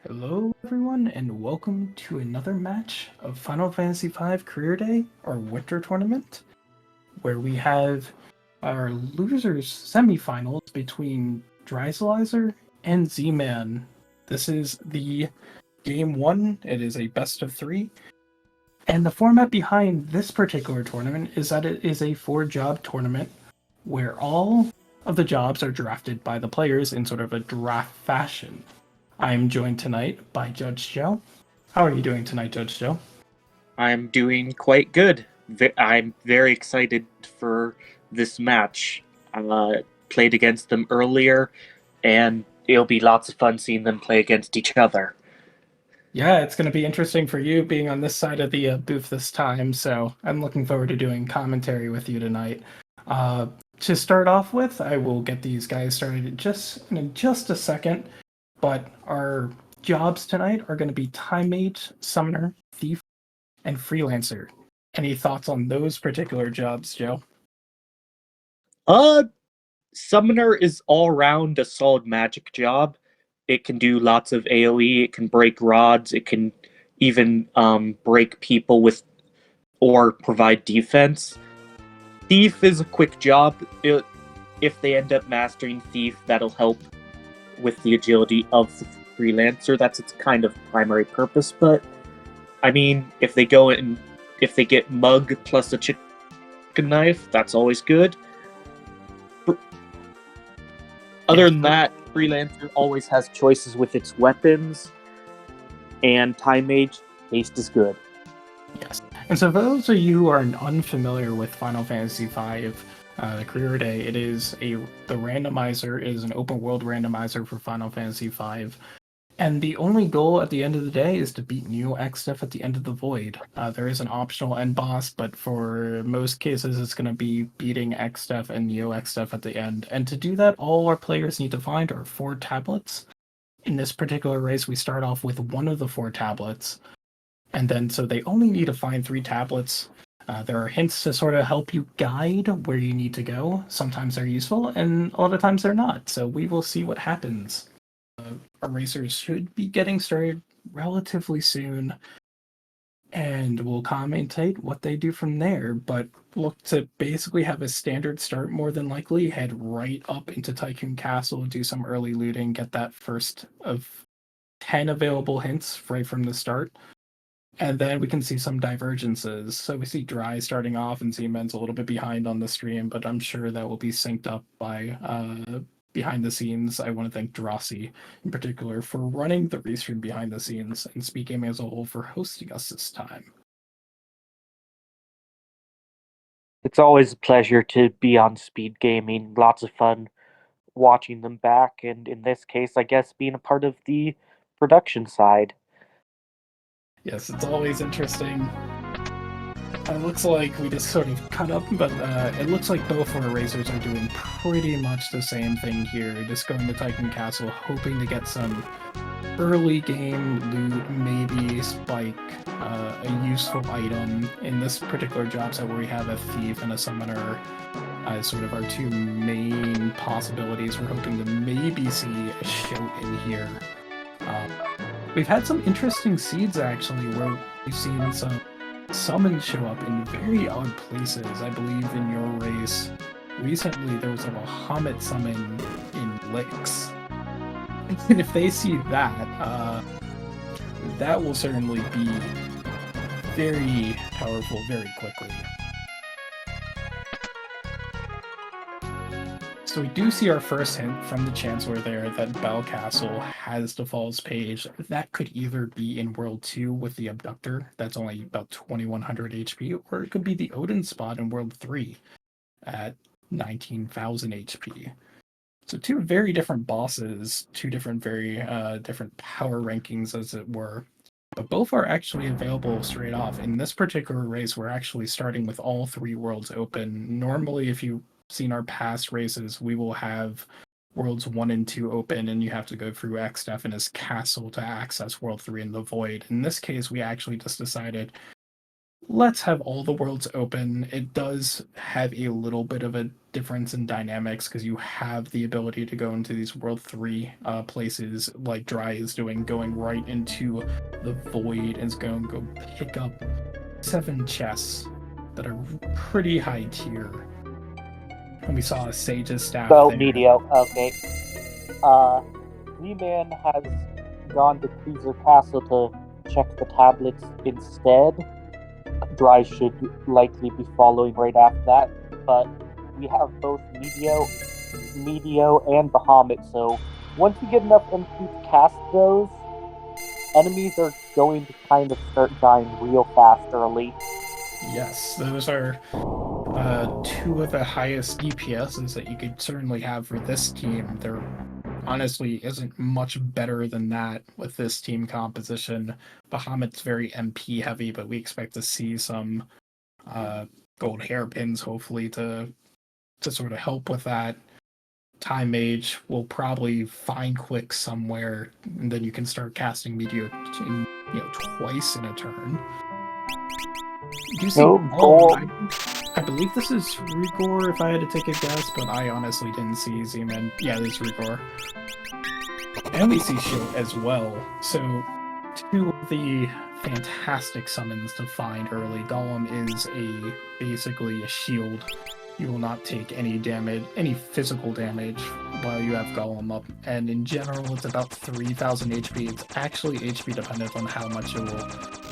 Hello, everyone, and welcome to another match of Final Fantasy V Career Day, or Winter Tournament, where we have our losers semifinals between Dryzalizer and Zman. This is the game one. It is a best of three. And the format behind this particular tournament is that it is a four-job tournament where all of the jobs are drafted by the players in sort of a draft fashion. I am joined tonight by Judge Joe. How are you doing tonight, Judge Joe? I'm doing quite good. I'm very excited for this match. I played against them earlier, and it'll be lots of fun seeing them play against each other. Yeah, it's going to be interesting for you being on this side of the booth this time, so I'm looking forward to doing commentary with you tonight. Uh, to start off with, I will get these guys started in just a second, but our jobs tonight are going to be Time Mage, Summoner, Thief, and Freelancer. Any thoughts on those particular jobs, Joe? Uh, Summoner is all around a solid magic job. It can do lots of AoE, it can break rods, it can even break people with or provide defense. Thief is a quick job. If they end up mastering Thief, that'll help with the agility of the freelancer. That's its kind of primary purpose. But I mean, if they get mug plus a chicken knife, that's always good. Other Yes. than that, freelancer always has choices with its weapons, and time mage haste is good. Yes. And so for those of you who are unfamiliar with Final Fantasy V, the Career Day, the randomizer is an open world randomizer for Final Fantasy V. And the only goal at the end of the day is to beat Neo Exdeath at the end of the Void. There is an optional end boss, but for most cases, it's going to be beating Exdeath and Neo Exdeath at the end. And to do that, all our players need to find are four tablets. In this particular race, we start off with one of the four tablets, and then so they only need to find three tablets. There are hints to sort of help you guide where you need to go. Sometimes they're useful, and a lot of times they're not. So we will see what happens. Our racers should be getting started relatively soon, and we'll commentate what they do from there. But look to basically have a standard start, more than likely, head right up into Tycoon Castle, do some early looting, get that first of 10 available hints right from the start, and then we can see some divergences. So we see Dry starting off and Siemens a little bit behind on the stream, but I'm sure that will be synced up by behind the scenes. I want to thank Drossi in particular for running the restream behind the scenes, and SpeedGaming as a whole for hosting us this time. It's always a pleasure to be on Speed Gaming. Lots of fun watching them back, and in this case, I guess being a part of the production side. Yes, it's always interesting. It looks like we just sort of cut up, but it looks like both our racers are doing pretty much the same thing here. Just going to Titan Castle, hoping to get some early game loot, maybe spike a useful item. In this particular job set where we have a thief and a summoner as sort of our two main possibilities, we're hoping to maybe see a shout in here. Um, we've had some interesting seeds actually, where we've seen some summons show up in very odd places. I believe in your race recently there was a Bahamut summon in Licks. And if they see that, that will certainly be very powerful very quickly. So we do see our first hint from the Chancellor there that Bell Castle has the Falls page. That could either be in World 2 with the Abductor, that's only about 2100 HP, or it could be the Odin spot in World 3 at 19,000 HP. So two very different bosses, two different very different power rankings, as it were. But both are actually available straight off. In this particular race, we're actually starting with all three worlds open. Normally, if you've seen our past races, we will have worlds 1 and 2 open, and you have to go through Exdef and his castle to access World 3 in the Void. In this case, we actually just decided let's have all the worlds open. It does have a little bit of a difference in dynamics because you have the ability to go into these World 3 places like Dry is doing, going right into the Void and is going to go pick up 7 chests that are pretty high tier. And we saw a Sage's staff So, there. Medio, okay. Zman has gone to Cruiser Castle to check the tablets instead. Dry should likely be following right after that, but we have both Medio, and Bahamut, so once we get enough MP to cast those, enemies are going to kind of start dying real fast early. Yes, those are 2 of the highest DPSs that you could certainly have for this team. There honestly isn't much better than that with this team composition. Bahamut's very MP heavy, but we expect to see some gold hairpins hopefully to sort of help with that. Time Mage will probably find Quick somewhere, and then you can start casting Meteor twice in a turn. Do you see? I believe this is Rigor, if I had to take a guess, but I honestly didn't see Z-Man. Yeah, this is Rigor. And we see Shield as well. So, 2 of the fantastic summons to find early. Golem is basically a shield. You will not take any damage, any physical damage, while you have Golem up. And in general, it's about 3,000 HP. It's actually HP dependent on how much it will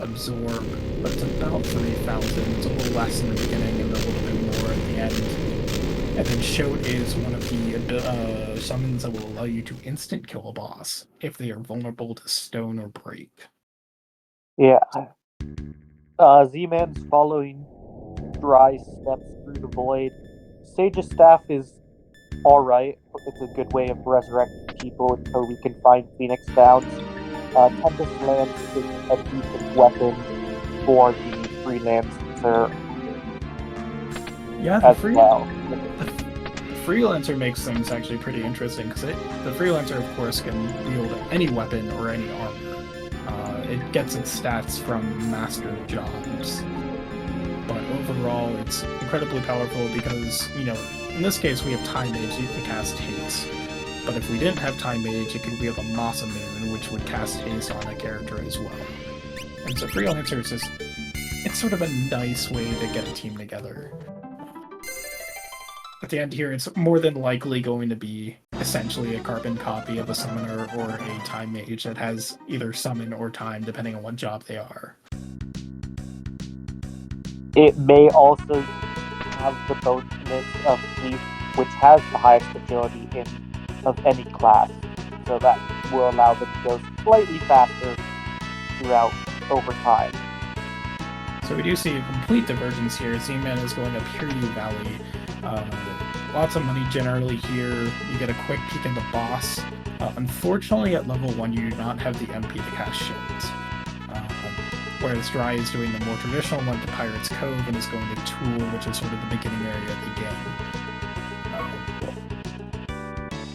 absorb, but it's about 3,000. It's a little less in the beginning and a little bit more at the end. And then Shout is one of the summons that will allow you to instant kill a boss if they are vulnerable to stone or break. Yeah. Z-Man's following Dry steps through the Void. Sage's staff is alright. It's a good way of resurrecting people until we can find Phoenix Downs. Tempest Lance is a decent weapon for the Freelancer Yeah, as well. The Freelancer makes things actually pretty interesting because the Freelancer, of course, can wield any weapon or any armor. It gets its stats from master jobs. But overall, it's incredibly powerful because, in this case, we have Time Mage, you can cast Haste. But if we didn't have Time Mage, you could wield a Masamune, which would cast Haste on a character as well. And so Freelancer is just, it's sort of a nice way to get a team together. At the end here, it's more than likely going to be essentially a carbon copy of a Summoner or a Time Mage that has either Summon or Time, depending on what job they are. It may also have the bonus of Thief, which has the highest agility of any class, so that will allow them to go slightly faster throughout over time. So we do see a complete divergence here. Z-Man is going up Hiryu Valley. Lots of money generally here. You get a quick peek into boss. Unfortunately, at level 1, you do not have the MP to cast shields. Whereas Dry is doing the more traditional one to Pirate's Cove and is going to Tool, which is sort of the beginning area of the game.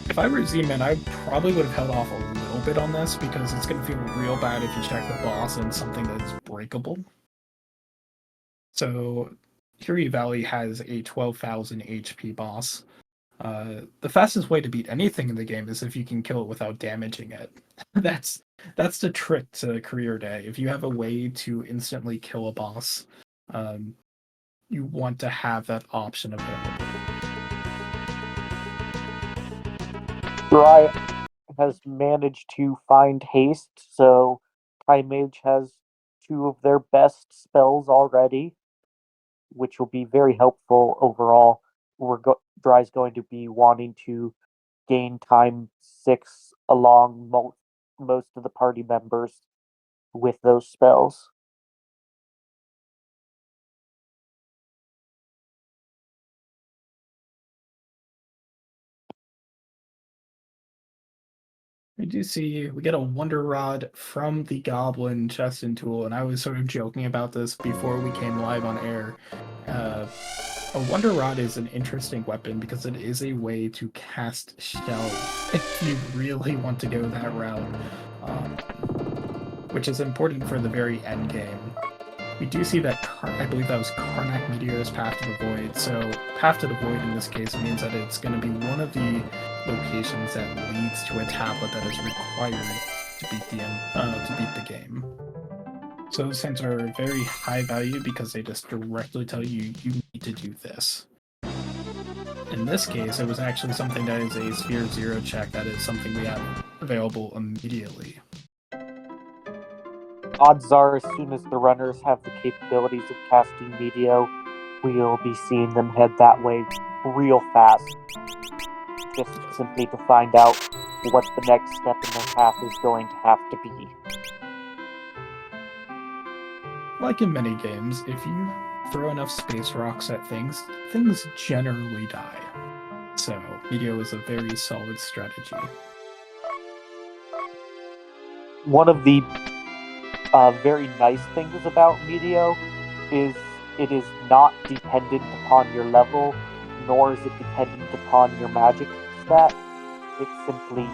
If I were Z-Man, I probably would have held off a little bit on this because it's going to feel real bad if you check the boss and something that's breakable. So, Hiryu Valley has a 12,000 HP boss. The fastest way to beat anything in the game is if you can kill it without damaging it. That's the trick to Career Day. If you have a way to instantly kill a boss, you want to have that option available. Dry has managed to find Haste, so Time Mage has 2 of their best spells already, which will be very helpful overall. Dry's going to be wanting to gain time 6 along most of the party members with those spells. We do see we get a Wonder Rod from the Goblin chest and tool, and I was sort of joking about this before we came live on air. A Wonder Rod is an interesting weapon because it is a way to cast Shell if you really want to go that route, which is important for the very end game. We do see that, I believe that was Karnak Meteor's Path to the Void. So Path to the Void in this case means that it's going to be one of the locations that leads to a tablet that is required to beat the game. So those hints are very high value because they just directly tell you you need to do this. In this case, it was actually something that is a Sphere Zero check that is something we have available immediately. Odds are, as soon as the runners have the capabilities of casting Meteor, we'll be seeing them head that way real fast. Just simply to find out what the next step in their path is going to have to be. Like in many games, if you throw enough space rocks at things, things generally die. So, Meteor is a very solid strategy. One of the very nice things about Meteor is it is not dependent upon your level, nor is it dependent upon your magic stat. It simply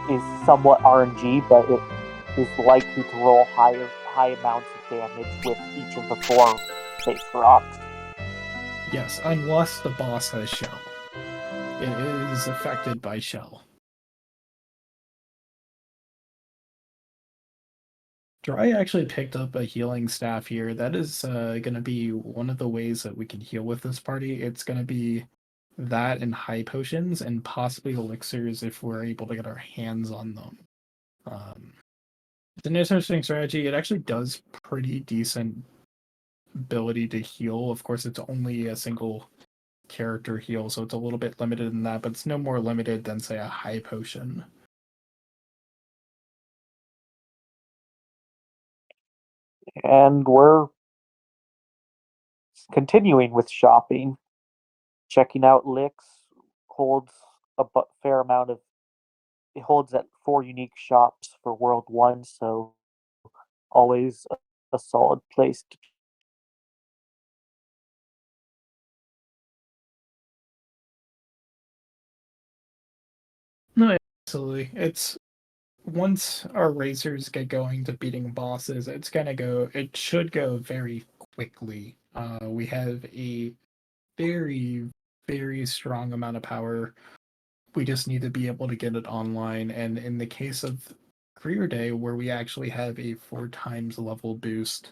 is somewhat RNG, but it is likely to roll high amounts of damage with each of the 4 space rocks. Yes, unless the boss has Shell. It is affected by Shell. Dry actually picked up a healing staff here. That is going to be one of the ways that we can heal with this party. It's going to be that and high potions and possibly elixirs if we're able to get our hands on them. It's an interesting strategy. It actually does pretty decent ability to heal. Of course, it's only a single character heal, so it's a little bit limited in that, but it's no more limited than, say, a high potion. And we're continuing with shopping. Checking out Licks holds a fair amount of. It holds at 4 unique shops for World 1, so always a solid place to. No, absolutely. It's once our racers get going to beating bosses, it should go very quickly. We have a very, very strong amount of power. We just need to be able to get it online. And in the case of Career Day, where we actually have a 4 times level boost,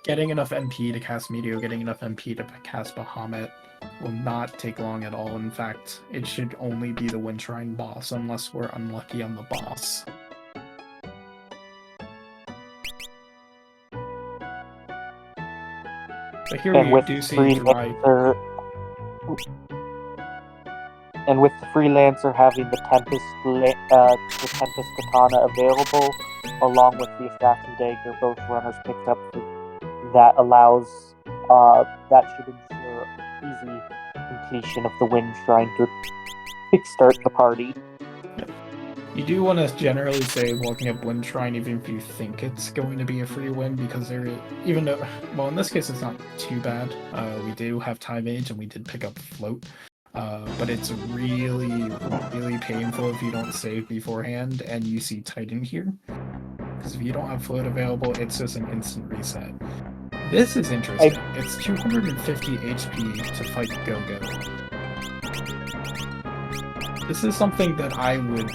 getting enough MP to cast Meteor, getting enough MP to cast Bahamut will not take long at all. In fact, it should only be the Wind Shrine boss, unless we're unlucky on the boss. But here we do see Dry. And with the Freelancer having the Tempest Katana available, along with the Assassin Dagger, both runners picked up, that allows that should ensure easy completion of the Wind Shrine to kickstart the party. You do want to generally say walking up Wind Shrine, even if you think it's going to be a free win, because even though, well, in this case it's not too bad. We do have Time Age and we did pick up Float. But it's really, really painful if you don't save beforehand and you see Titan here. Because if you don't have Float available, it's just an instant reset. This is interesting. It's 250 HP to fight Go-Go. This is something that I would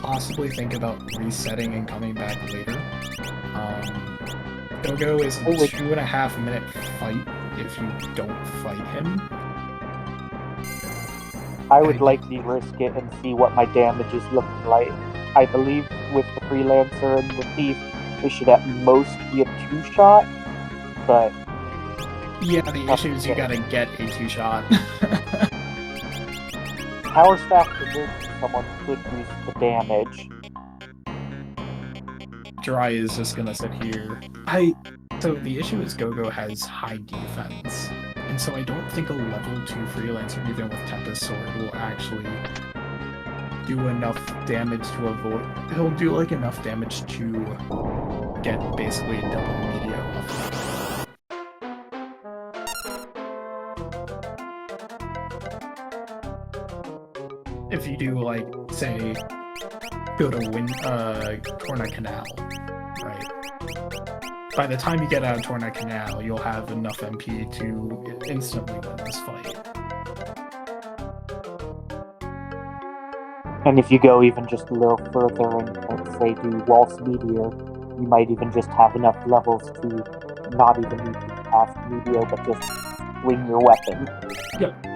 possibly think about resetting and coming back later. Go-Go is a 2.5 minute fight if you don't fight him. I would likely risk it and see what my damage is looking like. I believe with the Freelancer and the Thief, it should at most be a 2-shot, but... Yeah, the issue is you gotta get a 2-shot. Power Staff preserves someone could boost the damage. Dry is just gonna sit here. So the issue is Go-Go has high defense. And so I don't think a level 2 Freelancer, even with Tempest Sword, will actually do enough damage to avoid... He'll do, like, enough damage to get basically a double Meteor off. If you do, like, say, go to Torna Canal, right? by the time you get out of Torna Canal, you'll have enough MP to instantly win this fight. And if you go even just a little further and, let's say, do Waltz Meteor, you might even just have enough levels to not even need to cast Meteor, but just swing your weapon. Yep.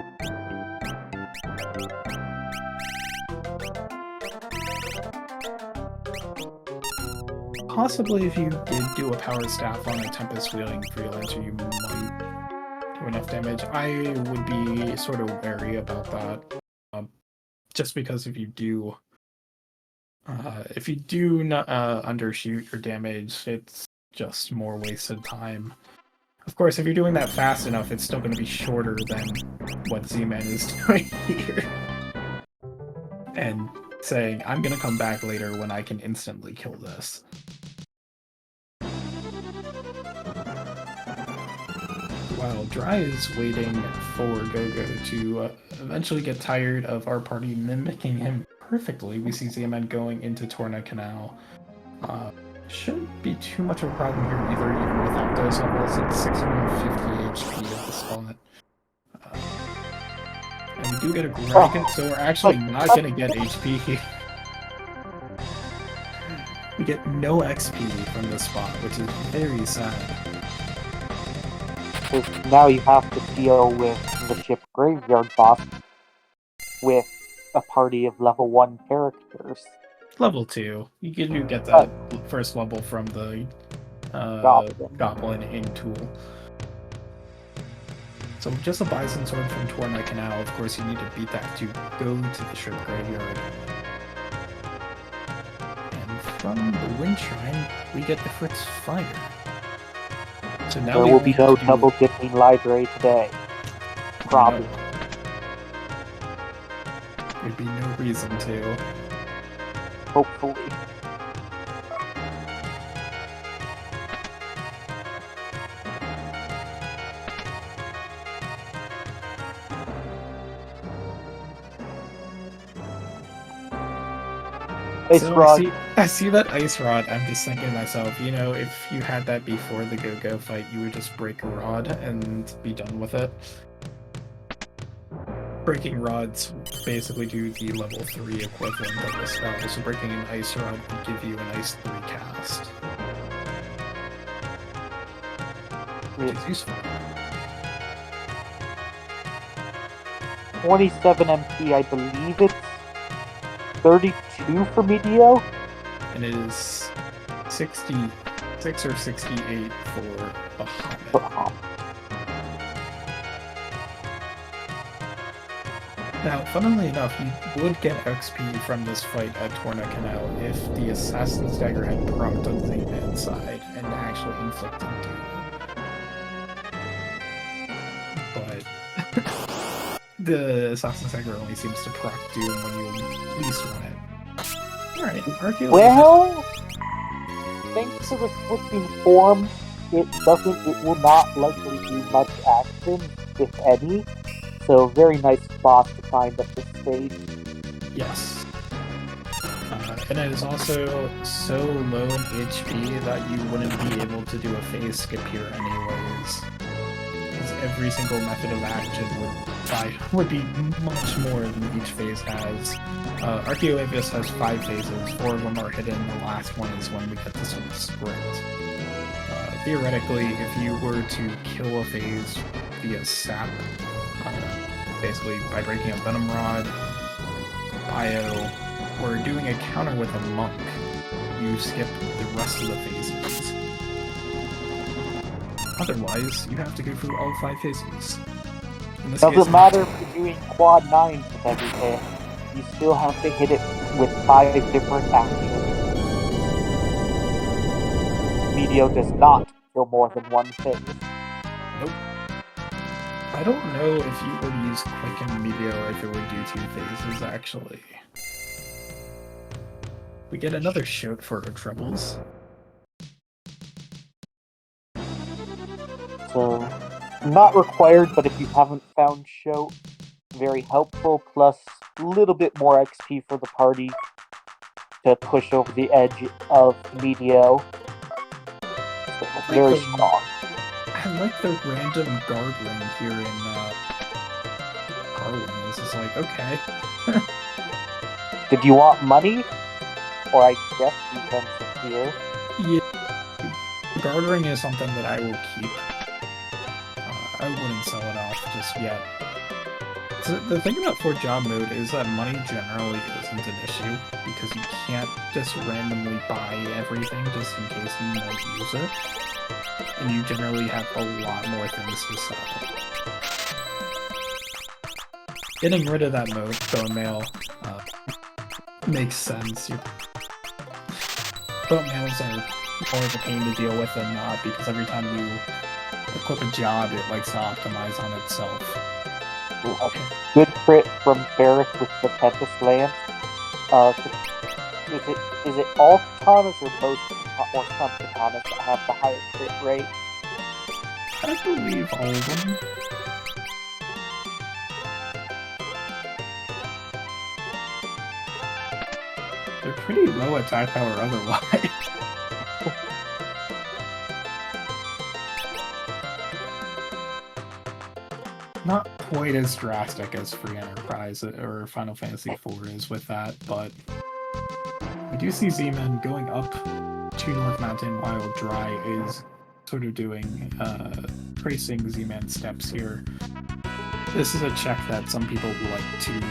Possibly if you did do a power staff on a Tempest wielding freelancer, you might do enough damage. I would be sort of wary about that. Just because if you do not undershoot your damage, it's just more wasted time. Of course, if you're doing that fast enough, it's still going to be shorter than what Zman is doing here. And saying, I'm going to come back later when I can instantly kill this. While Dry is waiting for Gogo to eventually get tired of our party mimicking him perfectly, we see Zman going into Torna Canal. Shouldn't be too much of a problem here either, even without those levels. It's 650 HP at the spot. And we do get a Dragon, so we're actually not going to get HP here. We get no XP from this spot, which is very sad. Because now you have to deal with the ship graveyard boss with a party of level 1 characters. Level 2. You get that first level from the Goblin in Tool. So just a Bison Sword from Torna Canal. Of course, you need to beat that to go to the ship graveyard. And from the Wind Shrine, we get the Fritz Fire. So now there will be no double dipping library today. Probably. No. There'd be no reason to. Hopefully. Ice Rod. I see that Ice Rod. I'm just thinking to myself, you know, if you had that before the Go-Go fight, you would just break a rod and be done with it. Breaking rods basically do the level 3 equivalent of the spell, so breaking an Ice Rod would give you an Ice 3 cast. Which is useful. 27 MP, I believe it's 32 for Medio? And it is 66 or 68 for Bahamut. Now, funnily enough, you would get XP from this fight at Torna Canal if the Assassin's Dagger had procced on Zman's side and actually inflicted doom. But the Assassin's Dagger only seems to proc doom when you least want it. Alright, Archeo. Well, thanks to the switching form, it will not likely do much action, if any. So, very nice boss to find at this stage. Yes. And it is also so low in HP that you wouldn't be able to do a phase skip here anyways. Because every single method of action would be much more than each phase has. Archeo Abyss has 5 phases, 4 of them are hidden, the last one is when we get this sort of sprint. Theoretically, if you were to kill a phase via sap, basically by breaking a Venom Rod, Bio, or doing a counter with a Monk, you skip the rest of the phases. Otherwise, you have to go through all 5 phases. Doesn't matter if you're doing quad 9s with every hit, you still have to hit it with 5 different actions. Medio does not kill more than 1 phase. Nope. I don't know if you were to use Quicken Meteor if it would do 2 phases, actually. We get another shout for our troubles. So, not required, but if you haven't found Shout, very helpful, plus a little bit more XP for the party to push over the edge of Medio. system. It's Like very the- strong. I like the random guard ring here in Carlin. This is like, okay. Did you want money? Or I guess defensive here. Yeah. The guard ring is something that I will keep. I wouldn't sell it off just yet. So the thing about Fort Job mode is that money generally isn't an issue, because you can't just randomly buy everything just in case you might use it. And you generally have a lot more things to sell. Getting rid of that mode, bone mail, makes sense. Bone mails are more of a pain to deal with than not, because every time you equip a job, it likes to optimize on itself. Okay. Good crit from Barrick with the Tempest Lance. Is it all katanas or most or some katanas that have the higher crit rate? I believe all of them. They're pretty low attack power otherwise. Not quite as drastic as Free Enterprise or Final Fantasy IV is with that, but we do see Z-Man going up to North Mountain while Dry is sort of doing tracing Z-Man steps here. This is a check that some people like to leave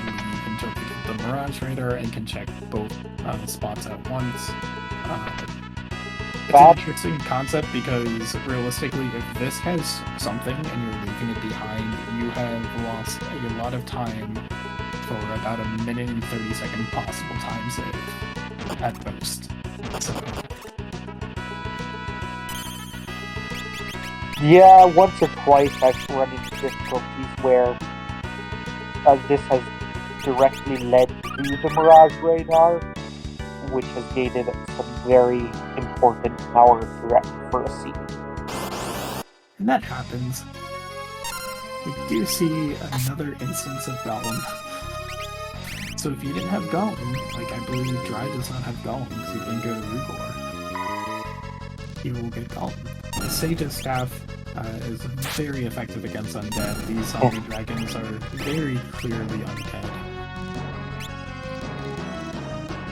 until they get the Mirage Radar and can check both spots at once. It's an interesting concept because realistically, if this has something and you're leaving it behind, you have lost a lot of time for about a minute and 30-second possible time save at most. So. Yeah, once or twice I've run into difficulties where this has directly led to the Mirage Radar, which has gated some very important power threat for a scene. And that happens. We do see another instance of Golem. So if you didn't have Golem, like I believe Dry does not have Golem because he didn't go to Rugor, he will get Golem. The Sage's Staff is very effective against undead. These zombie dragons are very clearly undead.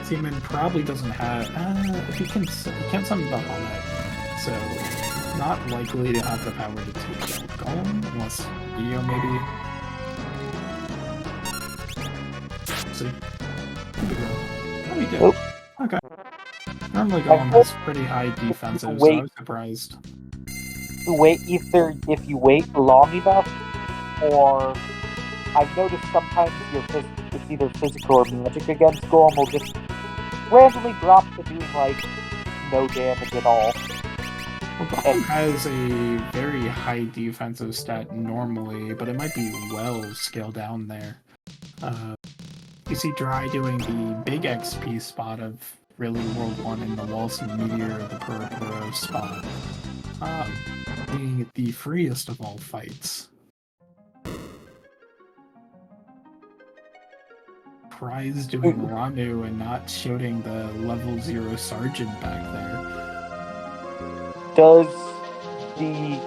Seaman probably doesn't have. He can't summon Bahamut, so not likely to have the power to take out Golem, unless Eo maybe. See, oh, he did. Nope. Okay. Normally Golem has pretty high defensive, so I was surprised. Wait, either if you wait long enough, or I've noticed sometimes it's either physical or magic against Golem will just randomly drop to doing like no damage at all. Well, Golem has a very high defensive stat normally, but it might be well scaled down there. You see Dry doing the big XP spot of really World 1 in the Walson Meteor, the Puro spot. Being the freest of all fights. Prize doing Ranu and not shooting the level 0 sergeant back there. Does the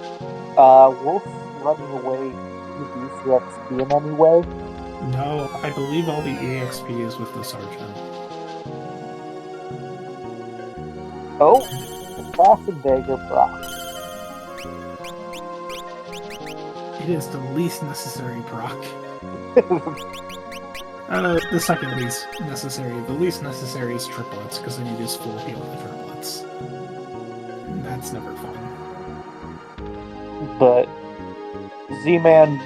wolf running away reduce your XP in any way? No, I believe all the EXP is with the sergeant. Oh, Assassin Dagger proc. It is the least necessary proc. The second least necessary. The least necessary is triplets, because then you just full heal the triplets. And that's never fun. But Z-Man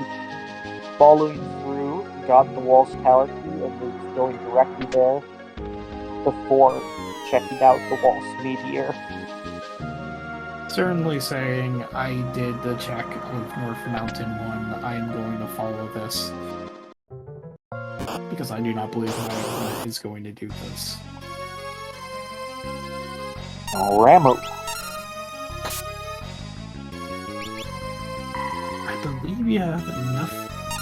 following through, got the Walls Tower key, and was going directly there before checking out the Walls Meteor. Certainly saying, I did the check of North Mountain 1, I am going to follow this. Because I do not believe my opponent is going to do this. Ramo. I believe you have enough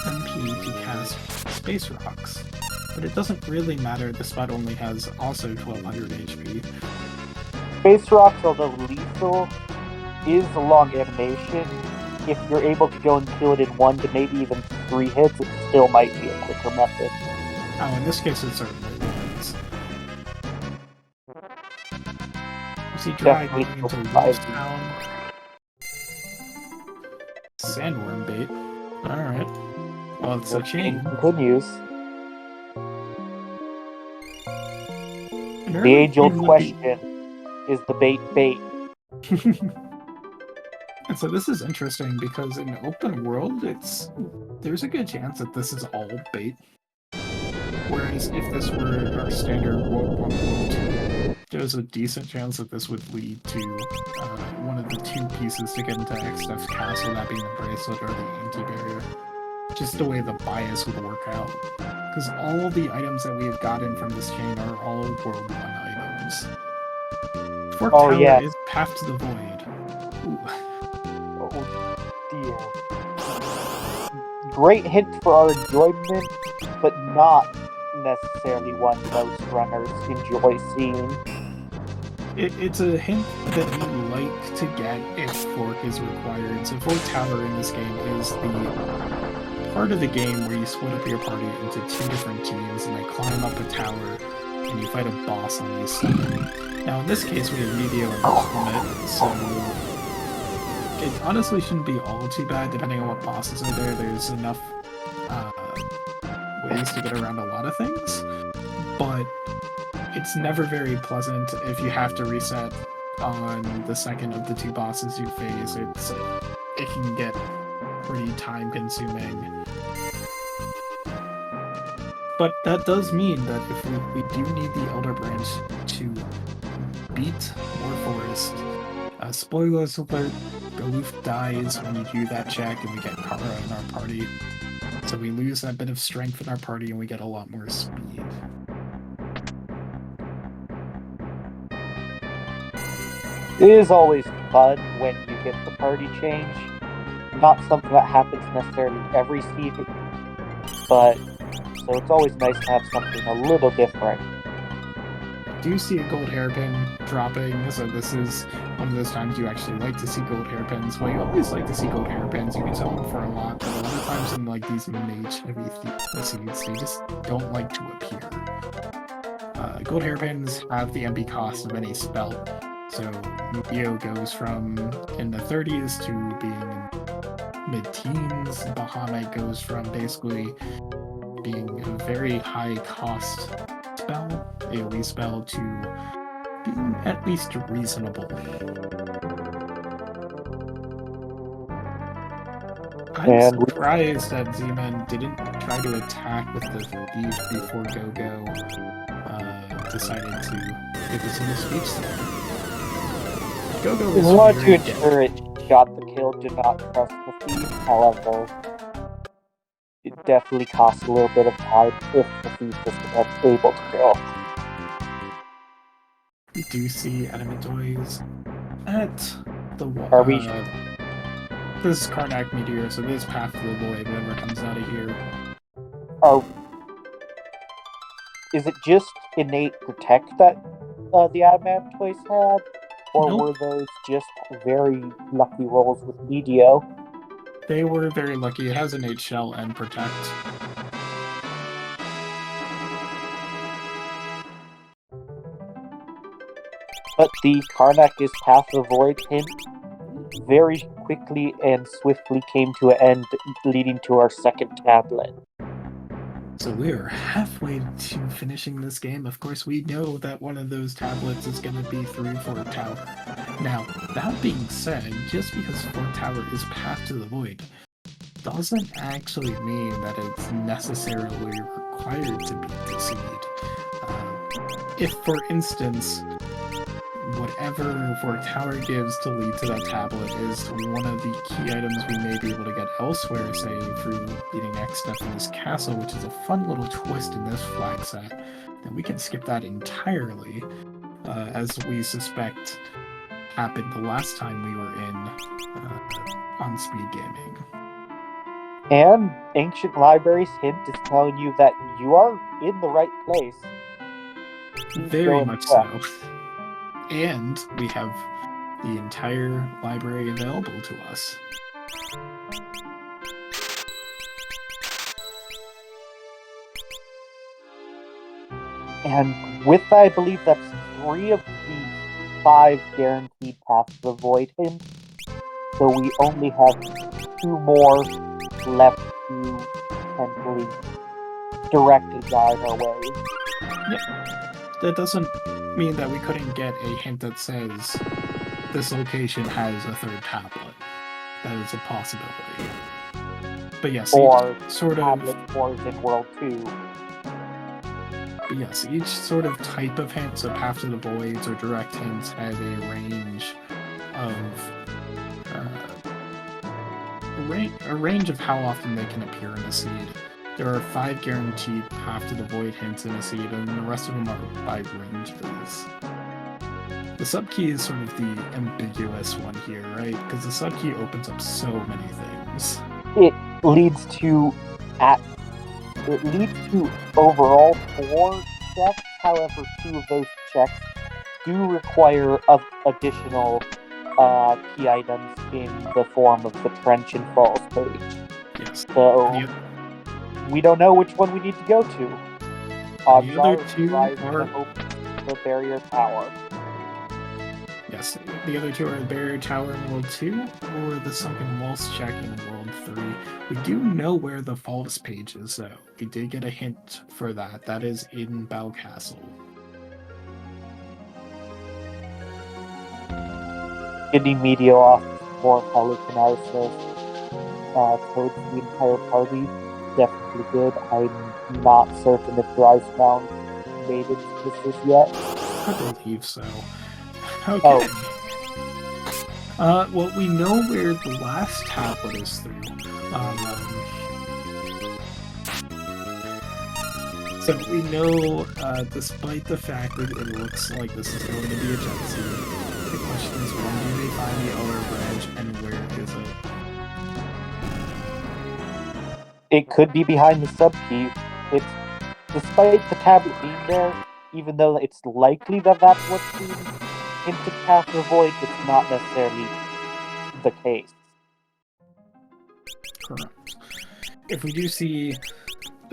MP to cast Space Rocks, but it doesn't really matter, the spot only has also 1200 HP. Space Rocks, although lethal, is a long animation, if you're able to go and kill it in 1 to maybe even 3 hits, it still might be a quicker method. Oh, in this case, it certainly is. You see Dry Definitely going into surprising. Wolf's Town. Sandworm bait. Alright. Well, it's a The chain chain. continues. An The early age-old chain would be- question, is the bait bait? And so this is interesting because in open world, there's a good chance that this is all bait. Whereas if this were our standard World 1 World 2, there's a decent chance that this would lead to one of the 2 pieces to get into Xdef's castle, that being the bracelet or the anti-barrier. Just the way the bias would work out. Because all the items that we have gotten from this chain are all World 1 items. Fork Oh, Tower yeah. is Path to the Void. Ooh. Oh dear. Great hint for our enjoyment, but not necessarily one most runners enjoy seeing. It's a hint that we like to get if Fork is required. So Fork Tower in this game is the part of the game where you split up your party into 2 different teams and they climb up a tower and you fight a boss on each side. Now in this case we have Medio and Summit, so it honestly shouldn't be all too bad depending on what bosses are there. There's enough ways to get around a lot of things, but it's never very pleasant if you have to reset on the second of the 2 bosses you face. It can get pretty time consuming. But that does mean that if we do need the Elder Branch to beat more Forest, spoilers alert, Goloof dies when you do that check and we get Kara in our party. So we lose that bit of strength in our party and we get a lot more speed. It is always fun when you get the party change. Not something that happens necessarily every season, but so it's always nice to have something a little different. I do see a gold hairpin dropping, so this is one of those times you actually like to see gold hairpins. Well, you always like to see gold hairpins, you can sell them for a lot, but a lot of times in like these mage-heavy seeds, they just don't like to appear. Gold hairpins have the MP cost of any spell, so Medio goes from in the 30s to being in mid-teens. Bahamut goes from basically being a very high cost spell, AoE spell, to being at least reasonable. I'm surprised that Zman didn't try to attack with the thief before Go-Go decided to give us a speech there. Go-Go We is wanted to very ensure it shot the kill, did not trust the thief. However, it definitely costs a little bit of time if the thief is able to kill. We do see Adamatoys at the Are we? This is Karnak Meteor, so this is Path to the Void, whatever comes out of here. Is it just innate protect that the Adamantoys had? Or Nope. were those just very lucky rolls with Medio? They were very lucky. It has innate shell and protect. But the Karnak is Path of the Void hint very quickly and swiftly came to an end, leading to our second tablet. So we are halfway to finishing this game. Of course, we know that one of those tablets is going to be through Fork Tower. Now, that being said, just because Fork Tower is Path to the Void doesn't actually mean that it's necessarily required to beat the seed. If, for instance, whatever Fork Tower gives to lead to that tablet is one of the key items we may be able to get elsewhere, say through beating Xdef in this castle, which is a fun little twist in this flag set, then we can skip that entirely, as we suspect happened the last time we were in on SpeedGaming. And Ancient Library's hint is telling you that you are in the right place. Very much so. And we have the entire library available to us. And with that, I believe that's 3 of the 5 guaranteed paths to the void hints. So we only have 2 more left to potentially directly guide our way. Yeah. That doesn't mean that we couldn't get a hint that says this location has a 3rd tablet. That is a possibility. But yes, Or each sort tablet of 4 is in World 2. But yes, each sort of type of hint, so Path to the Voids or direct hints, have a range of a range of how often they can appear in a seed. There are 5 guaranteed Path to the Void hints in a seed, and the rest of them are by ranges. The subkey is sort of the ambiguous one here, right? Because the subkey opens up so many things. It leads to overall 4 checks. However, 2 of those checks do require additional key items in the form of the Trench and Falls page. Yes. So we don't know which one we need to go to. Odds the other are 2 Rise are the Barrier Tower. Yes, the other 2 are the Barrier Tower in World 2 or the Sunken Walls check in World 3. We do know where the Falls page is, though. We did get a hint for that. That is in Bell Castle. Getting media off for telekinesis towards the entire party, definitely good. I'm not certain if Dryzalizer made it to this yet. I believe so. Okay. Well, we know where the last tablet is through. So we know, despite the fact that it looks like this is going to be a jet seed, the question is, when do they find the Elder Branch, and where is it? It could be behind the subkey. It's, despite the tablet being there, even though it's likely that that's what's being hinted Path to the Void, it's not necessarily the case. Correct. If we do see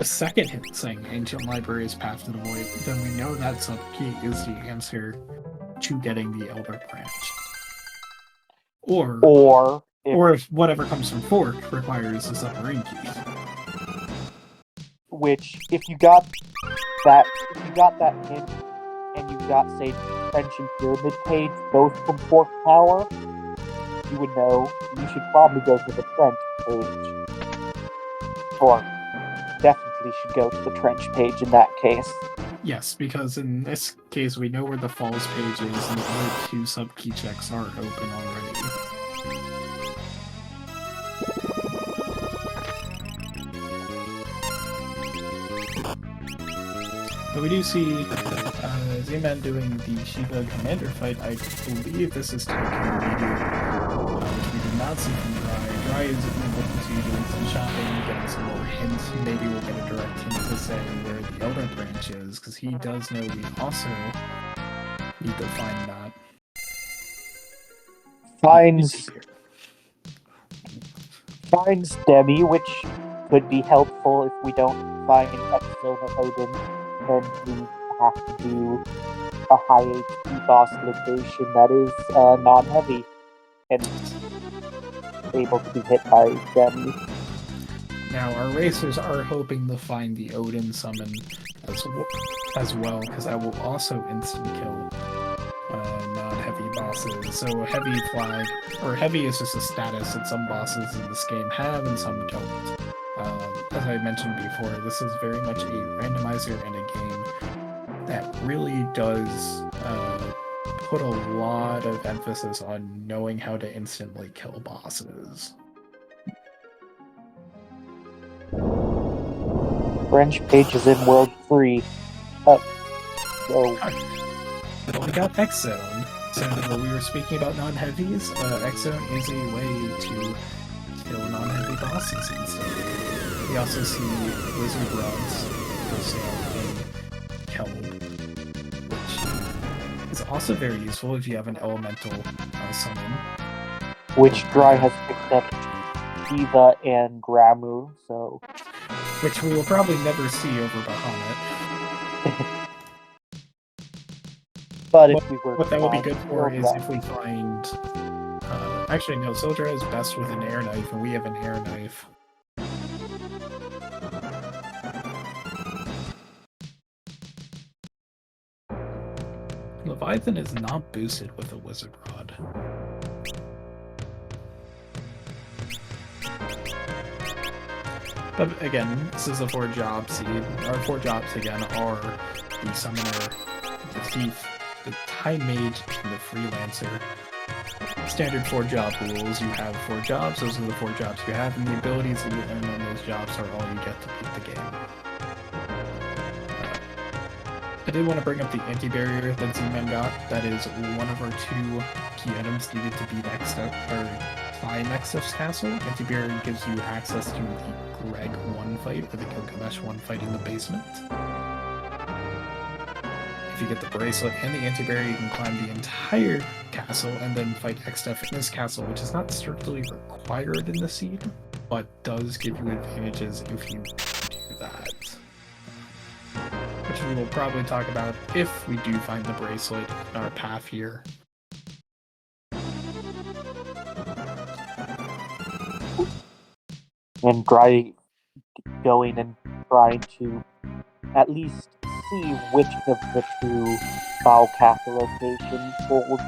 a second hint saying Ancient Library's Path to the Void, then we know that subkey is the answer to getting the Elder Branch. Or if whatever comes from Fork requires a submarine key. Which, if you got that hint, and you got, say, Trench and Pyramid page, both from Fork Tower, you would know you should probably go to the Trench page. Or definitely should go to the Trench page in that case. Yes, because in this case we know where the Falls page is, and the other 2 sub-key checks are open already. But we do see Zman doing the Shiva Commander fight. I believe this is taking immediate, which we did not see from Dry. Dry is looking to doing some shopping, getting some more hints. Maybe we'll get a direct hint to say where the Elder Branch is, because he does know we also need to find that. Finds Demi, which could be helpful if we don't find Exona Odin, then we have to do a high HP boss location that is non-heavy and able to be hit by Demi. Now, our racers are hoping to find the Odin summon as well, because that will also instant kill non-heavy bosses. So heavy flag, or heavy is just a status that some bosses in this game have and some don't. As I mentioned before, this is very much a randomizer in a game that really does put a lot of emphasis on knowing how to instantly kill bosses. French page is in World 3. Well, we got X-Zone. So when we were speaking about non-heavies, X-Zone is a way to kill non-heavy bosses instantly. We also see Wizard Rods for sale in Kelb, which is also very useful if you have an elemental summon. Which Dry has picked up Diva and Gramu, so... Which we will probably never see over Bahamut. But if we were What that would be good for is Sildra. if we find... actually, no, Sildra is best with an air knife, and we have an air knife. Leviathan is not boosted with a Wizard Rod. But again, this is a 4-job seed. Our 4 jobs again are the Summoner, the Thief, the Time Mage, and the Freelancer. Standard 4-job rules. You have 4 jobs, those are the 4 jobs you have, and the abilities that you earn on those jobs are all you get to beat the game. I did want to bring up the anti-barrier that Zman got. That is one of our 2 key items needed to beat Fly Nexus's castle. Anti-barrier gives you access to the Greg 1 fight, or the Gilgamesh 1 fight in the basement. If you get the bracelet and the anti-barrier, you can climb the entire castle and then fight Extef in this castle, which is not strictly required in the seed, but does give you advantages if you do that. Which we will probably talk about if we do find the bracelet in our path here. And Dry going and trying to at least see which of the 2 Foul Castle locations holds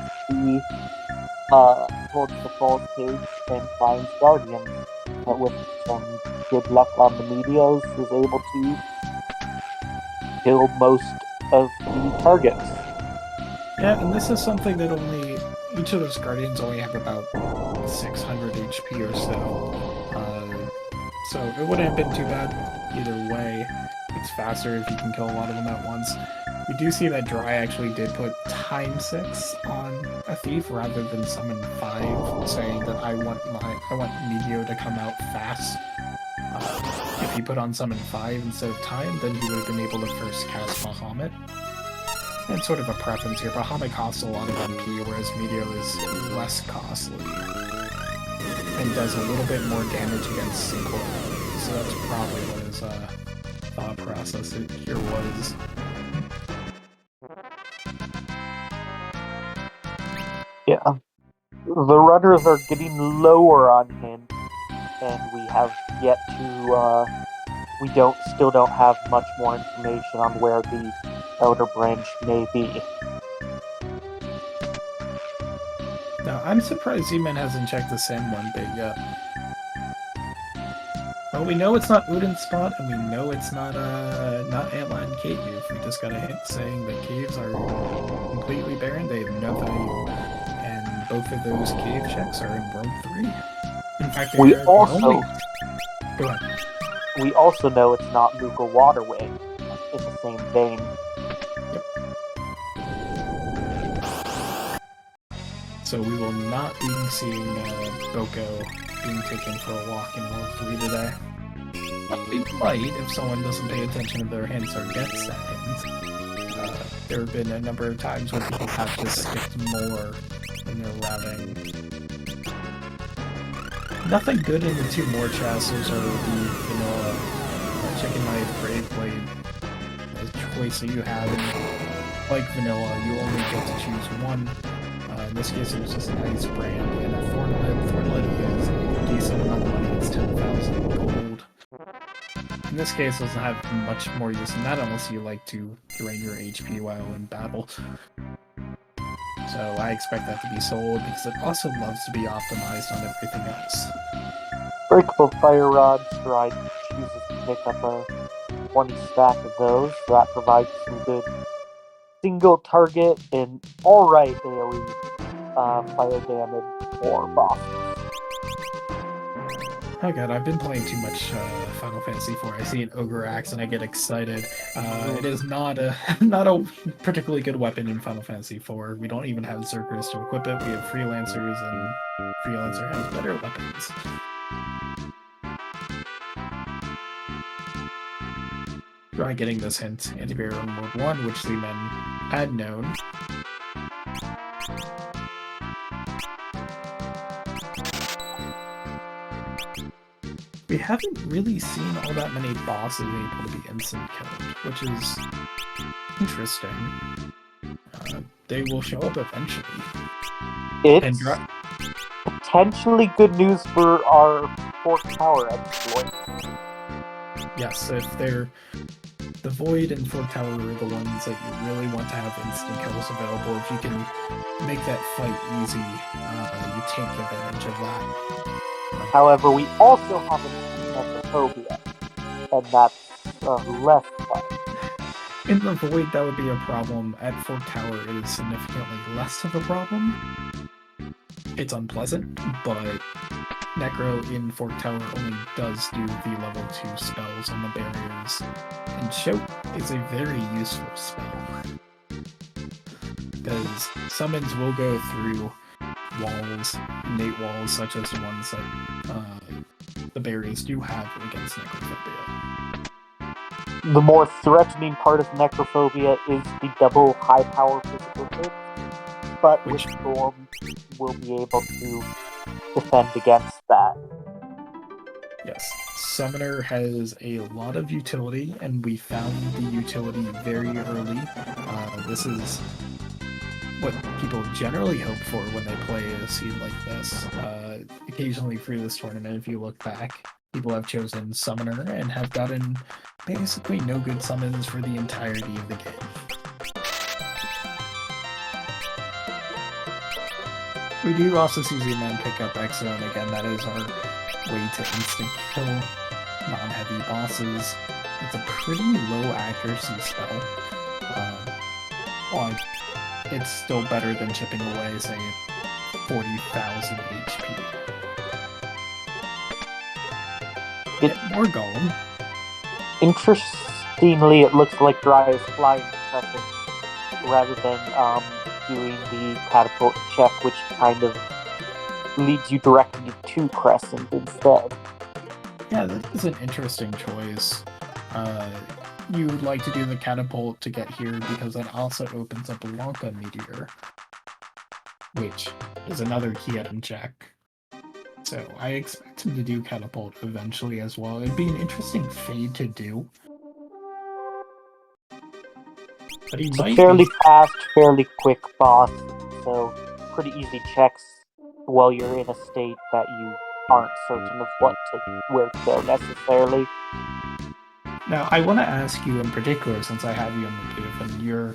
the Falls Cage and finds Guardians. But with some good luck on the Meteos, is able to kill most of the targets. Yeah, and this is something that each of those Guardians only have about 600 HP or so. So it wouldn't have been too bad either way. It's faster if you can kill a lot of them at once. We do see that Dry actually did put time 6 on a Thief rather than summon 5, saying that I want Meteor to come out fast. If he put on summon 5 instead of time, then he would have been able to first cast Bahamut. And sort of a preference here. Bahamut costs a lot of MP, whereas Meteor is less costly. And does a little bit more damage against single enemies. So that's probably what his thought process here was. Yeah. The runners are getting lower on him, and we have yet to, we still don't have much more information on where the Elder Branch may be. Now, I'm surprised Z-Man hasn't checked the Sim one bit yet. Well, we know it's not Udin's spot, and we know it's not Antline Cave. We just got a hint saying that caves are completely barren, they have no value. And both of those cave checks are in World 3. In fact, We the also only... Go ahead. We also know it's not Luca Waterway in the same vein. So we will not be seeing Boko being taken for a walk in World 3 today. We might if someone doesn't pay attention to their hints or gets that hint. There have been a number of times where people have just skipped more in their routing. Nothing good in the 2 more chests. Those are the vanilla chicken knife, brave blade, the choice that you have. And like vanilla, you only get to choose one. In this case, it was just an ice brand and a Thornlet. Thornlet is a decent amount of money. It's 10,000 gold. In this case, it doesn't have much more use than that unless you like to drain your HP while in battle. So I expect that to be sold because it also loves to be optimized on everything else. Breakable Fire Rods, Dry chooses to pick up a 20 stack of those, so that provides some good single target and alright AoE fire damage for bosses. Oh god, I've been playing too much Final Fantasy IV. I see an Ogre Axe and I get excited. It is not a particularly good weapon in Final Fantasy IV. We don't even have Zerkers to equip it. We have Freelancers, and Freelancer has better weapons. Try getting this hint. Anti-barrier on World 1, which the men had known. We haven't really seen all that many bosses able to be instant killed, which is interesting. They will show up eventually. It's potentially good news for our Fork Tower exploit. Yes, if they're the Void and Fork Tower are the ones that you really want to have instant kills available. If you can make that fight easy, you take advantage of that. However, we also haven't seen Necrophobia, and that's less fun. In the Void, that would be a problem. At Fork Tower, it is significantly less of a problem. It's unpleasant, but Necro in Fork Tower only does do the level 2 spells on the barriers, and Choke is a very useful spell. Because summons will go through walls, innate walls, such as the ones that the barriers do have against Necrophobia. The more threatening part of Necrophobia is the double high power physical hit, but with Storm, we'll be able to defend against that. Yes, Summoner has a lot of utility, and we found the utility very early. This is what people generally hope for when they play a seed like this. Occasionally through this tournament, if you look back, people have chosen Summoner and have gotten basically no good summons for the entirety of the game. We do also see Zman pick up X-Zone again. That is our way to instant kill non-heavy bosses. It's a pretty low accuracy spell. Well, it's still better than chipping away, say, 40,000 HP. More Golem. Interestingly, it looks like Dry is flying Crescent rather than doing the catapult check, which kind of leads you directly to Crescent instead. Yeah, this is an interesting choice. You would like to do the catapult to get here because that also opens up a Wonka Meteor, which is another key item check. So I expect him to do catapult eventually as well. It'd be an interesting fade to do. But he might fairly fast, fairly quick boss, so pretty easy checks while you're in a state that you aren't certain of where to go necessarily. Now, I want to ask you in particular, since I have you in the booth, and you're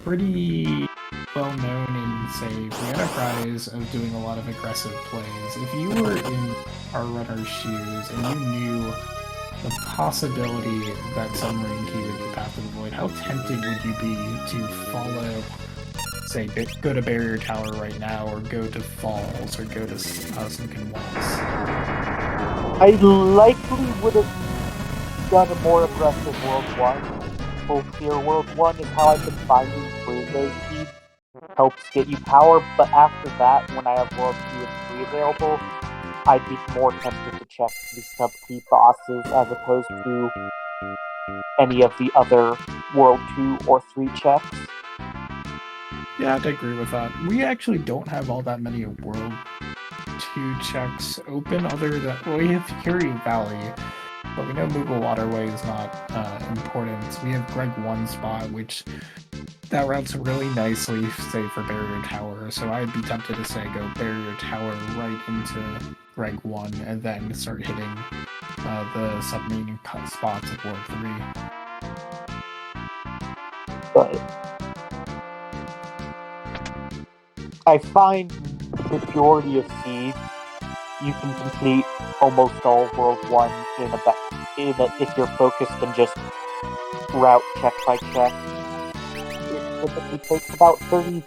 pretty well known in, say, the Enterprise of doing a lot of aggressive plays. If you were in our runner's shoes and you knew the possibility that Submarine Key would be Path of the Void, how tempted would you be to follow, say, go to Barrier Tower right now, or go to Falls, or go to Sunken Walls? I likely would have done a more aggressive World 1. Full clear World 1 is how I've been finding Freeway Speed helps get you power, but after that, when I have World 2 and 3 available, I'd be more tempted to check the sub-key bosses as opposed to any of the other World 2 or 3 checks. Yeah, I'd agree with that. We actually don't have all that many World 2 checks open other than, well, we have Fury Valley, but we know Moogle Waterway is not important. We have Greg 1 spot, which that routes really nicely, say, for Barrier Tower, so I'd be tempted to say go Barrier Tower right into Greg 1, and then start hitting the submarine spots of World 3. But I find the majority of seeds you can complete almost all World 1 if you're focused and just route check by check. It typically takes about 30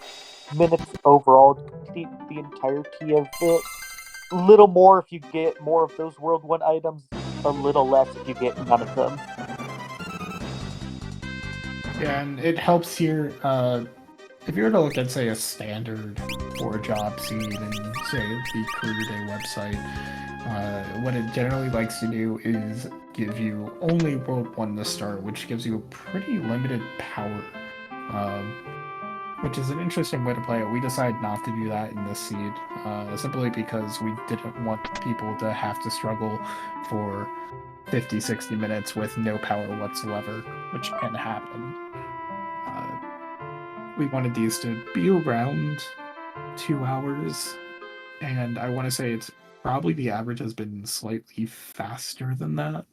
minutes overall to complete the entirety of it. A little more if you get more of those World 1 items, a little less if you get none of them. Yeah, and it helps here, if you were to look at, say, a standard 4-job seed and, say, the Career Day website, what it generally likes to do is give you only World 1 to start, which gives you a pretty limited power. which is an interesting way to play it. We decided not to do that in this seed, simply because we didn't want people to have to struggle for 50, 60 minutes with no power whatsoever, which can happen. We wanted these to be around 2 hours, and I want to say it's probably the average has been slightly faster than that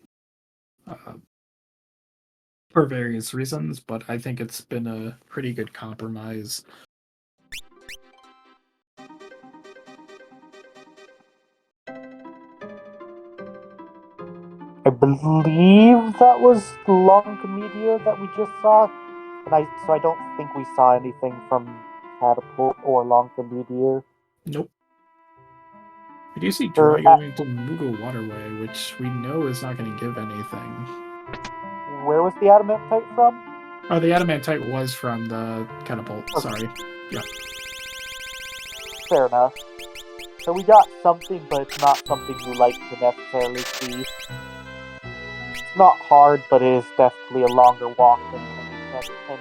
for various reasons, but I think it's been a pretty good compromise. I believe that was Long Meteor that we just saw, so I don't think we saw anything from Catapult or Long Meteor. Nope. We do see Dry going to Moogle Waterway, which we know is not going to give anything. Where was the Adamantite from? Oh, the Adamantite was from the Catapult, Okay. Sorry. Yeah. Fair enough. So we got something, but it's not something you like to necessarily see. It's not hard, but it is definitely a longer walk than it can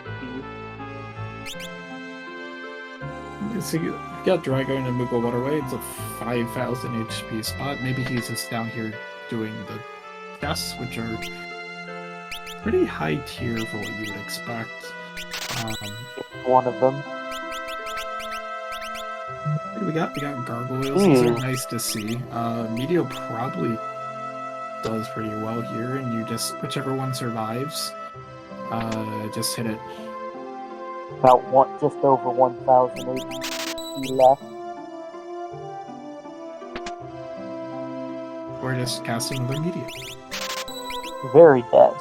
be. So you got Dry going to Moogle Waterway. It's a 5,000 HP spot. Maybe he's just down here doing the tests, which are pretty high tier for what you would expect. One of them. What do we got? We got Gargoyles. These are nice to see. Meteor probably does pretty well here, and you just, whichever one survives, just hit it. About just over 1,000 HP left. Or just casting another Meteor. Very dead.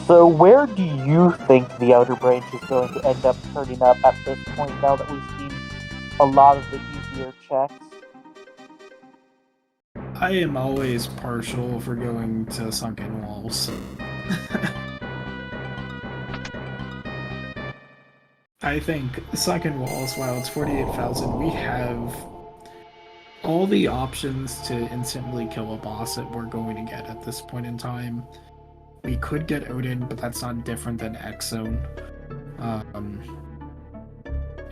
So where do you think the Outer Branch is going to end up turning up at this point, now that we've seen a lot of the easier checks? I am always partial for going to Sunken Walls. I think Sunken Walls, while it's 48,000, we have all the options to instantly kill a boss that we're going to get at this point in time. We could get Odin, but that's not different than X-Zone. And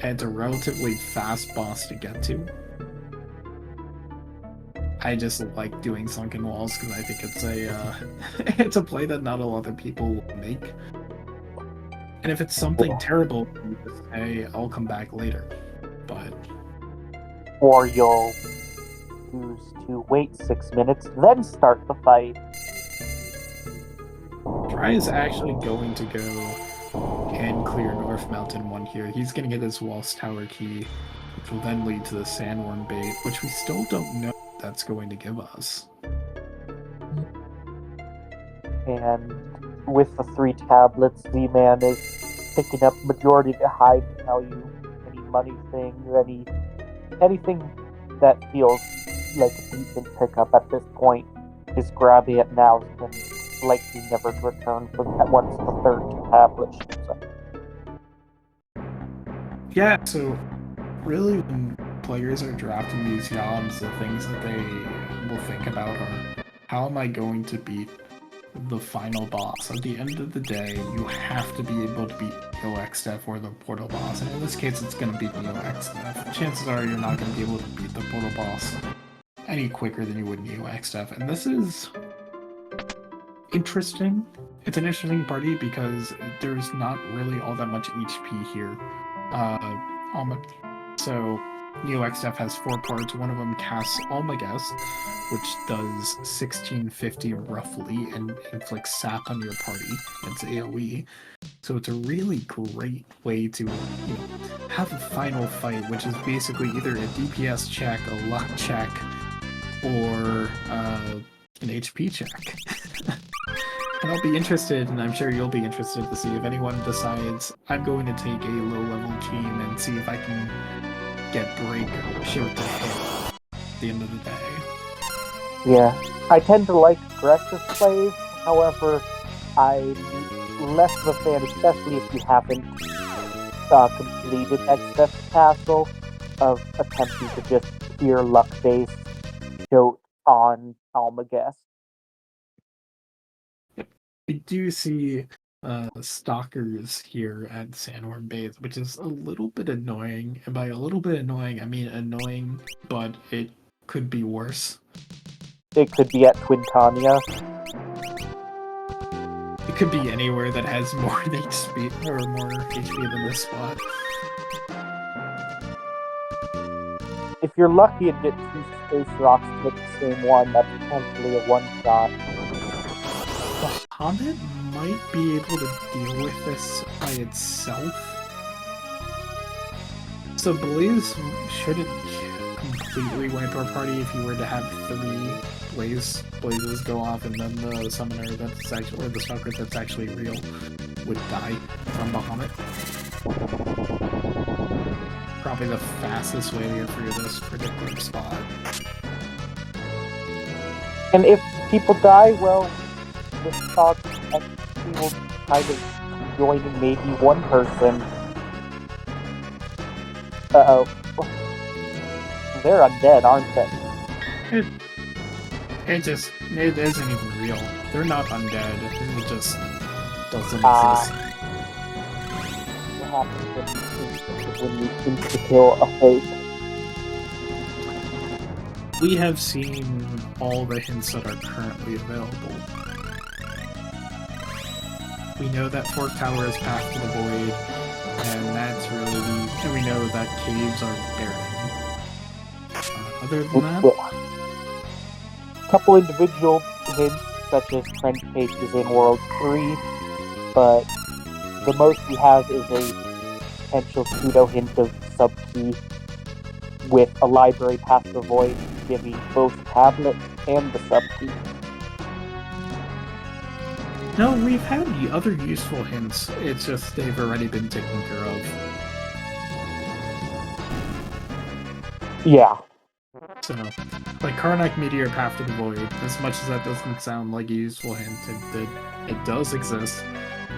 it's a relatively fast boss to get to. I just like doing Sunken Walls because I think it's a it's a play that not a lot of people will make. And if it's something terrible, you just say, I'll come back later. But or you'll choose to wait 6 minutes, then start the fight. Dry is actually going to go and clear North Mountain 1 here. He's going to get his Walls Tower key, which will then lead to the Sandworm bait, which we still don't know what that's going to give us. And with the 3 tablets, Z-Man is picking up majority to hide value, any money things, anything that feels like a decent pickup at this point is grabbing it now and likely never to return for that once the 3rd tablet shows up. Yeah, so really when players are drafting these jobs, the things that they will think about are, how am I going to beat the final boss? At the end of the day, you have to be able to beat Neo-X-Def or the portal boss, and in this case it's going to beat Neo-X-Def. Chances are you're not going to be able to beat the portal boss any quicker than you would Neo-X-Def, and this is interesting. It's an interesting party because there's not really all that much HP here. So Neo-X-Def has 4 parts. One of them casts Almagest, which does 1650 roughly and inflicts sap on your party. It's AoE. So it's a really great way to, have a final fight, which is basically either a DPS check, a luck check, or an HP check. And I'll be interested, and I'm sure you'll be interested to see if anyone decides I'm going to take a low-level team and see if I can get Break Shield to hit at the end of the day. Yeah, I tend to like aggressive plays, however, I'm less of a fan, especially if you haven't completed X-Def Castle, of attempting to just pure luck-based dote on Almagest. We do see stalkers here at Sandworm Base, which is a little bit annoying. And by a little bit annoying, I mean annoying, but it could be worse. It could be at Twintania. It could be anywhere that has more HP or more HP than this spot. If you're lucky and get 2 space rocks to hit the same one, that's potentially a one-shot. Bahamut might be able to deal with this by itself. So Blaze shouldn't completely wipe our party if you were to have 3 blazes go off, and then the summoner that's actually, or the stalker that's actually real, would die from Bahamut. Probably the fastest way to get through this particular spot. And if people die, well, this spot actually will kind of join in maybe one person. Uh-oh. They're undead, aren't they? It isn't even real. They're not undead. It just doesn't exist. What happens when you insta-kill a fake? We have seen all the hints that are currently available. We know that Fork Tower is Path to the Void, and that's really and we know that caves are barren. Other than that, A couple individual hints, such as trench cages in World 3, but the most we have is a potential pseudo hint of sub-key with a library Path to the Void giving both tablet and the sub-key. no, we've had the other useful hints. It's just they've already been taken care of. Yeah. So, like Karnak Meteor Path to the Void, as much as that doesn't sound like a useful hint, it does exist.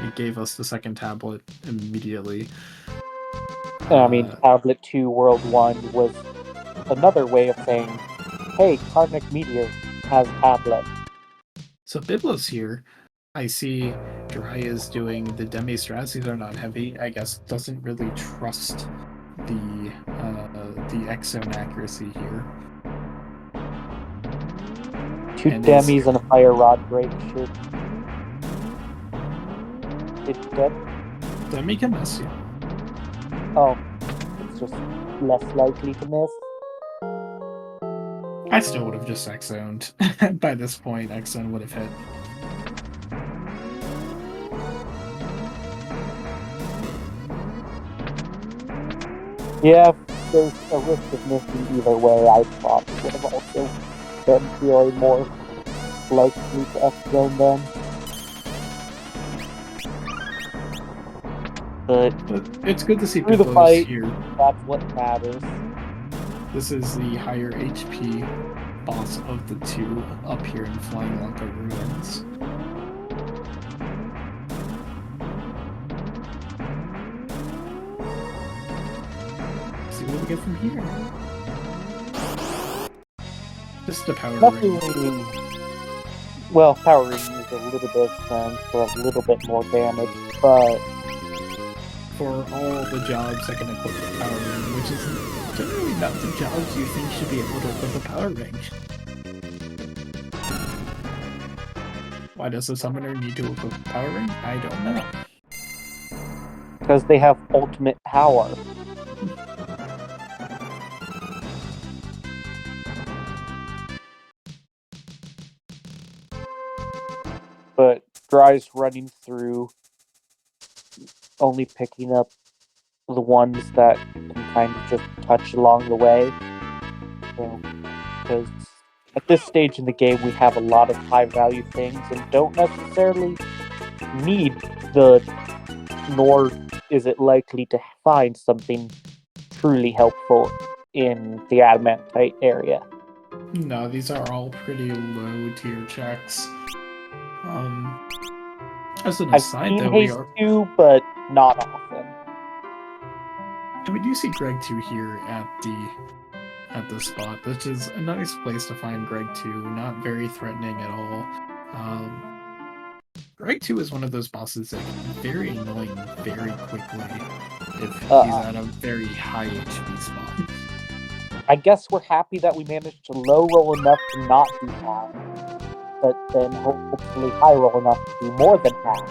It gave us the second tablet immediately. I mean, Tablet 2 World 1 was another way of saying, hey, Karnak Meteor has tablet. So Biblos here, I see Dry is doing the Demi strats. These are not heavy. I guess doesn't really trust the X-Zone accuracy here. 2 And demis and a fire rod break should... It's dead? Demi can miss you. Oh, it's just less likely to miss. I still would have just X-Zoned. By this point, X-Zone would have hit. Yeah, if there's a risk of missing either way, I probably would have also been feeling more likely to X-Zone them. But it's good to see through the Biblos fight, here. that's what matters. This is the higher HP boss of the 2 up here in Flying Lanka Ruins. See what we get from here. Just the power Nothing ring. really... Well, Power Ring is a little bit of strength for a little bit more damage, but... For all the jobs that can equip the power ring, which is generally not the jobs you think should be able to equip the power ring. Why does the summoner need to equip the power ring? I don't know. Because they have ultimate power. But Dry's running through, only picking up the ones that can kind of just touch along the way. Because at this stage in the game, we have a lot of high-value things and don't necessarily need nor is it likely to find something truly helpful in the Adamantite area. No, these are all pretty low tier checks. As an I've aside, seen though, we Haste are. 2, but not often. And we do see Greg 2 here at the at this spot, which is a nice place to find Greg 2. Not very threatening at all. Greg 2 is one of those bosses that get very annoying very quickly if he's at a very high HP spot. I guess we're happy that we managed to low roll enough to not do half, but then hopefully high roll enough to do more than half.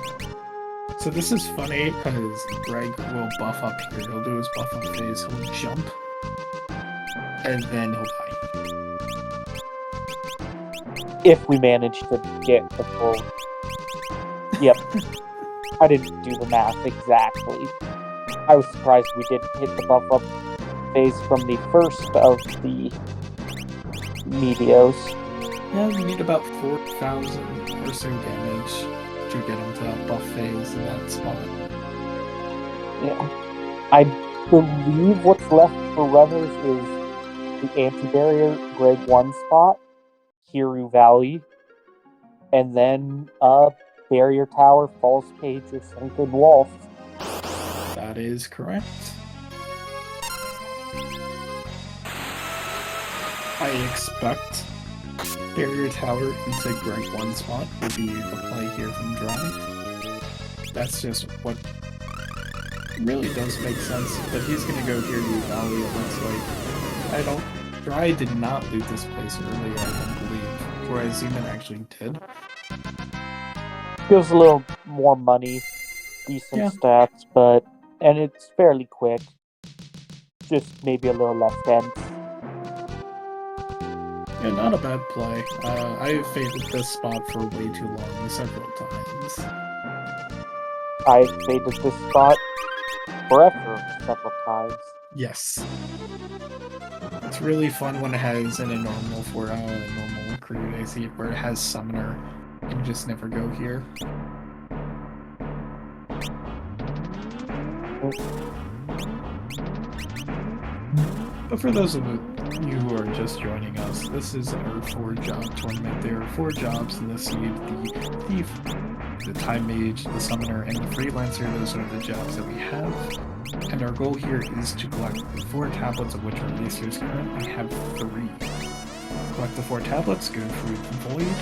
So this is funny because Greg will buff up here. He'll do his buff up phase, he'll jump, and then he'll die. If we manage to get the full... Yep. I didn't do the math exactly. I was surprised we didn't hit the buff up phase from the first of the Meteos. Yeah, we need about 4,000 or so damage to get him to that buff phase in that spot. Yeah. I believe what's left for runners is the anti-barrier grade 1 spot, Kiru Valley, and then Barrier Tower, Falls Cage, or Sunken Wolf. That is correct. I expect Barrier Tower into Greg 1 spot will be the play here from Dry. That's just what really does make sense, but he's gonna go here to Valley, it looks like. Dry did not loot this place earlier, I don't believe, whereas Zman actually did. Gives a little more money, decent stats, and it's fairly quick. Just maybe a little less dense. Yeah, not a bad play. I favored this spot for way too long, several times. I favored this spot forever, several times. Yes. It's really fun when it has in a normal normal crew AC where it has Summoner. You just never go here. But for those of you who are just joining us, this is our 4-job tournament. There are 4 jobs in the seed: the Thief, the Time Mage, the Summoner, and the Freelancer. Those are the jobs that we have. And our goal here is to collect 4 tablets, of which our racers currently have 3. Collect the 4 tablets, go through the Void,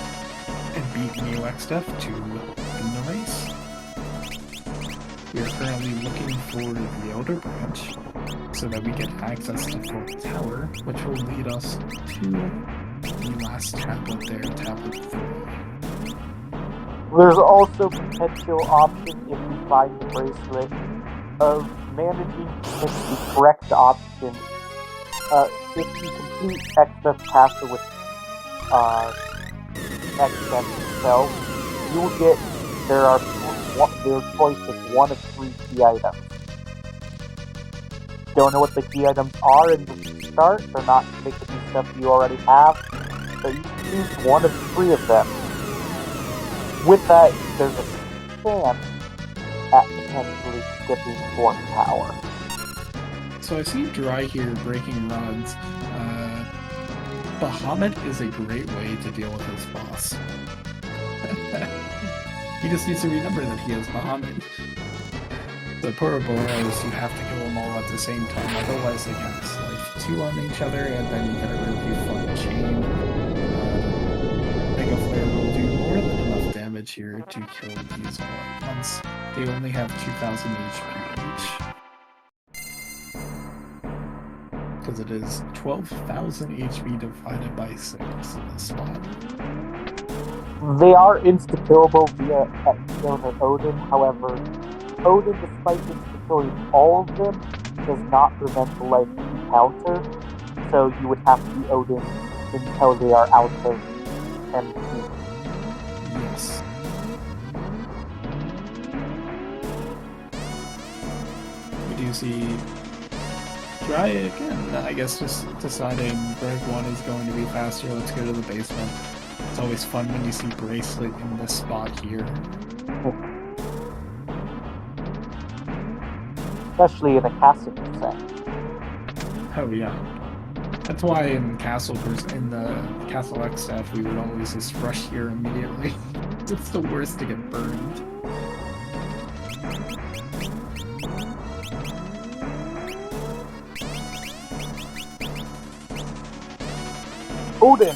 and beat NeoXDef to win the race. We are currently looking for the Elder Branch so that we get access to Fort Tower, which will lead us to the last tablet there, Tablet 3. There's also potential option if we find the bracelet of managing to pick the correct option. If you complete XF Castle with XF itself, you will get their choice of 1 of 3 key items. Don't know what the key items are in the start, they're not typically stuff you already have, so you can choose 1 of 3 of them. With that, there's a chance at potentially skipping Fort Tower. So I see Dry here breaking rods. Bahamut is a great way to deal with his boss. He just needs to remember that he has Bahamut. The Poroboros, you have to kill them all at the same time, otherwise they cast like 2 on each other, and then you get a really fun chain. Mega Flare will do more than enough damage here to kill these all at once. They only have 2,000 HP each. Because it is 12,000 HP divided by 6 in this spot. They are insta-killable via Exona Odin, however, Odin, despite insta-killing all of them, does not prevent the life counter, so you would have to be Odin until they are out of MP. Yes. We do see Dry again, I guess, just deciding Greg 1 is going to be faster. Let's go to the basement. It's always fun when you see Bracelet in this spot here. Especially in a castle set. Oh yeah. That's why in the Castle X stuff, we would always just rush here immediately. It's the worst to get burned. Odin!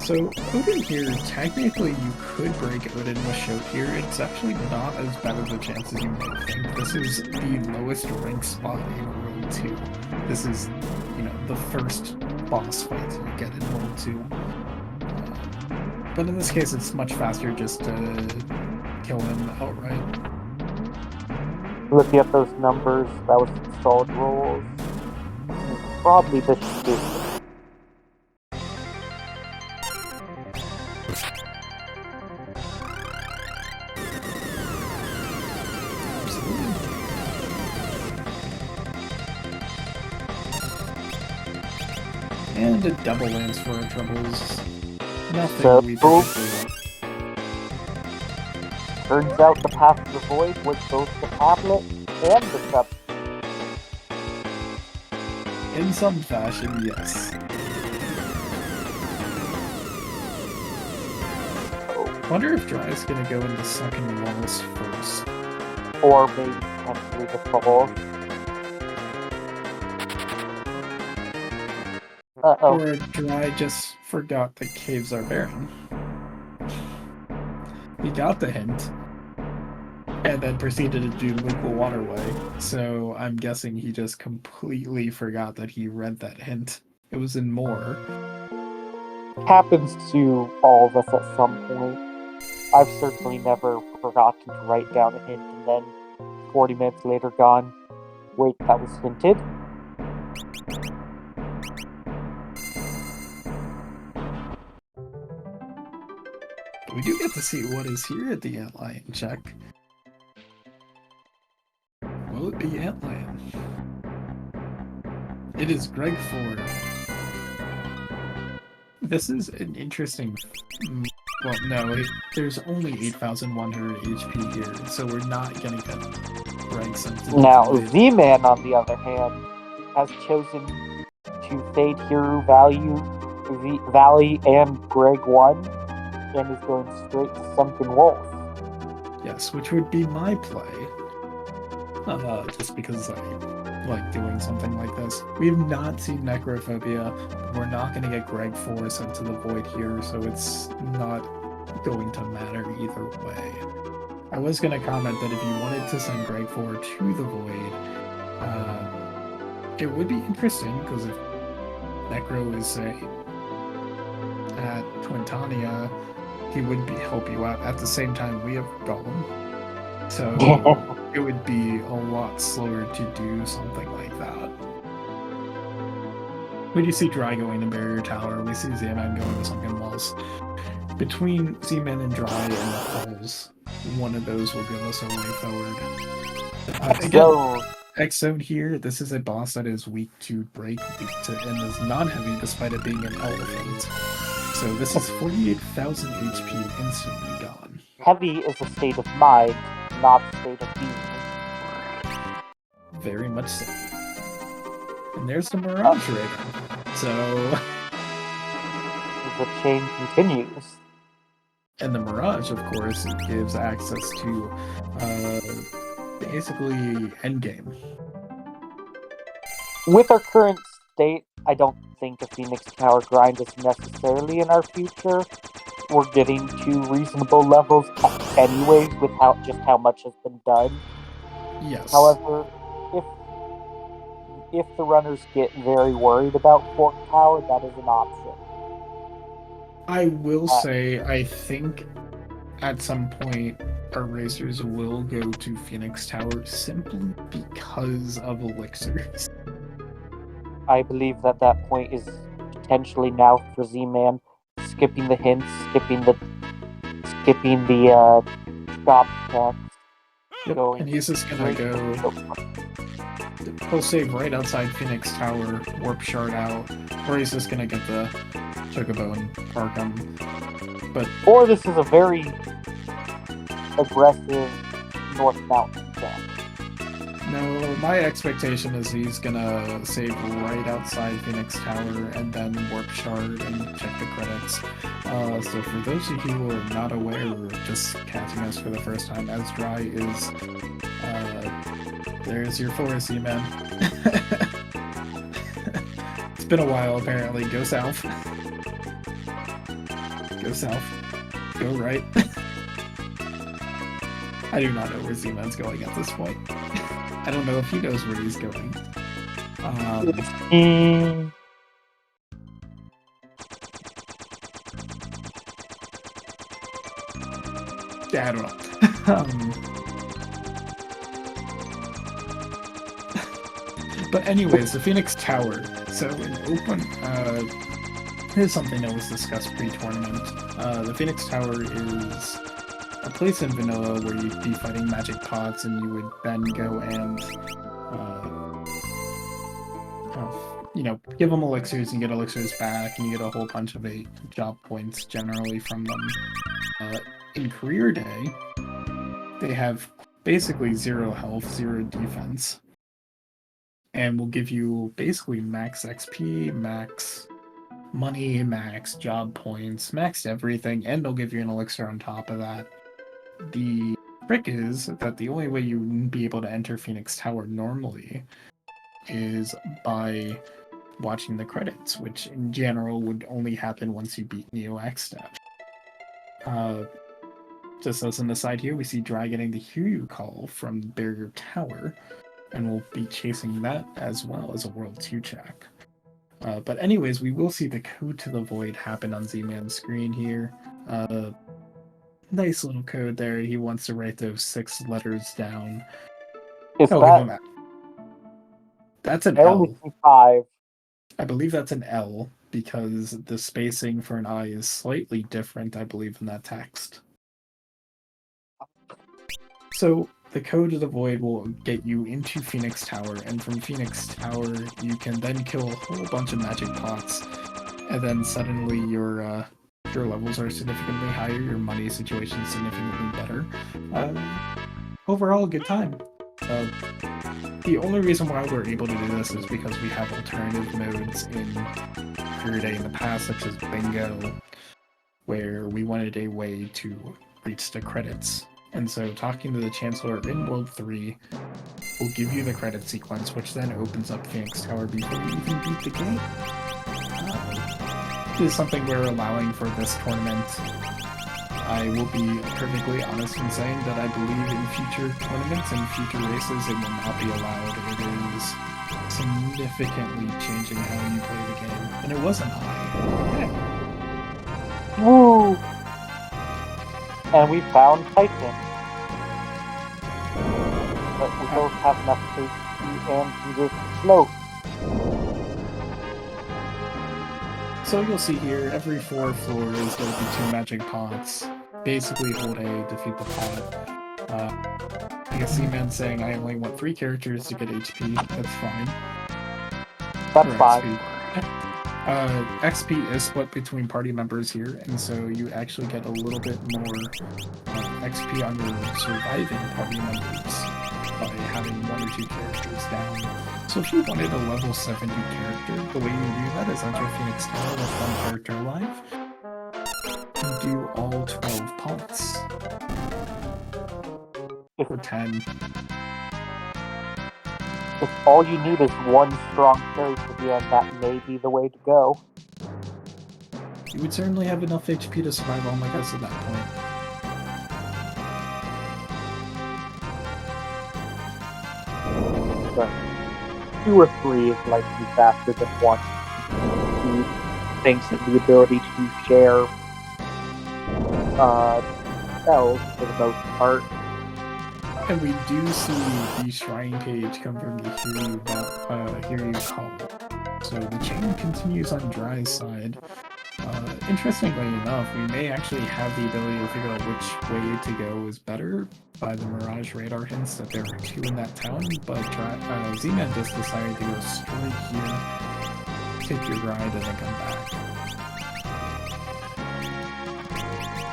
So Odin here, technically you could break Odin with Shout here. It's actually not as bad of a chance as you might think. This is the lowest rank spot in World 2. This is, the first boss fight you get in World 2. But in this case, it's much faster just to kill him outright. Looking at those numbers, that was solid rolls. Probably the shit. And a double lance for our troubles. Nothing So, we particularly want. Turns out the path to the void was both the tablet and the sub. In some fashion, yes. Wonder if Dry is gonna go into second walls first. Or maybe potentially the fall. Uh-oh. Or Dry just forgot the caves are barren. He got the hint, and then proceeded to do Local Waterway, so I'm guessing he just completely forgot that he read that hint. It was in more. Happens to all of us at some point. I've certainly never forgotten to write down a hint and then 40 minutes later gone, wait, that was hinted? We do get to see what is here at the Antlion check. Will it be Antlion? It is Greg Ford. This is an interesting... Well, no, there's only 8,100 HP here, so we're not gonna get Greg something. Now, Z-Man, on the other hand, has chosen to fade Hero Valley and Greg 1, and is going straight to Sunken Wolf. Yes, which would be my play. Just because I like doing something like this. We have not seen Necrophobia. We're not going to get Greg 4 sent to the Void here, so it's not going to matter either way. I was going to comment that if you wanted to send Greg 4 to the Void, it would be interesting, because if Necro is, say, at Twintania, he would help you out. At the same time, we have Golem. So it would be a lot slower to do something like that. We do see Dry going to Barrier Tower. We see Z-Man going to Sunken Walls. Between Z-Man and Dry and the Falls, one of those will give us a way forward. Again, X-Zone here, this is a boss that is weak to break, and is non-heavy despite it being an elephant. So this is 48,000 HP instantly gone. Heavy is a state of mind, not a state of being. Very much so. And there's the Mirage Raider. So... the chain continues. And the Mirage, of course, gives access to, basically, endgame. With our current state, I don't think a Phoenix Tower grind is necessarily in our future. We're getting to reasonable levels anyways with just how much has been done. Yes. However, if the runners get very worried about Fork Tower, that is an option. I will say, I think at some point our racers will go to Phoenix Tower simply because of elixirs. I believe that point is potentially now for Z-Man, skipping the hints, skipping the shop text. Yep. And he's just gonna go. He'll save right outside Phoenix Tower, warp shard out, or he's just gonna get the Chocobo and park him. Or this is a very aggressive North Mountain camp. No, my expectation is he's gonna save right outside Phoenix Tower and then warp shard and check the credits. So for those of you who are not aware or just catching us for the first time, as Dry is, there's your forest, man. It's been a while apparently. Go south. Go south. Go right. I do not know where Z-Man's going at this point. I don't know if he knows where he's going. Yeah, I don't know. But anyways, the Phoenix Tower. So in open, here's something that was discussed pre-tournament. The Phoenix Tower is a place in vanilla where you'd be fighting magic pots, and you would then go and, give them elixirs and get elixirs back, and you get a whole bunch of job points generally from them. In Career Day, they have basically 0 health, 0 defense, and will give you basically max XP, max money, max job points, max everything, and they'll give you an elixir on top of that. The trick is that the only way you would be able to enter Phoenix Tower normally is by watching the credits, which in general would only happen once you beat Neo X-Step. Just as an aside here, we see Dry getting the Hiryu call from Barrier Tower, and we'll be chasing that as well as a World 2 check. But anyways, we will see the code to the void happen on Z-Man's screen here. Nice little code there. He wants to write those 6 letters down. Is that... That's an I L. only see 5. I believe that's an L, because the spacing for an I is slightly different, I believe, in that text. So the code of the void will get you into Phoenix Tower, and from Phoenix Tower you can then kill a whole bunch of magic pots, and then suddenly your levels are significantly higher, your money situation is significantly better. Overall, a good time. The only reason why we're able to do this is because we have alternative modes in Career Day in the past, such as Bingo, where we wanted a way to reach the credits. And so talking to the Chancellor in World 3 will give you the credit sequence, which then opens up Phoenix Tower before you even beat the game. This is something we're allowing for this tournament. I will be perfectly honest in saying that I believe in future tournaments and future races it will not be allowed. It is significantly changing how you play the game. And it wasn't high. Yeah. Woo! And we found Titan. But we both have enough HP and can go slow. So you'll see here, every 4 floors there'll be 2 magic pots. Basically hold A, defeat the pot. I guess Z-Man saying I only want 3 characters to get HP, that's fine. That's fine. XP is split between party members here, and so you actually get a little bit more XP on your surviving party members by having 1 or 2 characters down. So if you wanted a level 70 character, the way you do that is enter Phoenix Tower with 1 character alive, and do all 12 pots. For 10. If all you need is 1 strong carry to the end, that may be the way to go. You would certainly have enough HP to survive all my guys at that point. But 2 or 3 is likely faster than 1. Thanks to the ability to share spells for the most part. And we do see the shrine page come from the Hiryu call. So the chain continues on Dry's side. Interestingly enough, we may actually have the ability to figure out which way to go is better by the Mirage radar hints that there are 2 in that town, but Z-Man just decided to go straight here, take your ride, and then come back.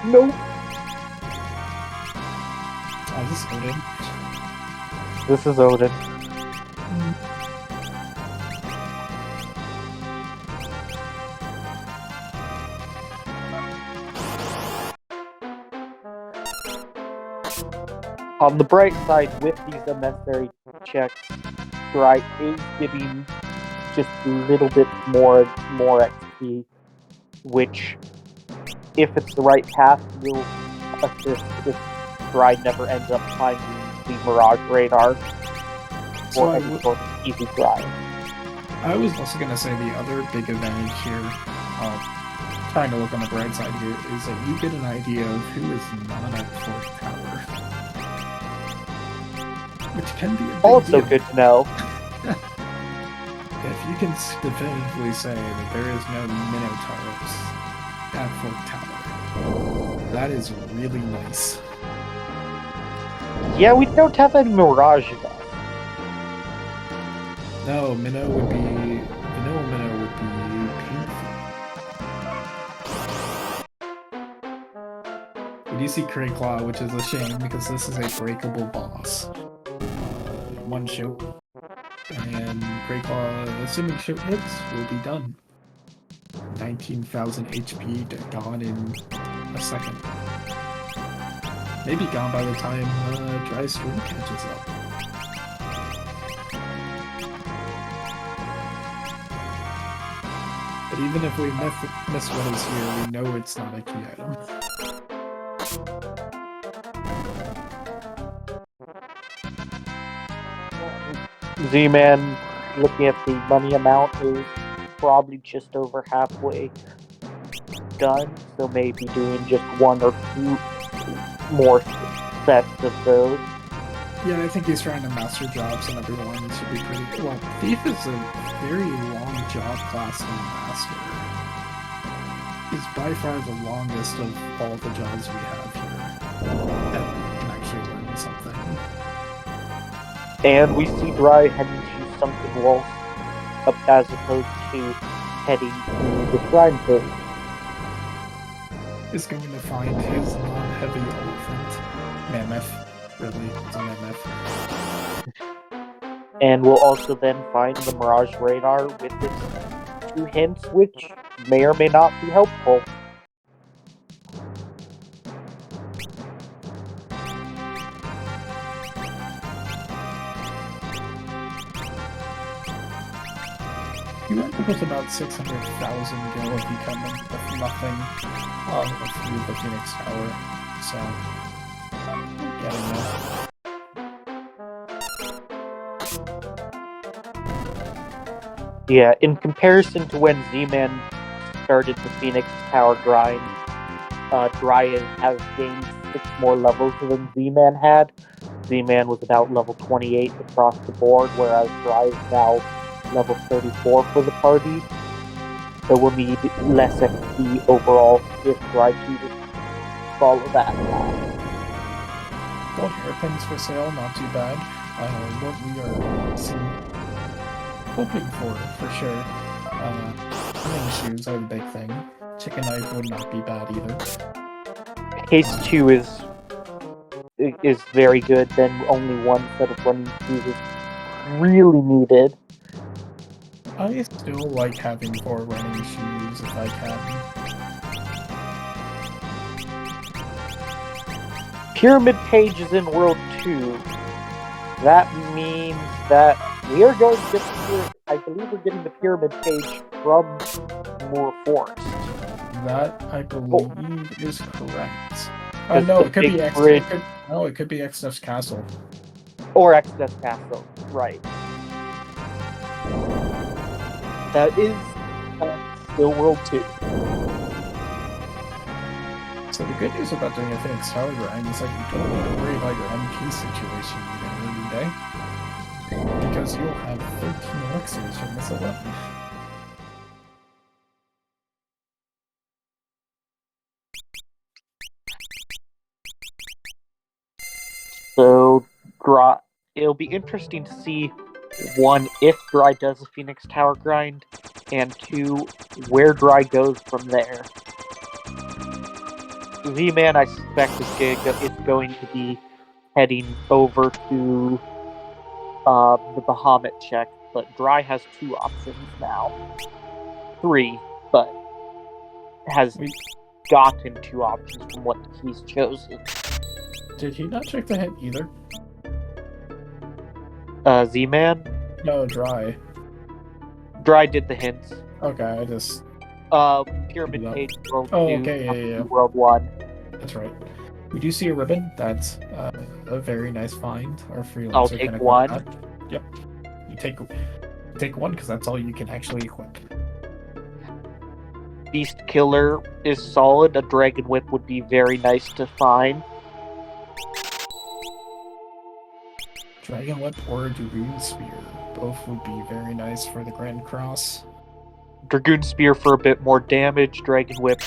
Nope. Oh, this is Odin. This is Odin. On the bright side, with these unnecessary checks, Dry is giving just a little bit more XP, which if it's the right path, you'll assist if Dry never ends up finding the Mirage Radar So or any sort of easy drive. I was also going to say the other big advantage here, trying to look on the bright side here, is that you get an idea of who is not at Fourth Tower. Which can be a big Also deal. good to know. If you can definitively say that there is no Minotauros at Fourth Tower, that is really nice. Yeah, we don't have any Mirage though. No, vanilla Minnow would be painful. We do see Crayclaw, which is a shame because this is a breakable boss. One show, and Crayclaw, assuming show hits, will be done. 19,000 HP gone in a second. Maybe gone by the time Dry Stream catches up. But even if we miss what is here, we know it's not a key item. Z-Man, looking at the money amount, is probably just over halfway done, so maybe doing just one or two more sets of those. Yeah, I think he's trying to master jobs and everyone should be pretty good. Well, Thief is a very long job class to master. He's by far the longest of all the jobs we have here that can actually learn something. And we see Dry heading to Sunken Walls as opposed to heading to the Shrine Pit. Is going to find his non-heavy elephant. Mammoth. Really, it's a mammoth. And we'll also then find the Mirage Radar with its 2 hints, which may or may not be helpful. You end up with about 600,000 gil if you come in with nothing through the Phoenix Tower. So, getting there. Yeah, in comparison to when Z-Man started the Phoenix Tower grind, Dry has gained 6 more levels than Z-Man had. Z-Man was about level 28 across the board, whereas Dry is now level 34 for the party. So we'll need less XP overall if Dry chooses to follow that path. Gold hairpins for sale, not too bad. What we are hoping for sure. Running shoes are the big thing. Chicken knife would not be bad either. Case 2 is very good, then only one set of running shoes is really needed. I still like having 4 running shoes if I can. Pyramid Page is in World 2. That means that we are going to get I believe we're getting the Pyramid Page from Moor Forest. That, I believe, is correct. It's No, the it could be big X. bridge. It could be Exnef's Castle. Or Exodus Castle, right. That is still World 2. So the good news about doing a Phoenix Tower grind is that you don't need to worry about your MP situation every day. Because you'll have 13 elixirs from this 11. So, it'll be interesting to see, 1, if Dry does a Phoenix Tower grind, and 2, where Dry goes from there. Z-Man, I suspect, is going to be heading over to the Bahamut check, but Dry has 2 options now. 3, but has gotten 2 options from what he's chosen. Did he not check the hint either? Z-Man? No, Dry. Dry did the hints. Okay, I just... Pyramid No. Page World Oh, 2, okay, yeah. World 1. That's right. We do see a ribbon. That's a very nice find. Our I'll freelancer take can equip one. that. Yep. You take one because that's all you can actually equip. Beast Killer is solid. A Dragon Whip would be very nice to find. Dragon Whip or Dragoon Spear. Both would be very nice for the Grand Cross. Dragoon Spear for a bit more damage. Dragon Whip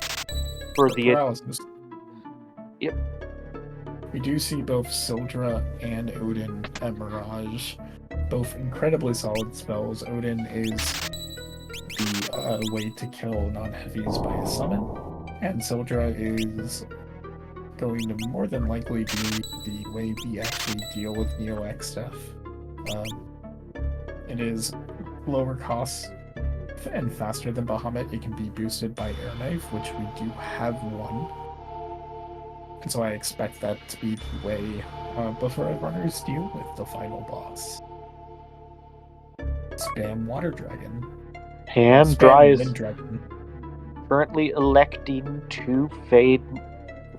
for the... paralysis. Yep. We do see both Sildra and Odin and Mirage. Both incredibly solid spells. Odin is the way to kill non-heavies by a summon, and Sildra is going to more than likely be the way we actually deal with Neo-X stuff. It is lower cost and faster than Bahamut. It can be boosted by Air Knife, which we do have one. And so I expect that to be the way before runners deal with the final boss. Spam Water Dragon. And Spam Dry is Wind Dragon. currently electing to fade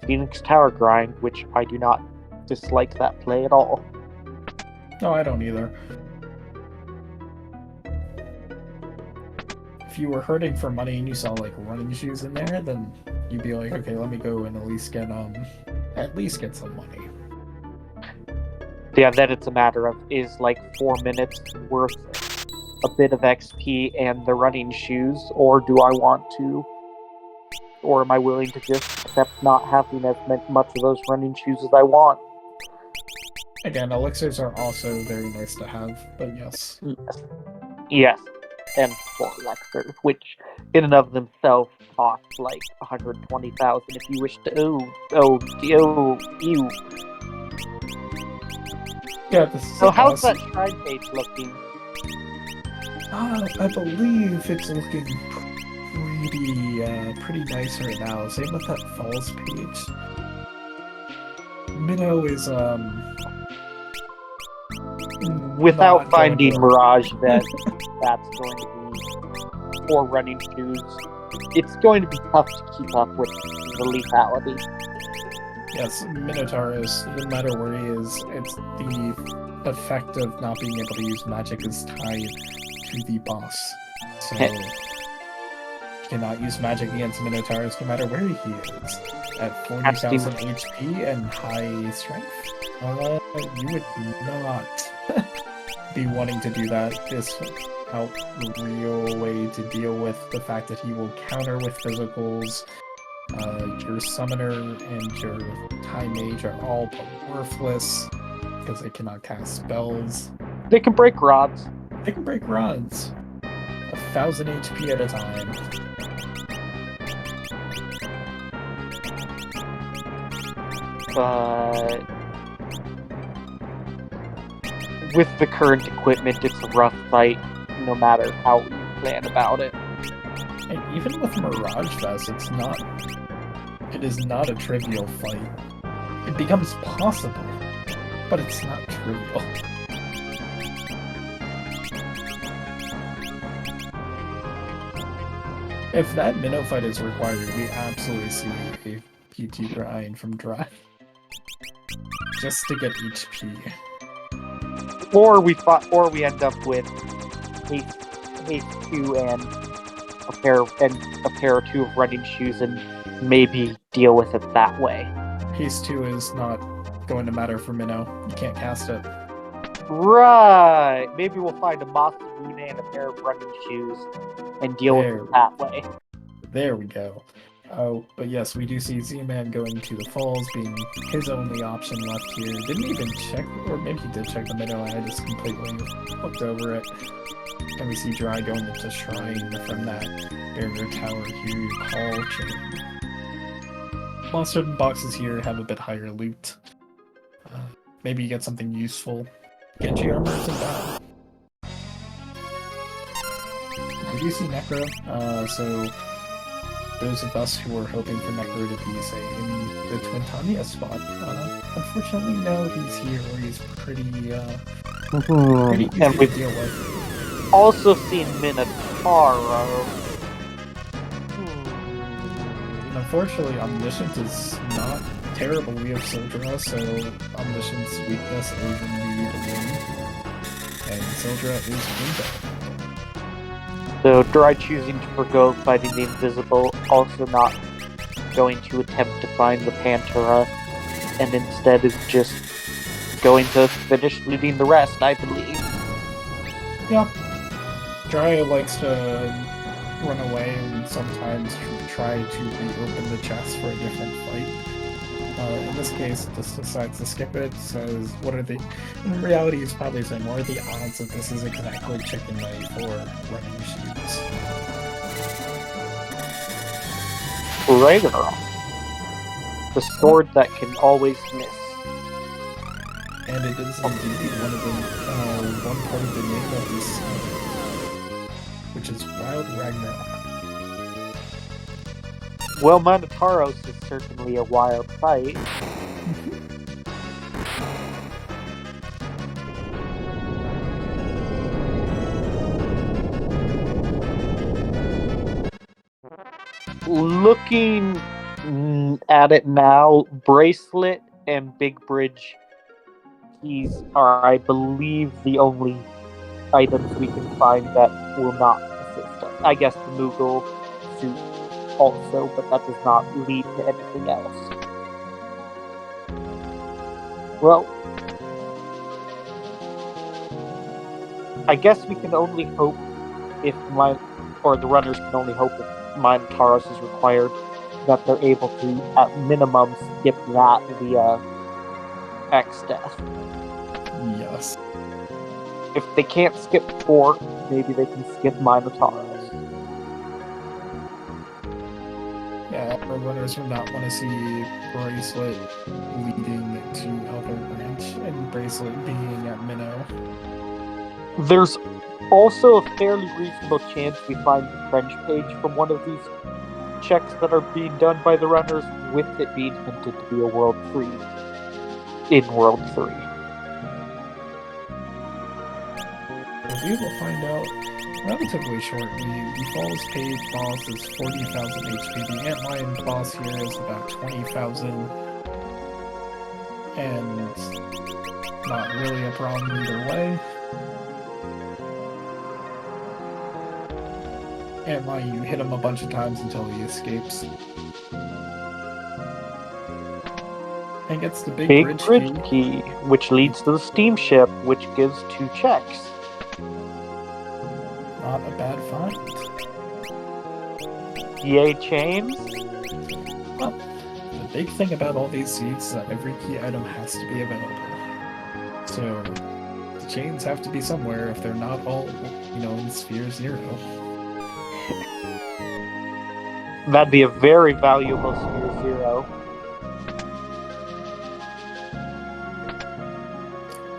Phoenix Tower Grind, which I do not dislike that play at all. No, I don't either. If you were hurting for money and you saw like running shoes in there, then you'd be like, okay, let me go and at least get some money. Yeah, then it's a matter of, is like 4 minutes worth a bit of XP and the running shoes, or do I want to, or am I willing to just accept not having as much of those running shoes as I want? Again, elixirs are also very nice to have, but yes. Yes, and 4 elixirs, which in and of themselves cost like 120,000 if you wish to. You. Yeah, this is So how's that shrine page looking? I believe it's looking pretty nice right now. Same with that Falls page. Minnow is Without not finding going Mirage, that's going to be 4 running shoes. It's going to be tough to keep up with the lethality. Yes, Minotaur is, no matter where he is, it's the effect of not being able to use magic is tied to the boss. So, you cannot use magic against Minotaurs no matter where he is. At 40,000 HP and high strength, you would not be wanting to do that. This out the real way to deal with the fact that he will counter with physicals. Your summoner and your time mage are all worthless because they cannot cast spells. They can break rods. They can break rods. 1,000 HP at a time. But with the current equipment, it's a rough fight, no matter how you plan about it. And even with Mirage Vest, it is not a trivial fight. It becomes possible, but it's not trivial. If that minnow fight is required, we absolutely see a PT grind from Dry. Just to get HP. Or we end up with haste 2 and a pair or 2 of running shoes and maybe deal with it that way. Haste 2 is not going to matter for Minnow. You can't cast it. Right. Maybe we'll find a Masamune and a pair of running shoes and deal with it that way. There we go. Oh, but yes, we do see Z-Man going to the Falls being his only option left here. Didn't even check, or maybe he did check the Minnow, and I just completely looked over it. And we see Dry going into Shrine from that barrier tower here, Hall chain. While certain boxes here have a bit higher loot. Maybe you get something useful. Genji armor isn't bad. We do see Necro, so those of us who are hoping for Necro to be, say, in the Twintania spot, unfortunately, no, he's here, or he's pretty easy to deal with. Also seen Minotauro. Unfortunately, Omniscience is not terrible. We have Sildra, so Omniscience weakness is indeed a win. And Sildra is window. So Dry choosing to forgo fighting the Invisible, also not going to attempt to find the Pantera, and instead is just going to finish leading the rest, I believe. Yeah. Dry likes to run away and sometimes try to reopen the chest for a different fight. In this case, it just decides to skip it, says, what are the... In reality, he's probably saying, what are the odds that this is exactly chicken leg for running shoes? Rhaegar. The sword that can always miss. And it is indeed one part of the name of this which is Wild Ragnarok. Well, Minotaurus is certainly a wild fight. Looking at it now, Bracelet and Big Bridge keys are, I believe, the only items we can find that will not assist us. I guess the Moogle suit also, but that does not lead to anything else. Well, I guess we can only hope the runners can only hope if Minotaurus is required, that they're able to, at minimum, skip that via X death. Yes. If they can't skip Torque, maybe they can skip Minotaurus. Yeah, our runners would not want to see Bracelet leading to Elder Branch and Bracelet being at Minnow. There's also a fairly reasonable chance we find the French page from one of these checks that are being done by the runners, with it being hinted to be a World 3 in World 3. We will find out relatively shortly. The Falls page boss is 40,000 HP. The Antlion boss here is about 20,000. And not really a problem either way. Antlion, you hit him a bunch of times until he escapes. And gets the Big Bridge key, which leads to the steamship, which gives 2 checks. Not a bad find. Yay, chains? Well, the big thing about all these seeds is that every key item has to be available. So, the chains have to be somewhere if they're not all, in Sphere 0. That'd be a very valuable Sphere 0.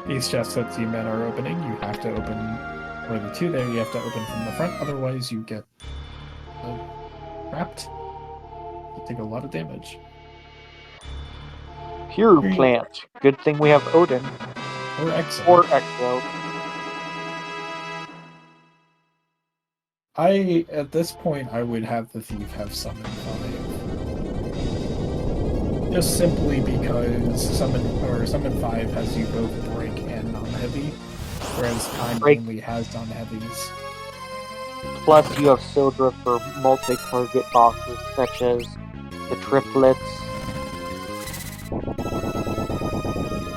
These chests that Zman are opening, you have to open, or the 2 there, you have to open from the front, otherwise you get trapped. You take a lot of damage. Pure plant. Good thing we have Odin. Or Exo. Or Exo. At this point, I would have the Thief have Summon 5. Just simply because Summon 5 has you both break and non-heavy, whereas Time only has non-heavies. Plus, you have Sildra for multi-target bosses, such as the triplets.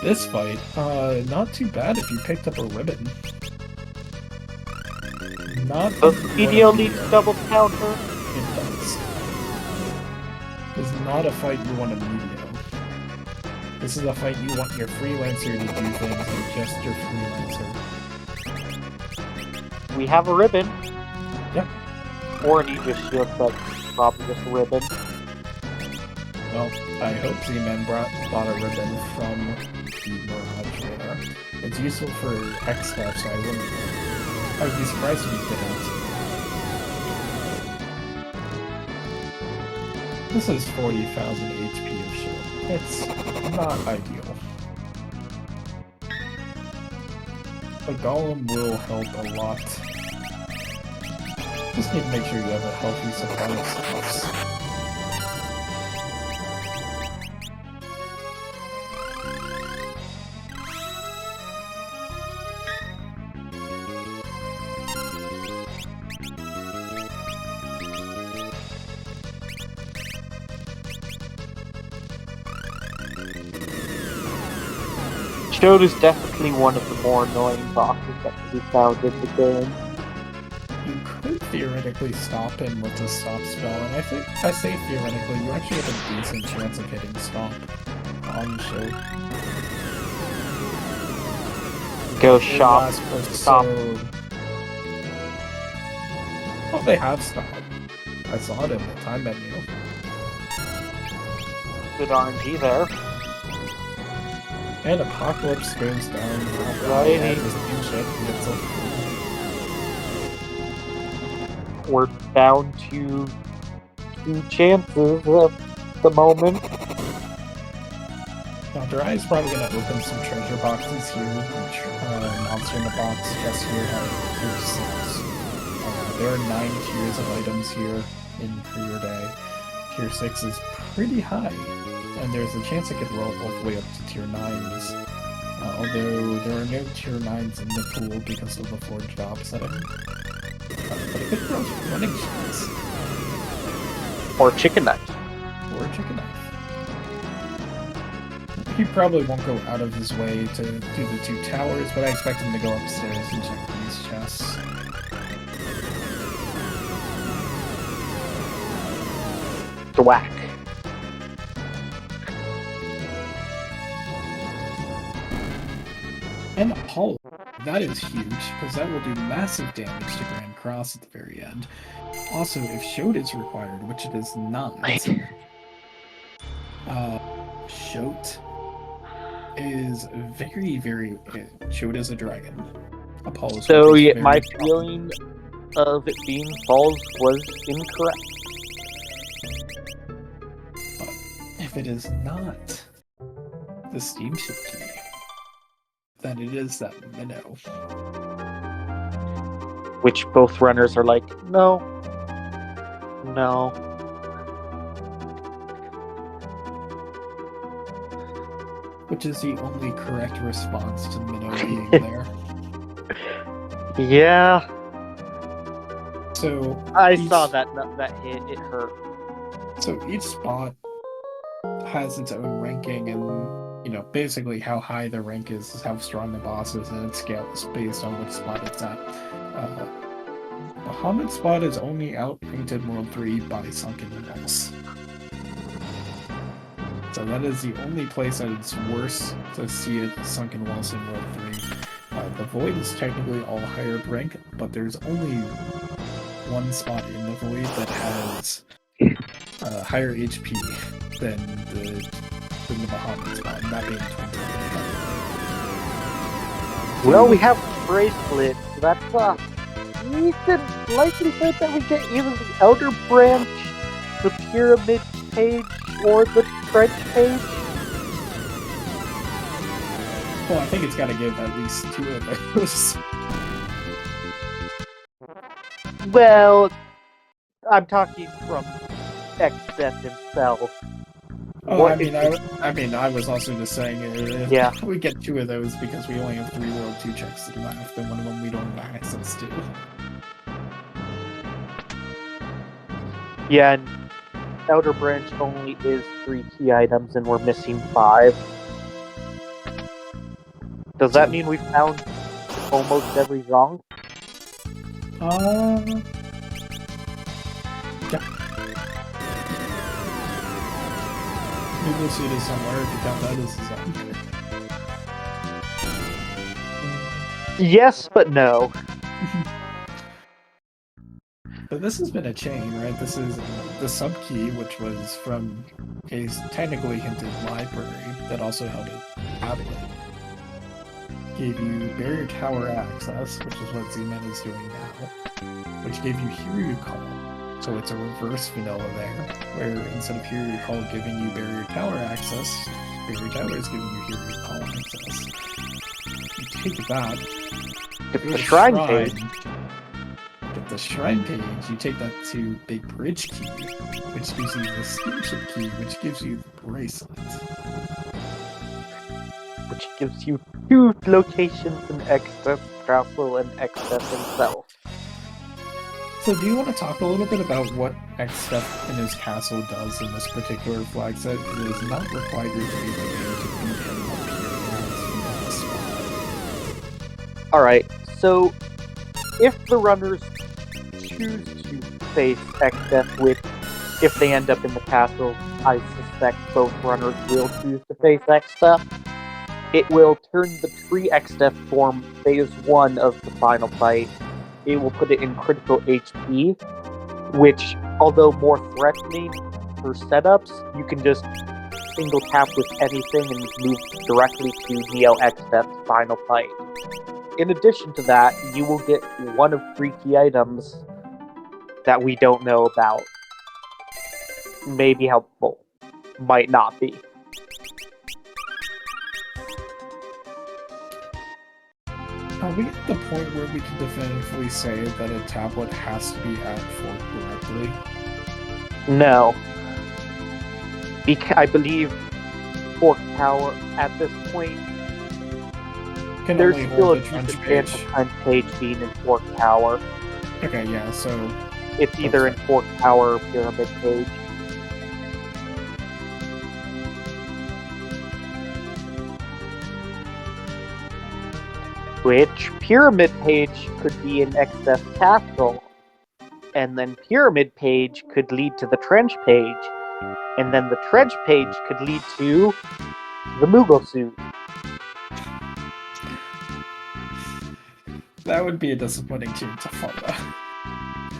This fight, not too bad if you picked up a ribbon. Not the video leads double counter. It does. It's not a fight you want a medium. This is a fight you want your freelancer to do things and just your freelancer. We have a ribbon. Yep. Or an Aegis shield, but probably just a ribbon. Well, I hope Z-Man bought a ribbon from the Mirage there. It's useful for X stuff, so I would be surprised if he didn't. This is 40,000 HP of shield. It's not ideal. A golem will help a lot. Just need to make sure you have a healthy supply of stuffs. Shode is definitely one of the more annoying bosses that can be found in the game. You could theoretically stop him with the stop spell, and I say theoretically, you actually have a decent chance of hitting stop on Shode. Go shop. Last Stop. episode. Oh, they have stop. I saw it in the time menu. Good RNG there. And Apocalypse goes down. Righty. We're down to 2 chances at the moment. Now, Dry's probably going to open some treasure boxes here. Monster in the Box just here have tier 6. There are 9 tiers of items here in Career Day. Tier 6 is pretty high, and there's a chance it could roll all the way up to tier 9s. Although there are no tier 9s in the pool because of the forged job setting. But it could roll running shots. Or chicken knife. Or a chicken knife. He probably won't go out of his way to do the 2 towers, but I expect him to go upstairs and check these chests. Thwack. And Apollo. That is huge, because that will do massive damage to Grand Cross at the very end. Also, if Shode is required, which it is not, Shode is very, very... Shode is a dragon. Apollo's So is yeah, very my strong. feeling of it being false was incorrect. But if it is not the steamship key, then it is that minnow. Which both runners are like, no. No. Which is the only correct response to minnow being there. Yeah. So I each- saw that hit. It hurt. So each spot has its own ranking, and basically how high the rank is how strong the boss is, and it scales based on which spot it's at. Bahamut's spot is only outranked in World 3 by Sunken Walls. So that is the only place that it's worse to see it Sunken Walls in World 3. The Void is technically all higher rank, but there's only one spot in the Void that has higher HP than the Bahamut spot, and that being 20. Well, we have bracelet. So that's a decent likelihood that we get either the Elder Branch, the Pyramid page, or the Trench page. Well, I think it's got to give at least 2 of those. Well, I'm talking from XF himself. Oh, What I mean, I was also just saying, Yeah. we get 2 of those because we only have 3 World 2 checks left, and one of them we don't have access to. Yeah, and Elder Branch only is 3 key items, and we're missing 5. Does that mean we found almost every zone? Yeah. Maybe we'll see it as somewhere if you count that as a zone. Yes, but no. But this has been a chain, right? This is the sub-key, which was from a technically hinted library that also held a tablet. Gave you Barrier Tower access, which is what Zman is doing now, which gave you Hiryu Call. So it's a reverse vanilla there, where instead of Hiryu Call giving you Barrier Tower access, Barrier Tower is giving you Hiryu Call access. You take that, It's the shrine page. Get the shrine page, you take that to Big Bridge Key, which gives you the steamship key, which gives you the bracelet. Which gives you 2 locations in XF Castle and XF himself. So do you want to talk a little bit about what XF in his castle does in this particular flag set? Because it is not required to be able to beat him up here in this. Alright, so if the runners choose to face XF, which if they end up in the castle, I suspect both runners will choose to face XF, it will turn the tree XF form phase 1 of the final fight. It will put it in critical HP, which, although more threatening for setups, you can just single tap with anything and move directly to Neo XF's final fight. In addition to that, you will get one of 3 key items that we don't know about. May be helpful, might not be. Are we at the point where we can definitively say that a tablet has to be at Fork directly? No. I believe Fork Tower, at this point, Can there's only still hold a the trench decent chance page. of Trench Page being in Fork Tower. Okay, yeah, so It's either in Fork Tower or Pyramid Page. Which Pyramid Page could be in XF Castle, and then Pyramid Page could lead to the Trench Page, and then the Trench Page could lead to the Moogle Suit. that would be a disappointing team to follow.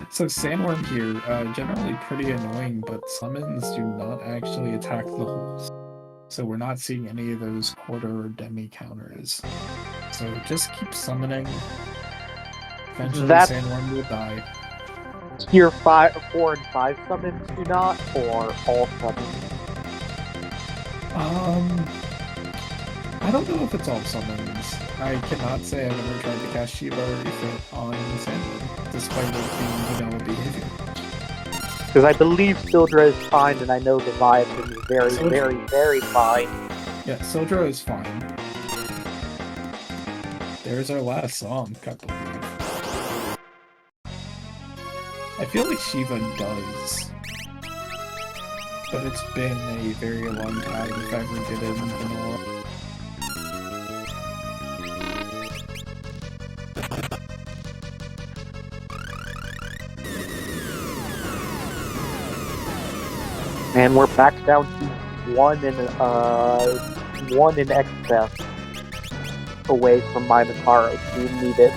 So Sandworm here, generally pretty annoying, but summons do not actually attack the holes. So we're not seeing any of those quarter or demi counters. So just keep summoning. Eventually Sandworm will die. Tier 4 and 5 summons do not, or all summons? I don't know if it's all summons. I cannot say I've ever tried to cast Shiva or Aether on Sandworm, despite it being vanilla behavior. Because I believe Sildra is fine, and I know the Leviathan is very, Sildra. very, very fine. Yeah, Sildra is fine. There's our last song, I believe. I feel like Shiva does. But it's been a very long time if I ever did it in vanilla. And we're back down to one in excess away from Minotauro. We need it,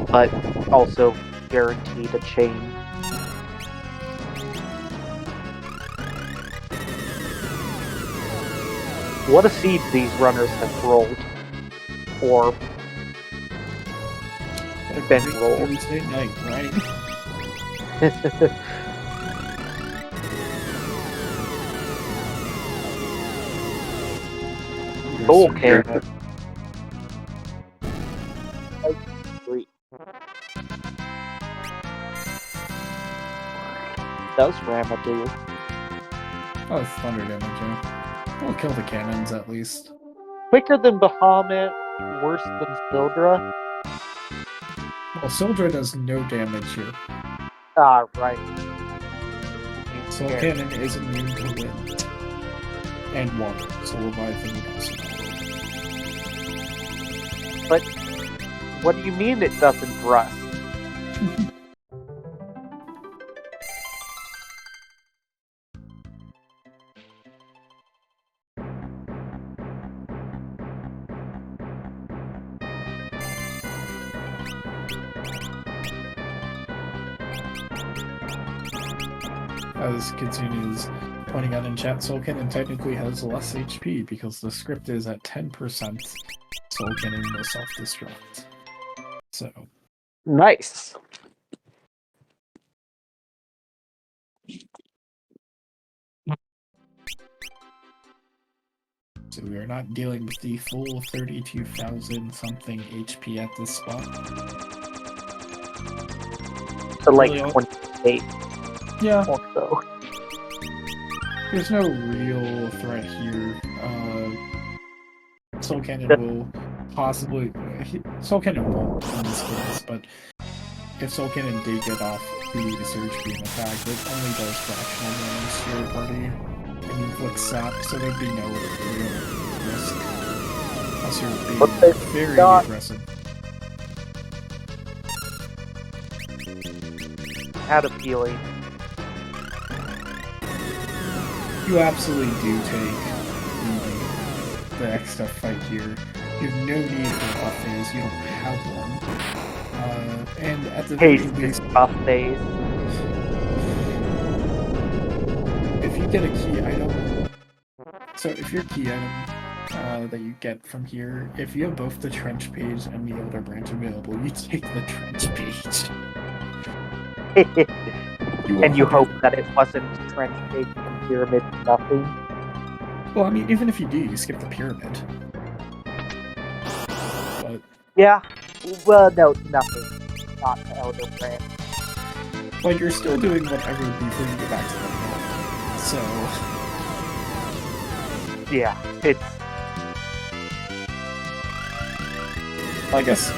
but also guaranteed a chain. What a seed these runners have rolled, or been rolled. Thursday night, right? Okay. Does Rama do? Oh, it's thunder damage, yeah. We'll kill the cannons at least. Quicker than Bahamut, worse than Sildra? Well, Sildra does no damage here. Ah, right. Soul Cannon is immune to wind. And water, so Leviathan would also. But what do you mean it doesn't rust? As Kitsune is pointing out in chat, Soul Cannon technically has less HP because the script is at 10%. Soul Cannon will self-destruct. So. Nice. So we are not dealing with the full 32,000 something HP at this spot. So like Really 28 Yeah. or so. There's no real threat here. Soul Cannon will possibly... Soul Cannon won't in this case, but if Soul Cannon did get off the Surge Beam attack, it only does fractional damage to your party and inflicts sap, so there'd be no real risk. Unless you're being But they very got- aggressive. Had a feeling. You absolutely do take the extra fight here. You have no need for a buff phase, you don't have one. And at the very Haste is least, buff phase. if you get a key item, so if your key item that you get from here, if you have both the trench page and the Elder Branch available, you take the trench page. And you hope that it wasn't trench page from pyramid to nothing. Well, I mean, even if you do, you skip the pyramid. But Yeah. Well, no, nothing. Not the Elder Branch. like you're still doing whatever before you get back to the middle. So Yeah, it's I guess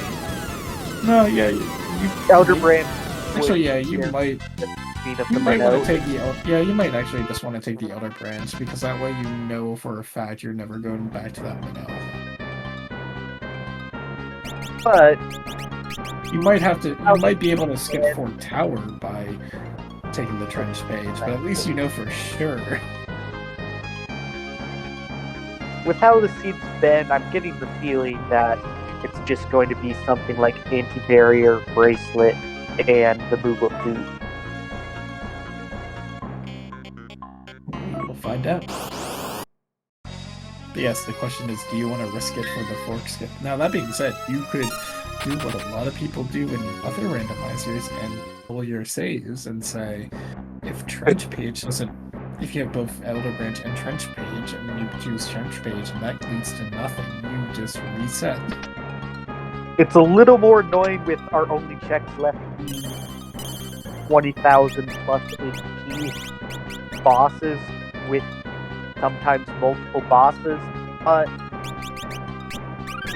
no, yeah, Elder Branch. Actually, yeah, you might. Speed of You the might want minnow. to take the yeah. You might actually just want to take the Elder Branch because that way you know for a fact you're never going back to that minnow. But You might have to. You might be able to skip Fort Tower by taking the trench page, but at least you know for sure. with how the seed's been, I'm getting the feeling that it's just going to be something like anti-barrier, bracelet, and the Moogle suit. We'll find out. But yes, the question is, do you want to risk it for the fork skip? Now, that being said, you could do what a lot of people do in other randomizers and pull your saves and say, if trench page doesn't, if you have both Elder Branch and trench page, and you choose trench page, and that leads to nothing, you just reset. It's a little more annoying with our only checks left being 20,000 plus HP bosses with sometimes multiple bosses, but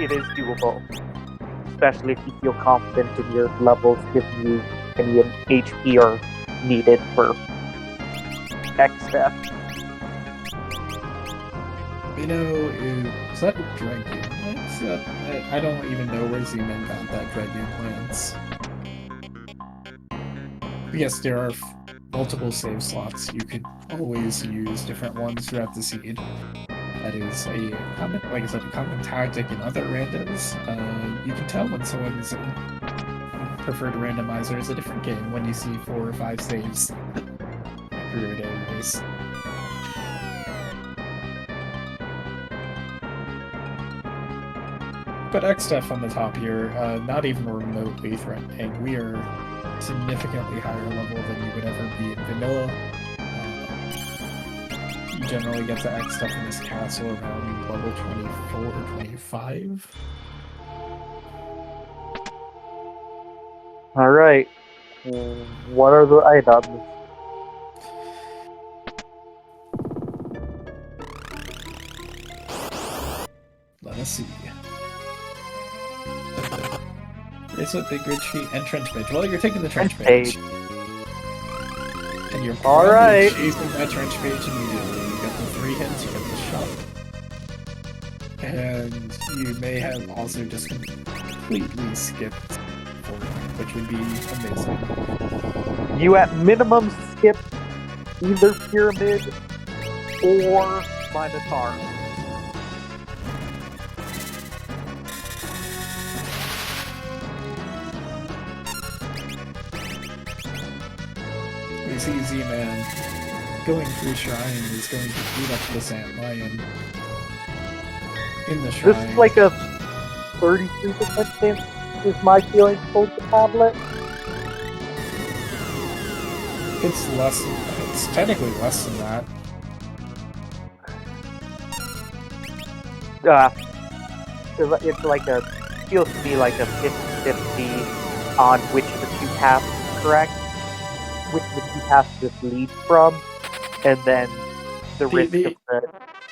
it is doable. Especially if you feel confident in your levels giving you any HP are needed for next step. Is that a dragon lance? I don't even know where Zman got that dragon lance. Yes, there are multiple save slots. You could always use different ones throughout the seed. That is a common, like I said, a common tactic in other randoms. You can tell when someone's preferred randomizer is a different game when you see 4 or 5 saves. Career day race. But XDef on the top here, not even remotely threatening. We are significantly higher level than you would ever be in vanilla. You generally get to X stuff in this castle around level 24 or 25. Alright. What are the items? Let us see. Bracelet, Big Ridge Feet, and Trench Page. Well, you're taking the Trench Page. And you're probably chasing that Trench Page immediately. You got the 3 hits, you got the shot. And you may have also just completely skipped forward, which would be amazing. You at minimum skip either Pyramid or Minotaur. We see Z-Man going through Shrine is going to beat up the Sand Lion in the Shrine. This is like a 33% chance is my feeling to hold the tablet. It's less. It's technically less than that. It's like a feels to me like a 50-50 on which of the two paths is correct, which of the two paths this leads from, and then the risk of the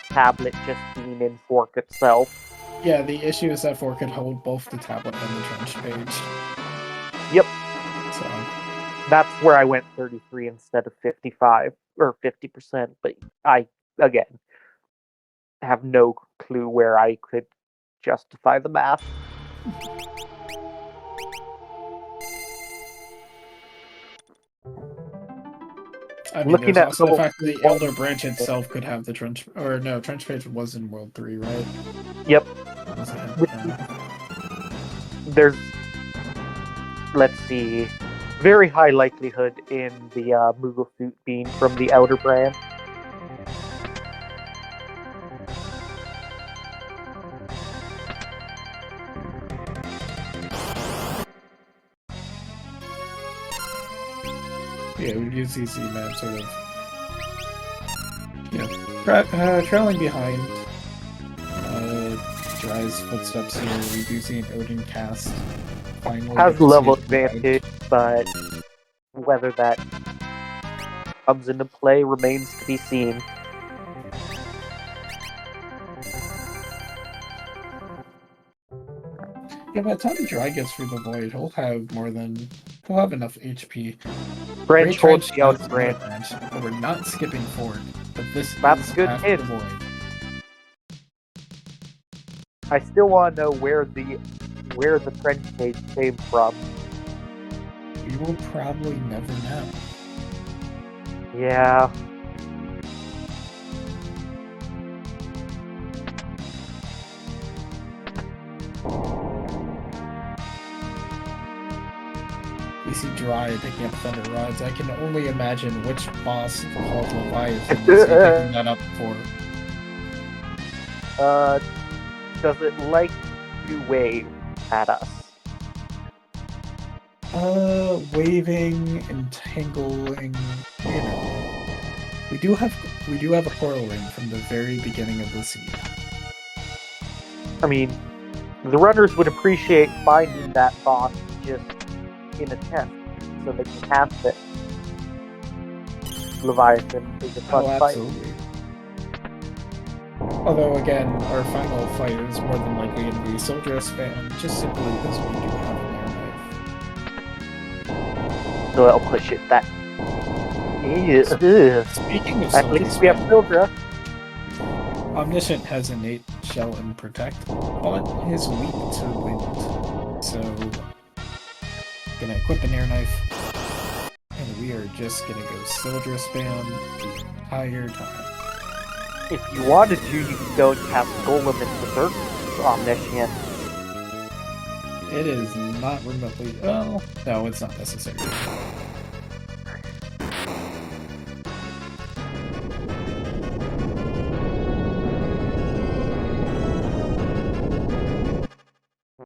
tablet just being in fork itself. Yeah, the issue is that fork could hold both the tablet and the trench page. Yep. So that's where I went 33 instead of 55 or 50%. But I again have no clue where I could Justify the math. I mean, Looking there's at also the the fact that the Elder Branch itself could have the trench, or no, trench page was in World 3, right? Yep. Was it? There's, let's see, very high likelihood in the Moogle suit being from the Outer Brand. Yeah, we do see Zman sort of, trailing behind Dry's footsteps here. We do see an Odin cast finally. Has level advantage, but whether that comes into play remains to be seen. Yeah, by the time Dry gets through the void, he'll have enough HP. Branch holds the Outer has Branch. But we're not skipping forward. But That's is a good after hit. the void. I still want to know where the trench page came from. We will probably never know. Yeah. We see Dry picking up Thunder Rods. I can only imagine which boss called Leviathan is picking that up for. Does it like to wave at us? Waving, entangling, We do have a portal ring from the very beginning of the seed. I mean, the runners would appreciate finding that boss just in a chest so they can cast it. Leviathan is a fun fight. Absolutely. Although, again, our final fight is more than likely going to be Soldier spam, just simply because we do have an air knife. So I'll push it that. Speaking of at Soldier least we have Sildra. Omniscient has innate Shell and Protect, but is weak to Wind. So, gonna equip an air knife, and we are just gonna go Soldier spam the entire time. If you wanted to, you could go and cast Golem and Berserk Omniscient. It is not remotely. Well, no, it's not necessary.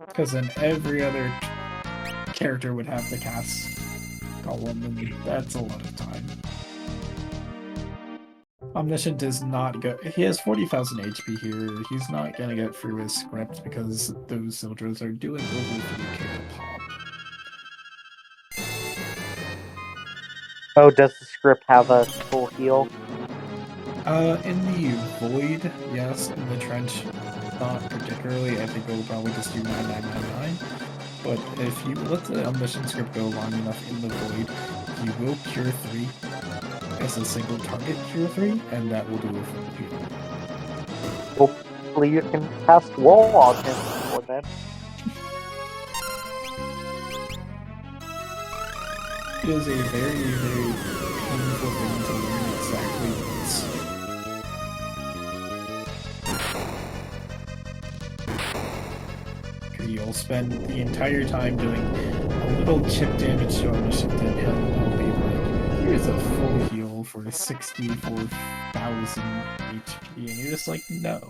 Because then every other character would have to cast Golem, and that's a lot of time. Omniscient does not go. He has 40,000 HP here. He's not gonna get through his script because those soldiers are doing over 3k a pop. Oh, does the script have a full heal? In the void, yes. In the trench, not particularly. I think we'll probably just do 9999. But if you let the Omniscient script go long enough in the void, he will cure 3 as a single target cure 3, and that will do it for the people. Hopefully you can cast Wall on him before then. It is a very, very painful thing to learn exactly once. Because you'll spend the entire time doing a little chip damage to Omniscient, and he'll be like, here's a full heal for 64,000 HP, and you're just like, no.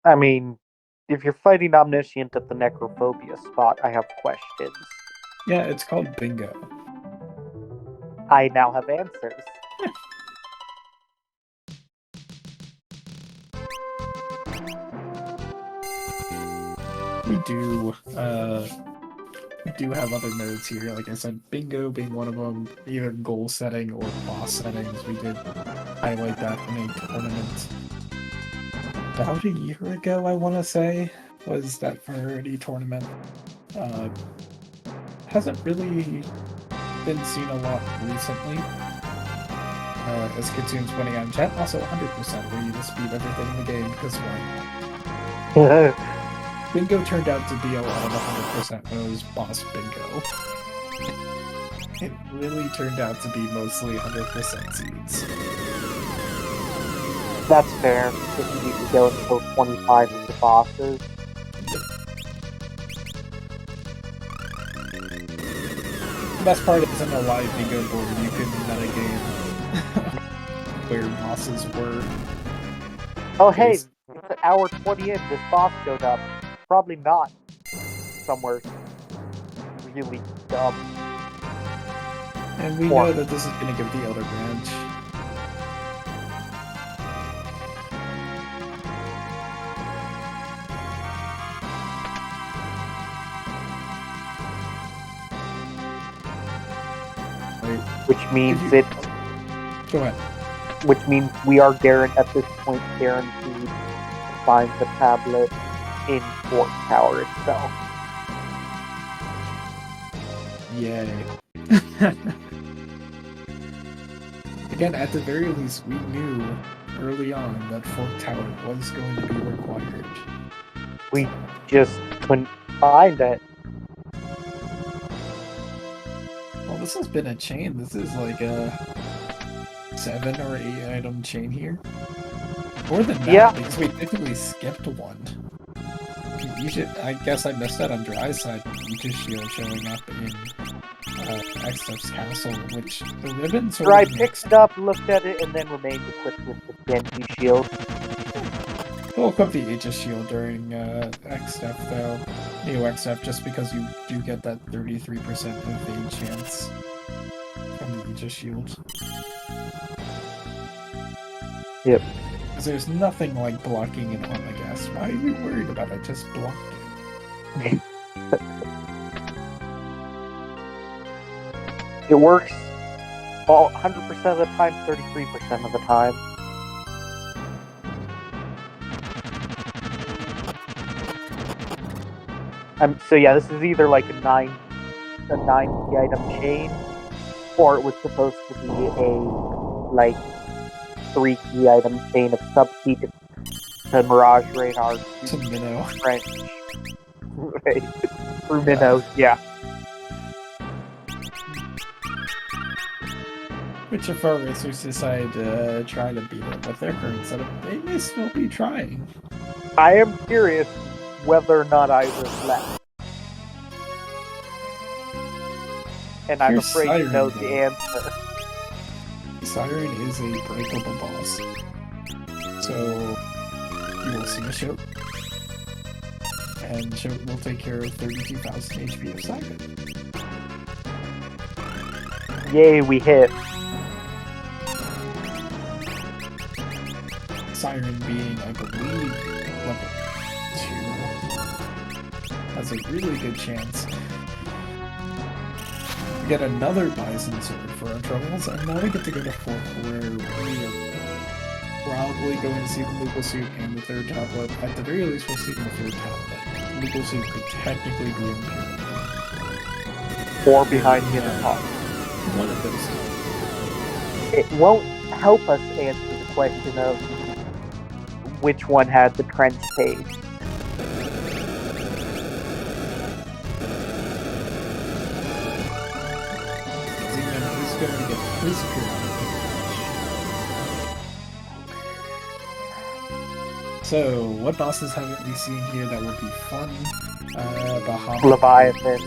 I mean, if you're fighting Omniscient at the Necrophobia spot, I have questions. Yeah, it's called Bingo. I now have answers. We do have other modes here. Like I said, Bingo being one of them, either goal setting or boss settings. We did highlight that in a tournament about a year ago, I want to say, was that priority tournament. Hasn't really been seen a lot recently. As Kitsune's winning out in chat, also 100% where you just beat everything in the game, because why not? Bingo turned out to be a lot of 100% moves boss bingo. It really turned out to be mostly 100% seeds. That's fair. If you need to go and kill 25 of the bosses. The best part isn't a live bingo board. You can metagame where bosses were. Oh hey, it's an hour 20 in, this boss showed up. Probably not somewhere really dumb. And we know that this is going to give the other branch. Which means Go ahead. Which means we are at this point guaranteed to find the tablet in Fort Tower itself. Yay. Again, at the very least, we knew early on that Fort Tower was going to be required. We just couldn't find it. Well, this has been a chain. This is like a 7 or 8 item chain here. More than that, because we typically skipped one. I guess I missed that on Dry's side. Aegis Shield showing up in X's castle, which the ribbons are. Dry picked it up, looked at it, and then remained equipped with the Genji Shield. We'll equip the Aegis Shield during XF though. New XF, just because you do get that 33% evade chance from the Aegis Shield. Yep. Because there's nothing like blocking an Omega. Why are you worried about it? Just block it. It works 100% of the time, 33% of the time. So yeah, this is either like a 9 key item chain, or it was supposed to be a like 3 key item chain of sub-key to Mirage Radar to Minnow. French. Right. Through Minnow, yeah. Which if our racers decide to try to beat it with their current setup, they may still be trying. I am curious whether or not I was left. And I'm afraid to know the answer. Siren is a breakable boss. So you will see a Shoat. And Shoat will take care of 32,000 HP of Siren. Yay, we hit. Siren being, I believe, level 2, has a really good chance. We get another Bison Sword for our troubles, and now we get to go to 4th, where we are probably going to see the Legal Suit and the 3rd tablet. At the very least, we'll see the 3rd tablet. The Legal Suit could technically be in here. Or behind the top. One of those two. It won't help us answer the question of which one had the trench page. Zman, who's going to get his periodic damage? So, what bosses haven't we seen here that would be fun? Bahamut. Leviathan.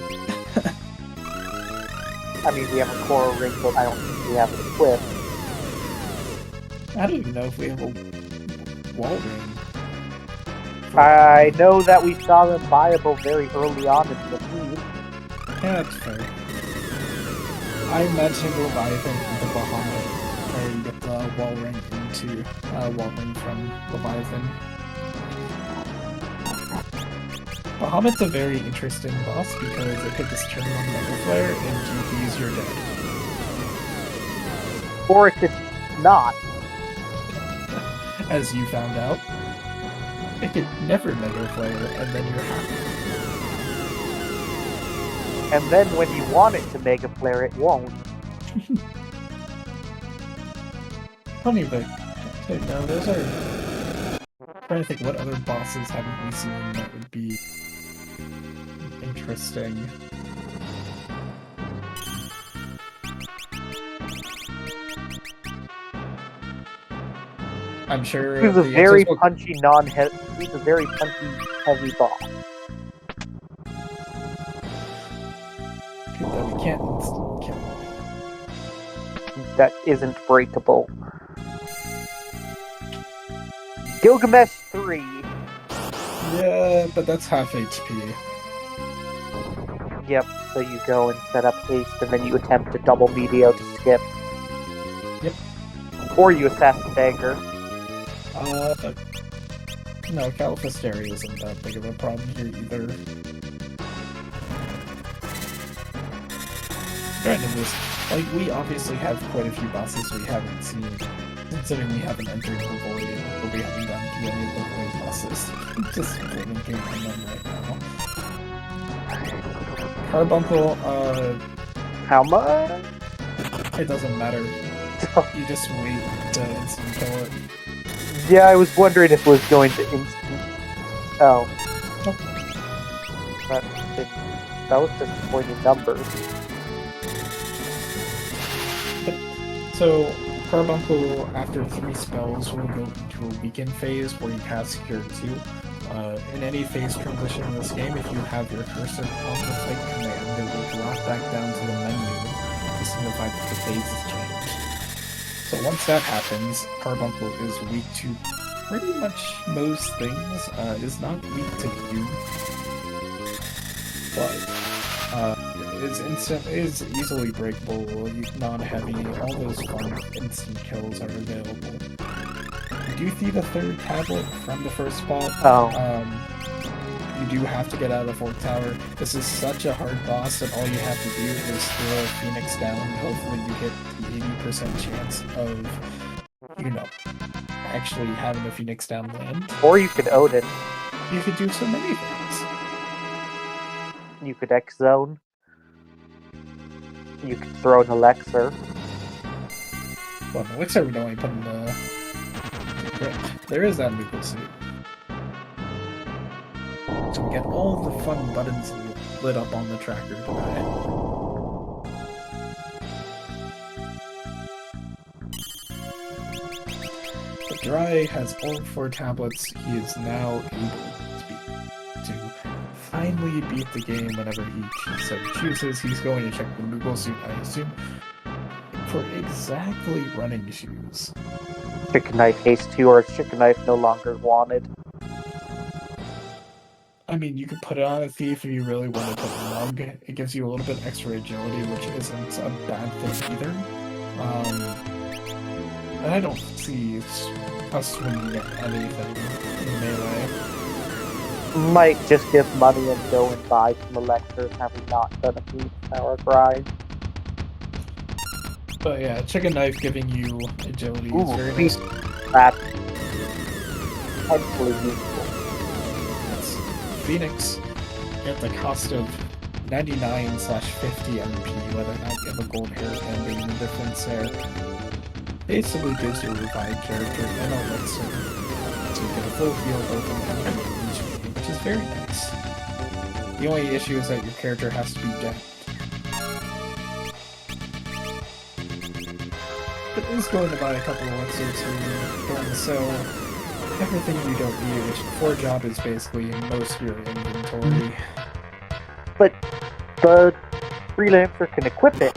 I mean, we have a coral ring, but I don't think we have it equipped. I don't even know if we have a wall ring. I know that we saw them viable very early on in the feed. Yeah, that's fair. I imagine Leviathan into Bahamut, where you get the wall ring into wall ring from Leviathan. Bahamut's a very interesting boss because it could just turn on Mega Flare and GP's you're dead. Or it could not. As you found out. It could never Mega Flare, and then you're happy. And then when you want it to Mega Flare, it won't. Funny, but no, those are trying to think what other bosses haven't we seen that would be interesting. I'm sure He's a the very answers will... punchy, He's a very punchy, heavy boss. that we can't kill. That isn't breakable. Gilgamesh 3. Yeah, but that's half HP. Yep, so you go and set up haste, and then you attempt a double meteor to skip. Yep. Or you assassin dagger. No, Caliphysteria isn't that big of a problem here either. Trying to just, like, we obviously have quite a few bosses we haven't seen, considering we haven't entered the void, or we haven't gone through any of the void bosses. Just thinking on them right now. Carbuncle, How much? it doesn't matter. You just wait to instant kill it. Yeah, I was wondering if it was going to instant. Oh. That was disappointing numbers. So, Carbuncle, after 3 spells, will go into a weaken phase where you cast Cure 2. In any phase transition in this game, if you have your cursor on the fight command, it will drop back down to the menu to signify that the phase has changed. So once that happens, Carbuncle is weak to pretty much most things. Is not weak to you, but is easily breakable, non-heavy, all those fun instant kills are available. You do see the 3rd tablet from the first spot. You do have to get out of the 4th tower. This is such a hard boss that all you have to do is throw a Phoenix down. Hopefully you get the 80% chance of, actually having a Phoenix down land. Or you could Odin. You could do so many things. You could X-Zone. You could throw an Elixir. Well, an Elixir we don't want to put in the... There is that Moogle suit. So we get all the fun buttons lit up on the tracker today. The Dry has all 4 tablets. He is now able to finally beat the game whenever he so chooses. He's going to check the Moogle suit, I assume, for exactly running shoes. Chicken Knife Haste 2 or Chicken Knife no longer wanted. I mean, you could put it on a Thief if you really want to put Lug. It gives you a little bit extra agility, which isn't a bad thing either. And I don't see us winning anything in Melee. Might just give money and go and buy some Elixirs, having not done a huge power grind. But yeah, Chicken Knife giving you agility is very nice. That's potentially useful. That's Phoenix at the cost of 99/50 MP, whether or not you have a gold hairband being the difference there. Basically gives you a revived character and an elixir to get a full heal both in enemy and each, which is very nice. The only issue is that your character has to be dead. It is going to buy a couple of elixirs for you, going to sell everything you don't need, which 4 job is basically in most of your inventory. But the freelancer can equip it.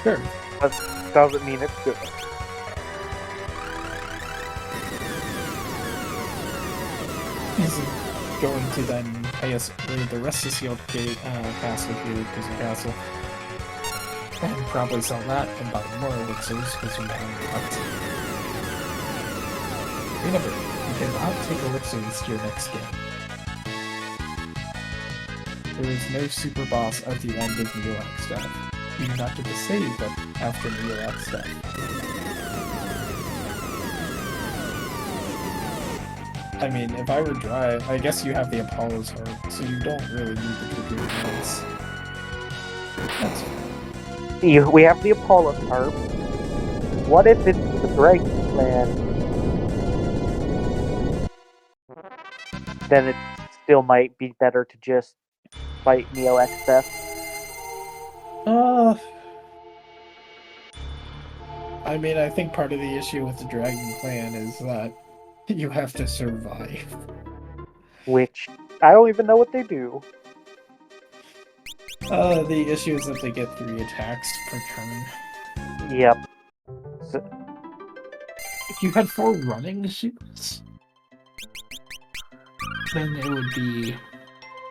Sure. But doesn't mean it's good. He's going to then, I guess, raid the rest of Sealed Castle here, Prison Castle, and probably sell that and buy more elixirs because we haven't got. Remember, you cannot take elixirs to your next game. There is no super boss at the end of Neolac stuff. You do not get to save them after Neolac stuff. I mean, if I were Dry, I guess you have the Apollo's Heart, so you don't really need the Dragoon Lance. That's fine. We have the Apollo's Harp. What if it's the Dragon Clan? Then it still might be better to just fight Neo XF. I mean, I think part of the issue with the Dragon Clan is that you have to survive. Which, I don't even know what they do. The issue is that they get 3 attacks per turn. Yep. So, If you had 4 running shoes, then it would be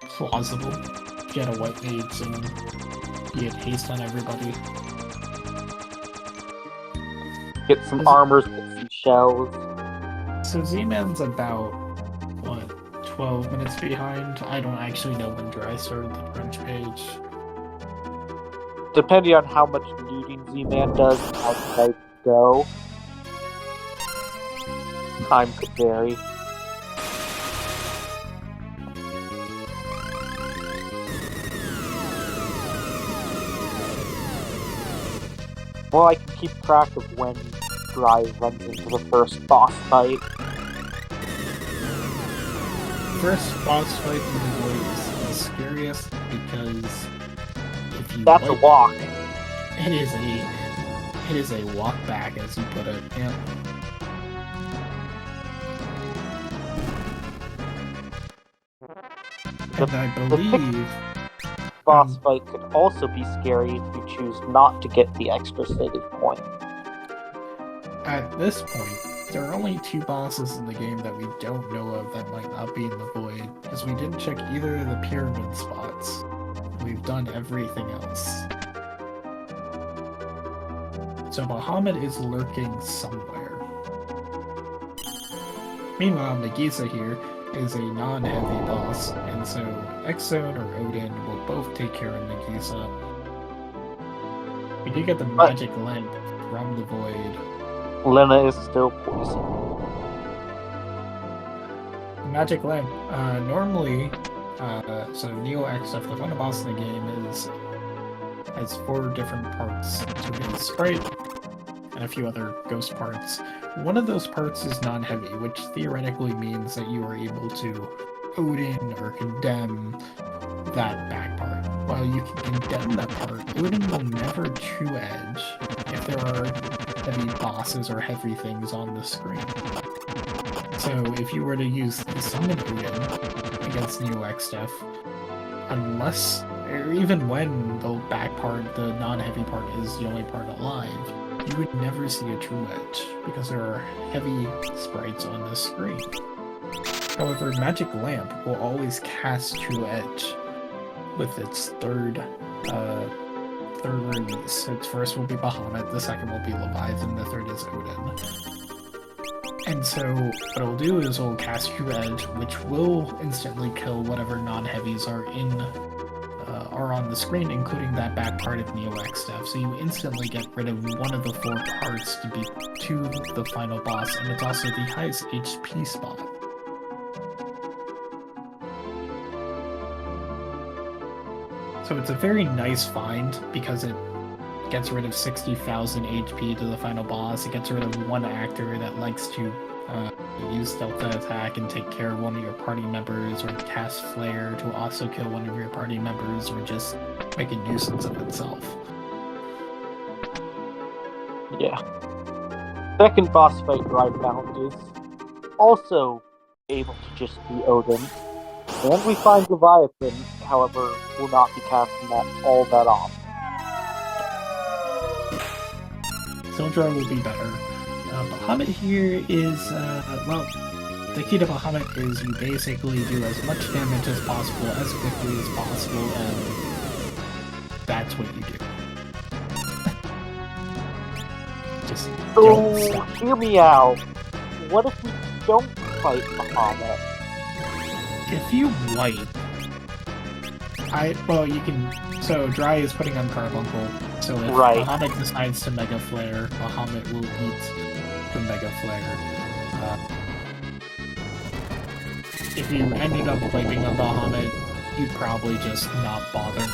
plausible. If you had a white mage and you get haste on everybody. get some armors, get some shells. So Z-Man's about, what, 12 minutes behind? I don't actually know when Dry started the French page. Depending on how much looting Z-Man does and how the nights go, time could vary. Well, I can keep track of when Dry runs into the first boss fight. First boss fight in the void is the scariest because if you That's a walk. it is a walk back, as you put it. Yeah. And I believe Boss fight could also be scary if you choose not to get the extra save point. at this point, there are only 2 bosses in the game that we don't know of that might not be in the void, because we didn't check either of the pyramid spots. We've done everything else. So Bahamut is lurking somewhere. Meanwhile, Nagisa here is a non-heavy boss, and so Exone or Odin will both take care of Nagisa. We do get the magic lamp from the void. Lena is still poisoned. Magic lamp. Normally, so Neo XF, the final boss in the game, has 4 different parts to his sprite and a few other ghost parts. One of those parts is non-heavy, which theoretically means that you are able to Odin or condemn that back part. While you can condemn that part, Odin will never true edge if there are heavy bosses or heavy things on the screen. So if you were to use the summon Odin against Neo XF, unless, or even when the back part, the non-heavy part, is the only part alive, you would never see a true edge, because there are heavy sprites on the screen. However, Magic Lamp will always cast True Edge with its third release. Its first will be Bahamut, the second will be Leviathan, the third is Odin. And so what it'll do is it'll cast True Edge, which will instantly kill whatever non-heavies are on the screen, including that back part of Neo XF. So you instantly get rid of one of the 4 parts to be to the final boss, and it's also the highest HP spot. So it's a very nice find because it gets rid of 60,000 HP to the final boss. It gets rid of one actor that likes to use stealth attack and take care of one of your party members, or cast flare to also kill one of your party members, or just make a nuisance of itself. Yeah. Second boss fight Dry found is also able to just be Odin. And we find Leviathan, however, will not be casting that all that often. Sildra will be better. Bahamut here is, well, the key to Bahamut is you basically do as much damage as possible, as quickly as possible, and that's what you do. Just don't stop. Hear me out. What if we don't fight Bahamut? If you wipe, you can, so Dry is putting on Carbuncle, so if Bahamut decides to Mega Flare, Bahamut will eat the Mega Flare. If you ended up wiping a Bahamut, you'd probably just not bother.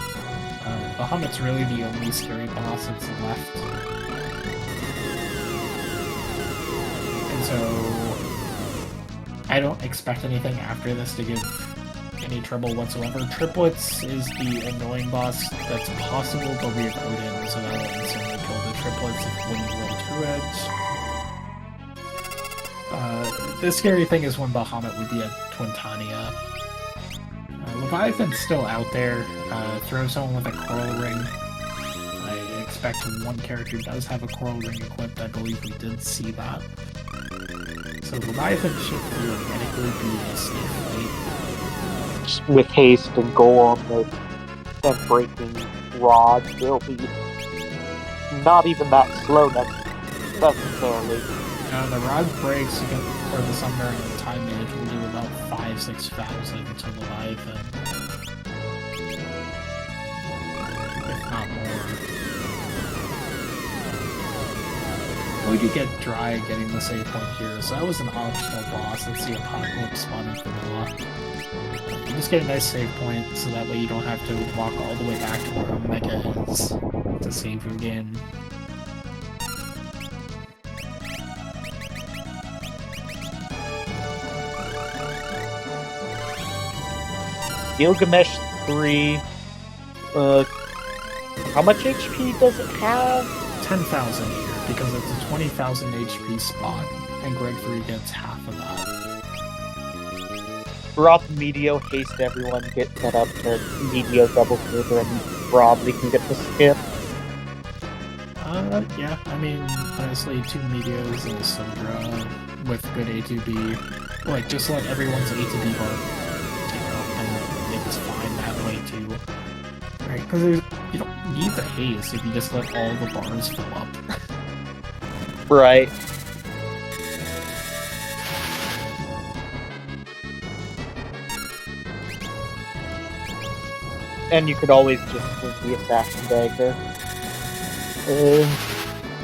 Bahamut's really the only scary boss that's left. so I don't expect anything after this to give any trouble whatsoever. Triplets is the annoying boss that's possible, but we have Odin, so that will instantly kill the triplets when you roll 2 edge. The scary thing is when Bahamut would be a Twintania. Leviathan's still out there. Throw someone with a coral ring. I expect one character does have a coral ring equipped. I believe we did see that. So Leviathan should theoretically be a safe fight. With haste and golem and breaking rods, they'll be not even that slow necessarily. The rod breaks for the summoner and the time mage will do about 5,000-6,000 to Leviathan. If not more. We do get Dry getting the save point here, so that was an optional boss. That's the Apocalypse spawning vanilla. You just get a nice save point, so that way you don't have to walk all the way back to where Omega is to save your game. Gilgamesh 3. How much HP does it have? 10,000 here, because it's a 20,000 HP spot, and Greg 3 gets half of that. Drop Medio, haste everyone, get set up to Medio double further, and probably can get the skip. Yeah, I mean, honestly, 2 Meteos and a Syndra with good A2B. Like, just let everyone's A2B bar take off, and it's fine that way too. Right, because you don't need the haste if you just let all the bars fill up. Right. And you could always just swing the assassin dagger.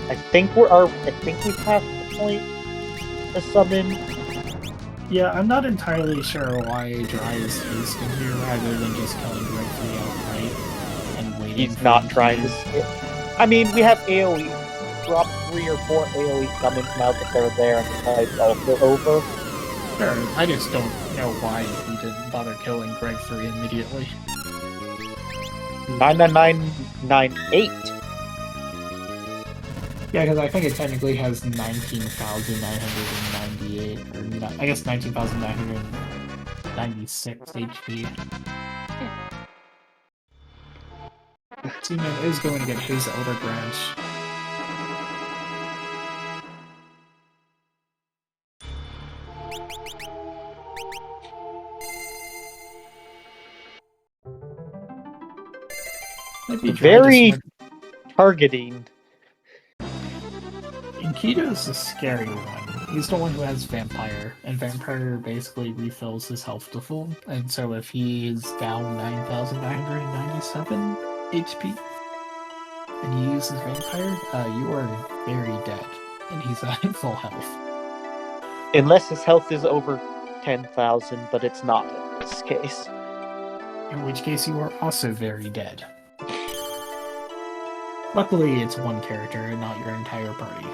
I think we passed the point to summon. Yeah, I'm not entirely sure why Dry is hasting here rather than just killing Greg 3 outright and waiting. He's not trying to skip. I mean, we have AoE. Drop 3 or 4 AoE summons now that they're there and the fight's also over. Sure, I just don't know why he didn't bother killing Greg 3 immediately. 99998. Yeah, because I think it technically has 19,998, or I guess 19,996 HP. Zman is going to get his Elder Branch. Very targeting. Inkito's the scary one. He's the one who has Vampire, and Vampire basically refills his health to full, and so if he's down 9,997 HP, and you use his Vampire, you are very dead, and he's at full health. Unless his health is over 10,000, but it's not in this case. In which case you are also very dead. Luckily, it's one character and not your entire party.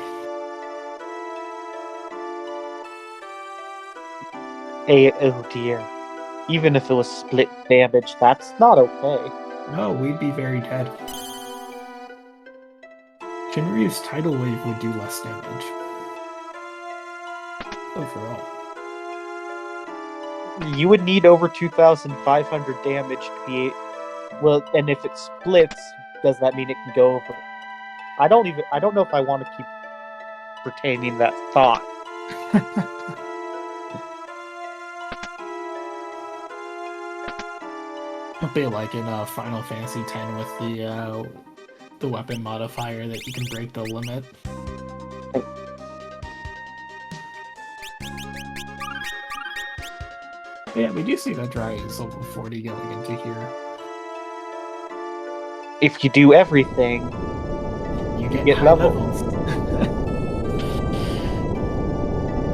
Oh dear. Even if it was split damage, that's not okay. No, we'd be very dead. Shinryu's Tidal Wave would do less damage. Overall. You would need over 2,500 damage to be... Well, and if it splits, does that mean it can go over? I don't know if I want to keep retaining that thought. It'd be like in Final Fantasy X with the weapon modifier that you can break the limit. Yeah, we do see that Dry is level 40 going into here. If you do everything, you get get high levels.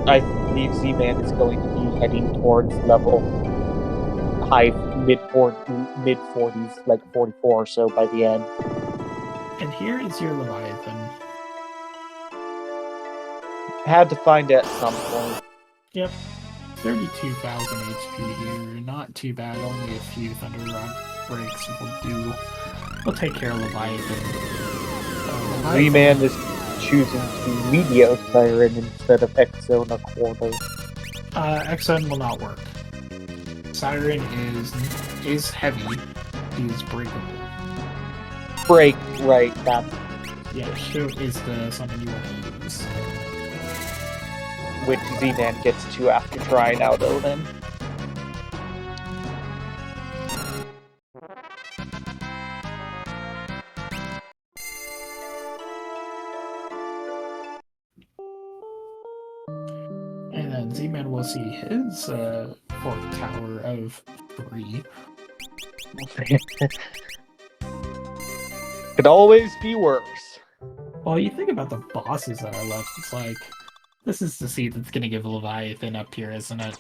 I believe Z-Man is going to be heading towards level mid-40s, like 44 or so by the end. And here is your Leviathan. Had to find it at some point. Yep. 32,000 HP here. Not too bad. Only a few Thunder Rod breaks will do. We'll take care of Leviathan. Zman is choosing to Meteor Siren instead of X-Zone a quarter. X-Zone will not work. Siren is heavy. He is breakable. Break, right, that's... Yeah, Shoot is the summon you want to use. Which Zman gets to after trying out Odin. And then Z-Man will see his fourth tower of 3. Could always be worse. Well, you think about the bosses that are left, it's like, this is the seed that's going to give Leviathan up here, isn't it?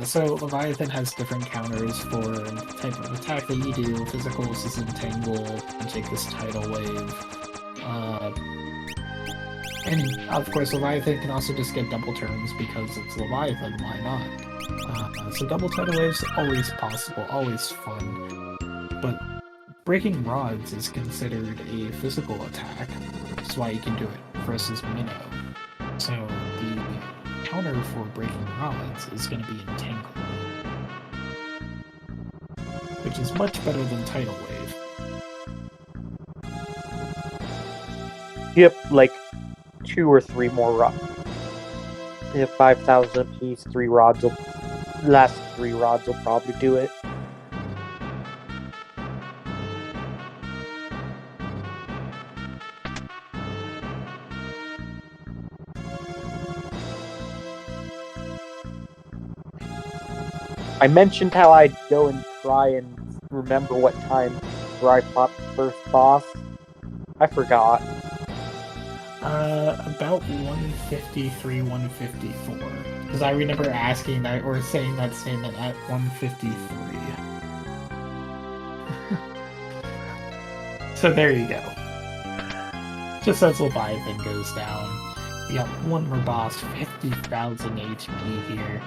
So Leviathan has different counters for the type of attack that you do. Physicals is Entangle, and take this tidal wave. And of course Leviathan can also just get double turns because it's Leviathan, why not? So double tidal waves, always possible, always fun. But breaking rods is considered a physical attack, which is why you can do it versus Minnow. So the counter for breaking rods is going to be Entangle, which is much better than tidal wave. Yep, like 2 or 3 more rods. If 5,000 apiece, 3 rods will... Last 3 rods will probably do it. I mentioned how I'd go and try and remember what time where I fought the first boss. I forgot. About 153, 154. Because I remember asking that, or saying that statement at 153. So there you go. Just as Leviathan goes down. You got one more boss, 50,000 HP here.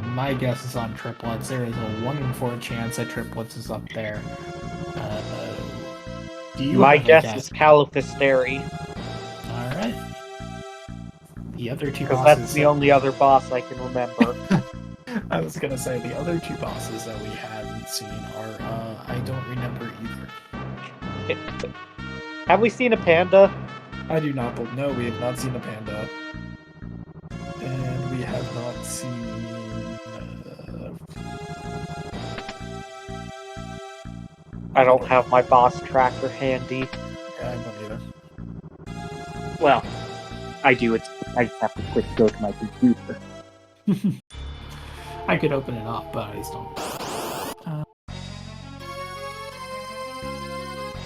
My guess is on triplets. There is a 1 in 4 chance that triplets is up there. My guess is Califisteri. Alright. The other 2 Because bosses... that's the only other boss I can remember. I was gonna say, the other 2 bosses that we haven't seen are, I don't remember either. Have we seen a panda? I do not believe... No, we have not seen a panda. And we have not seen... I don't have my boss tracker handy. Yeah, I don't either. Well, I do. I just have to quick go to my computer. I could open it up, but I just don't.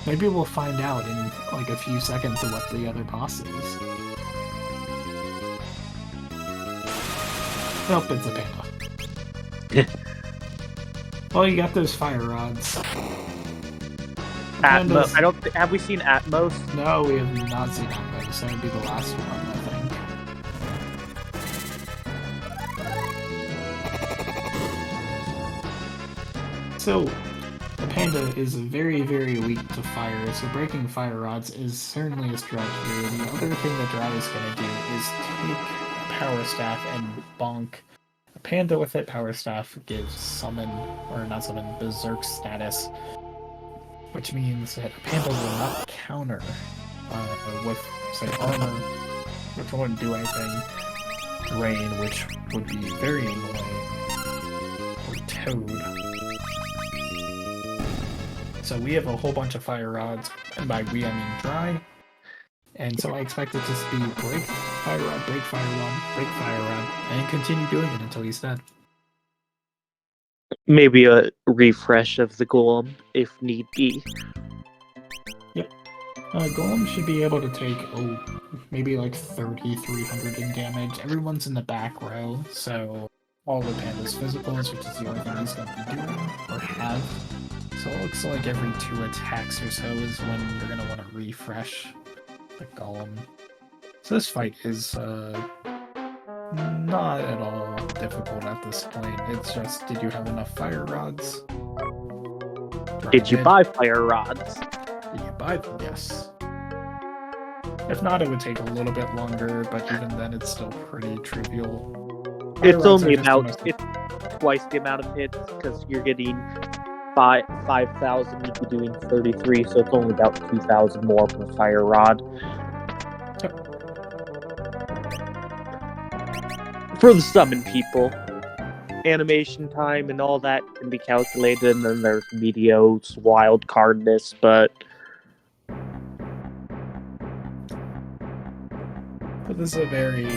Maybe we'll find out in like a few seconds of what the other boss is. Nope, it's a panda. Well, you got those fire rods. Atmos. Have we seen Atmos? No, we have not seen Atmos. That would be the last one, I think. So, the panda is very, very weak to fire, so breaking fire rods is certainly a stretch here. The other thing that Dry is going to do is take Power Staff and bonk a panda with it. Power Staff gives summon, or not summon, berserk status, which means that a panda will not counter with, say, armor, which wouldn't do anything, rain, which would be very annoying, or toad. So we have a whole bunch of fire rods, and by we I mean Dry, and so I expect it to just be break fire rod, break fire rod, break fire rod, and continue doing it until he's dead. Maybe a refresh of the golem, if need be. Yep. Golem should be able to take, maybe like 3,300 in damage. Everyone's in the back row, so all the panda's physicals, which is the only thing he's going to be doing, or have. So it looks like every 2 attacks or so is when you're going to want to refresh the golem. So this fight is not at all difficult at this point. It's just, did you have enough fire rods? Did you buy fire rods? Did you buy them? Yes. If not, it would take a little bit longer, but even then, it's still pretty trivial. It's only about twice the amount of hits because you're getting 5,000. You'd be doing 33, so it's only about 2,000 more per fire rod. Yep. For the summon people, animation time and all that can be calculated, and then there's Meteo's wild cardness, but this is a very,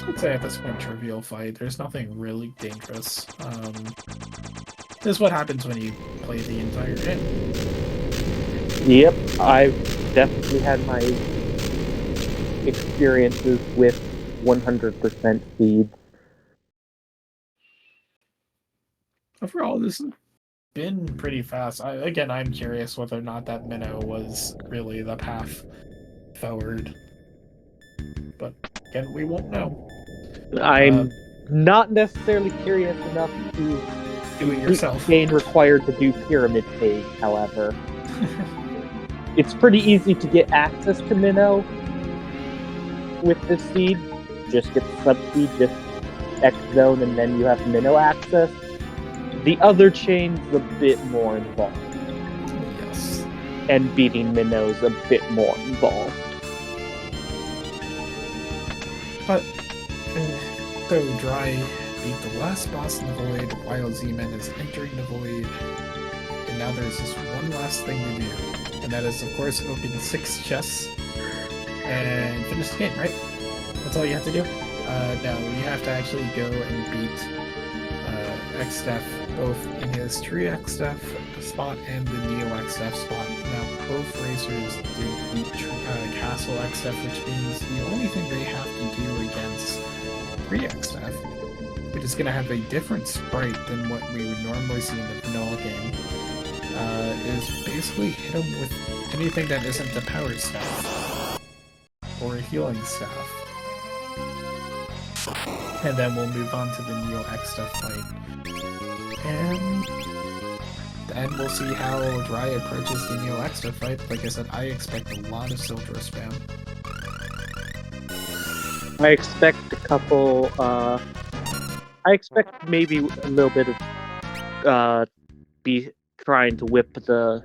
I'd say at this point, trivial fight. There's nothing really dangerous. This is what happens when you play the entire game. Yep, I've definitely had my experiences with 100% speed. Overall, this has been pretty fast. I'm curious whether or not that minnow was really the path forward. But again, we won't know. I'm not necessarily curious enough to do it yourself. Gain required to do Pyramid Cave, however. It's pretty easy to get access to Minnow with this seed. Just get the sub-seed, just X-Zone, and then you have Minnow access. The other chain's a bit more involved. Yes. And beating Minnow's a bit more involved. But, so Dry beat the last boss in the Void while Zman is entering the Void. And now there's just one last thing to do. And that is, of course, open 6 chests and finish the game, right? That's all you have to do? No, you have to actually go and beat X-Def both in his Tree X-Def spot and the Neo X-Def spot. Now, both racers did beat Castle X-Def, which means the only thing they have to do against Tree X-Def, which is going to have a different sprite than what we would normally see in the vanilla game, is basically hit him with anything that isn't the power staff or a healing staff. And then we'll move on to the Neo X-Def fight. And then we'll see how Dry approaches the Neo X-Def fight. Like I said, I expect a lot of Sildra spam. I expect a couple, I expect maybe a little bit of, be trying to whip the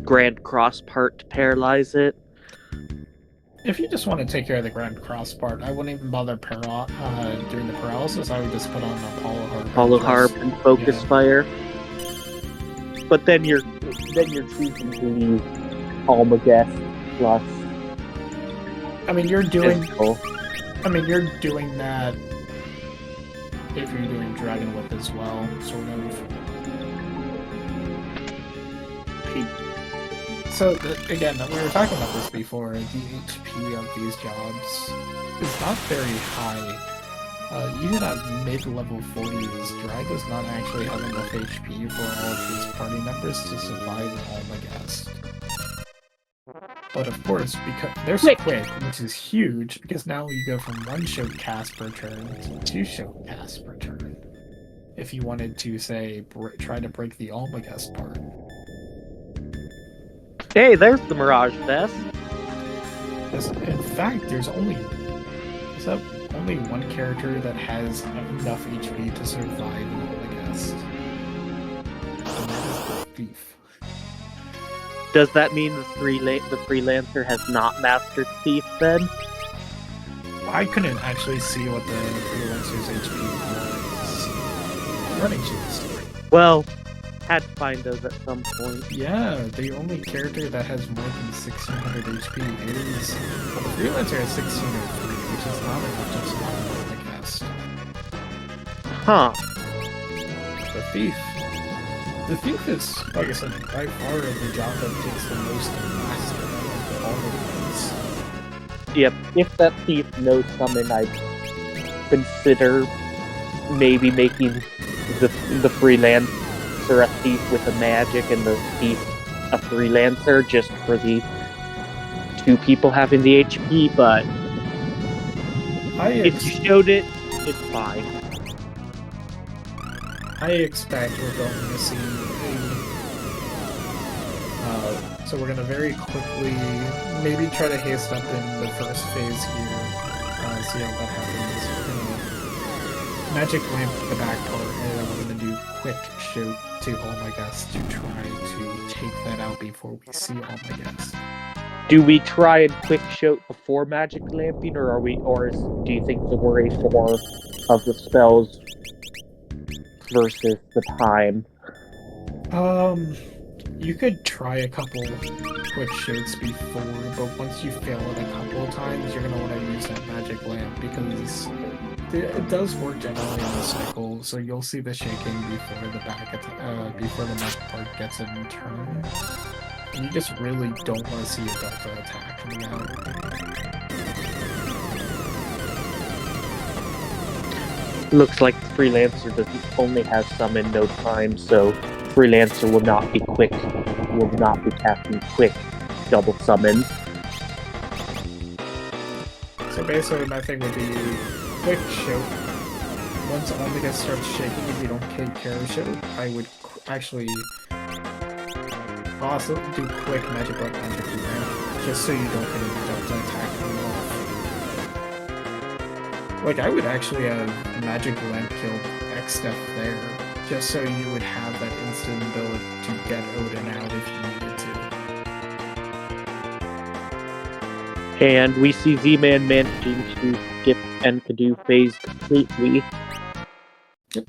Grand Cross part to paralyze it. If you just want to take care of the Grand Cross part, I wouldn't even bother doing the paralysis. I would just put on Apollo Harp and Focus Fire. But then you're choosing to use Almagest plus. I mean, you're doing. Physical. I mean, you're doing that if you're doing Dragon Whip as well, sort of. So, again, we were talking about this before, the HP of these jobs is not very high. Even at mid-level 40s, Dry does not actually have enough HP for all of his party members to survive Almagest. But of course, because there's Quick, which is huge, because now you go from 1 show cast per turn to 2 show cast per turn. If you wanted to, say, try to break the Almagest part. Hey, there's the Mirage Vest. In fact, there's only one character that has enough HP to survive an Almagest. And that is the Thief. Does that mean the Freelancer has not mastered Thief then? I couldn't actually see what the Freelancer's HP was. Running shoes. Well, had to find those at some point. Yeah, the only character that has more than 1600 HP is... Well, the Freelancer has 1603, which is not enough to survive the cast. Huh. The Thief is, like I said, by far the job that takes the most to master of all the ones. Yep, if that Thief knows summon, I'd consider maybe making the Freelancer a Thief with a magic and the Thief a Freelancer, just for the 2 people having the HP, but if you showed it, it's fine. I expect we're going to see so we're going to very quickly maybe try to haste up in the first phase here, see how that happens. We're going to magic lamp the back part, and then we're going to do quick shoot to all my guests to try to take that out before we see all my guests. Do we try and quick shoot before magic lamping, or do you think the worry for of the spells versus the time? You could try a couple quick shoots before, but once you fail it a couple of times, you're gonna want to use that magic lamp because it does work generally on the cycle. So you'll see the shaking before the before the next part gets it in turn. And you just really don't want to see a delta attack coming out. Looks like Freelancer only has summon no time, so Freelancer will not be casting quick double summons. So basically my thing would be quick shoot. Once Omega starts shaking, if you don't take care of shoot, I would actually also do quick magic lamp, just so you don't get a delta attack coming off. Like, I would actually have magic lamp kill X step there, just so you would have that instant ability to get Odin out if you needed to. And we see Z-Man managing to skip Enkidu phase completely. Yep.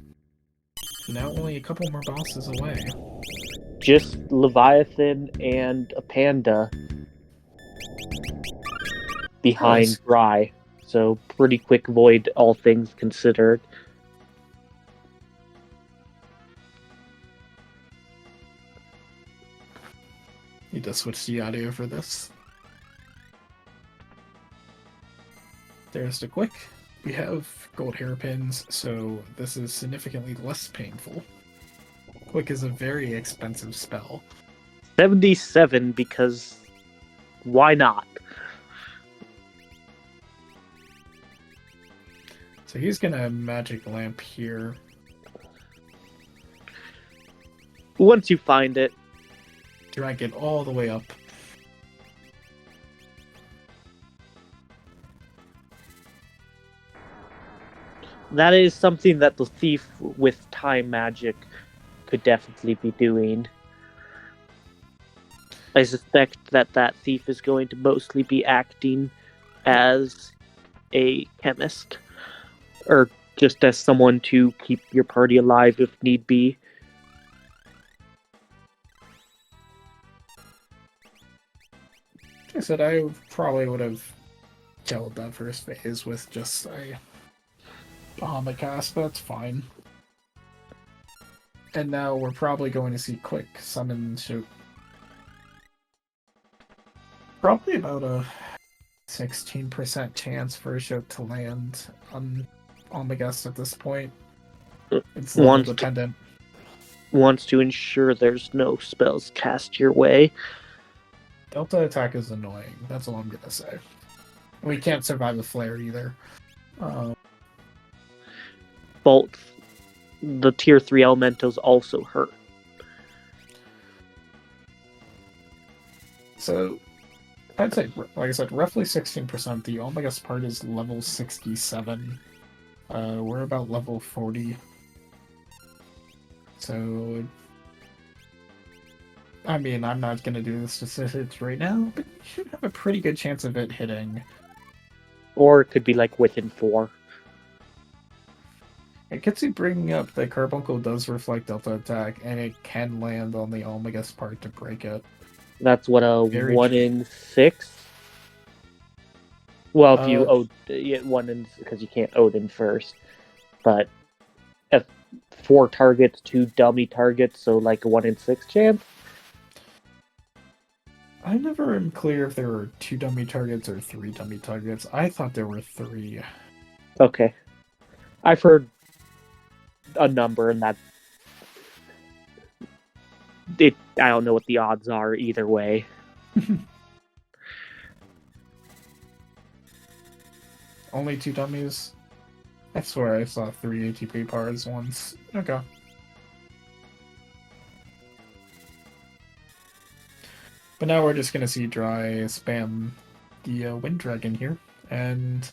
Now only a couple more bosses away. Just Leviathan and a panda behind Dry. So pretty quick void, all things considered. Need to switch the audio for this. There's the quick. We have gold hairpins, so this is significantly less painful. Quick is a very expensive spell. 77 because why not? So he's gonna magic lamp here. Once you find it, drag it all the way up. that is something that the thief with time magic could definitely be doing. I suspect that that thief is going to mostly be acting as a chemist, or just as someone to keep your party alive if need be. I said I probably would have killed that first phase with just a Bahamut cast, but that's fine. And now we're probably going to see quick summon shoot. Probably about a 16% chance for a shoot to land on the guest at this point. It's level dependent. Wants to ensure there's no spells cast your way. Delta attack is annoying. That's all I'm gonna say. We can't survive a flare either. Both the tier 3 elementals also hurt. So, I'd say, like I said, roughly 16%. The Omega's part is level 67. We're about level 40. So, I mean, I'm not going to do the statistics right now, but you should have a pretty good chance of it hitting. Or it could be like within 4. It gets you bringing up that Carbuncle does reflect Delta attack, and it can land on the Omega's part to break it. That's what, a 1 in 6? Well, if you ode 1 in, because you can't Odin first. But if 4 targets, 2 dummy targets, so like a 1 in 6 chance? I never am clear if there were 2 dummy targets or 3 dummy targets. I thought there were 3. Okay. I've heard a number, and that I don't know what the odds are either way. Only 2 dummies? I swear I saw 3 ATP bars once. Okay. But now we're just gonna see Dry spam the Wind Dragon here, and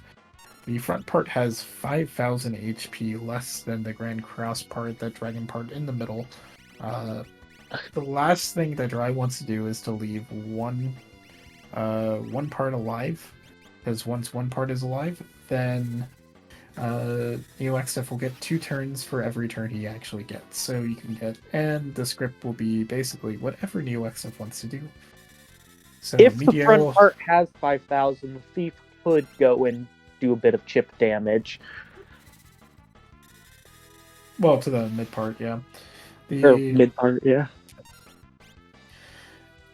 the front part has 5,000 HP less than the Grand Cross part, that dragon part in the middle. The last thing that Dry wants to do is to leave one part alive, because once one part is alive, then NeoXF will get 2 turns for every turn he actually gets. So you can get, and the script will be basically whatever NeoXF wants to do. So If the Meteor, front part has 5,000, the Thief could go and do a bit of chip damage. well, to the mid part, yeah. Or mid part, yeah.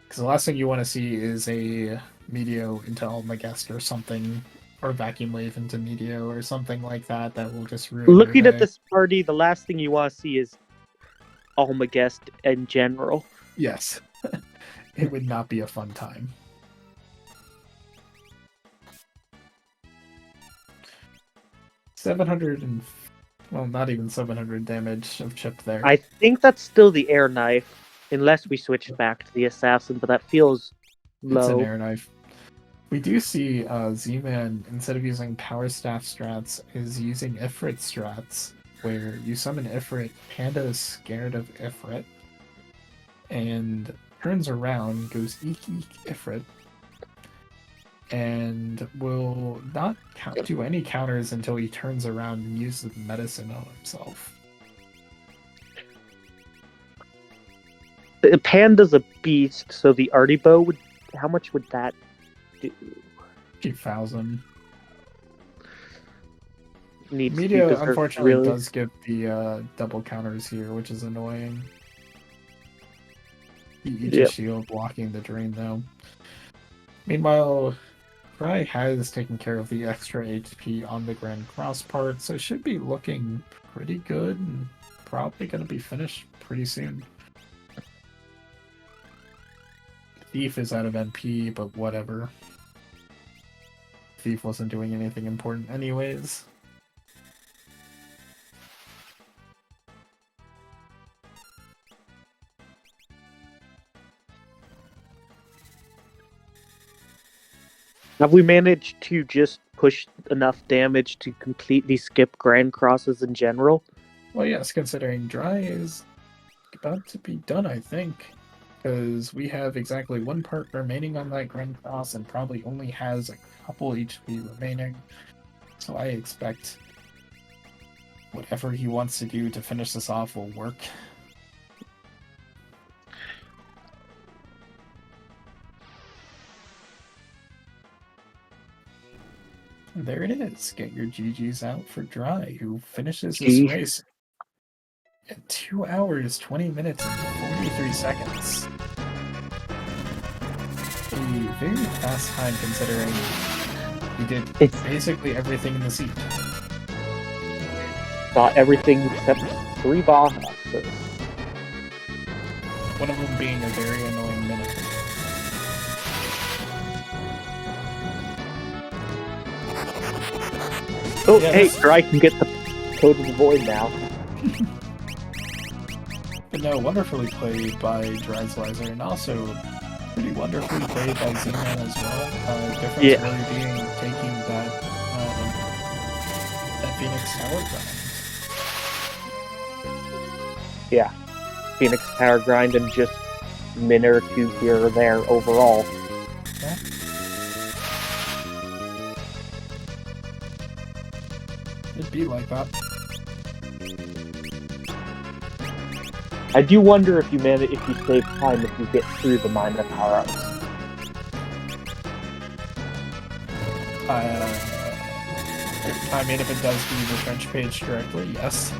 Because the last thing you want to see is a Meteo into Almagest or something, or Vacuum Wave into Meteo or something like that. That will just ruin. Looking at this party, the last thing you want to see is Almagest in general. Yes. It would not be a fun time. Well, not even 700 damage of chip there. I think that's still the air knife, unless we switch back to the assassin, but that feels low. It's an air knife. We do see Z-Man, instead of using Power Staff strats, is using Ifrit strats, where you summon Ifrit, Panda is scared of Ifrit, and turns around, goes eek eek Ifrit, and will not do any counters until he turns around and uses medicine on himself. Panda's a beast, so the Artie Bow would. How much would that do? 2,000. Needs Meteor, unfortunately, does give the double counters here, which is annoying. He eats shield blocking the drain, though. Meanwhile, Dry has taken care of the extra HP on the Grand Cross part, so it should be looking pretty good and probably going to be finished pretty soon. Thief is out of NP, but whatever. Thief wasn't doing anything important anyways. Have we managed to just push enough damage to completely skip Grand Crosses in general? Well, yes, considering Dry is about to be done, I think. Because we have exactly 1 part remaining on that Grand Cross and probably only has a couple HP remaining. So I expect whatever he wants to do to finish this off will work. There it is. Get your GGs out for Dry, who finishes this race in 2 hours, 20 minutes, and 43 seconds. A very fast time considering he did basically everything in the seat. Got everything except 3 bosses. One of them being a very annoying minute. Oh, yeah, hey, Dry can get the Code of the Void now. But no, wonderfully played by Dryzalizer, and also pretty wonderfully played by Zman as well. Difference really being taking that Phoenix Tower grind. Yeah, Phoenix Tower grind and just min or 2 here or there overall. Yeah. It'd be like that. I do wonder if you save time if you get through the minor power-ups. I mean, if it does do the French page correctly, yes.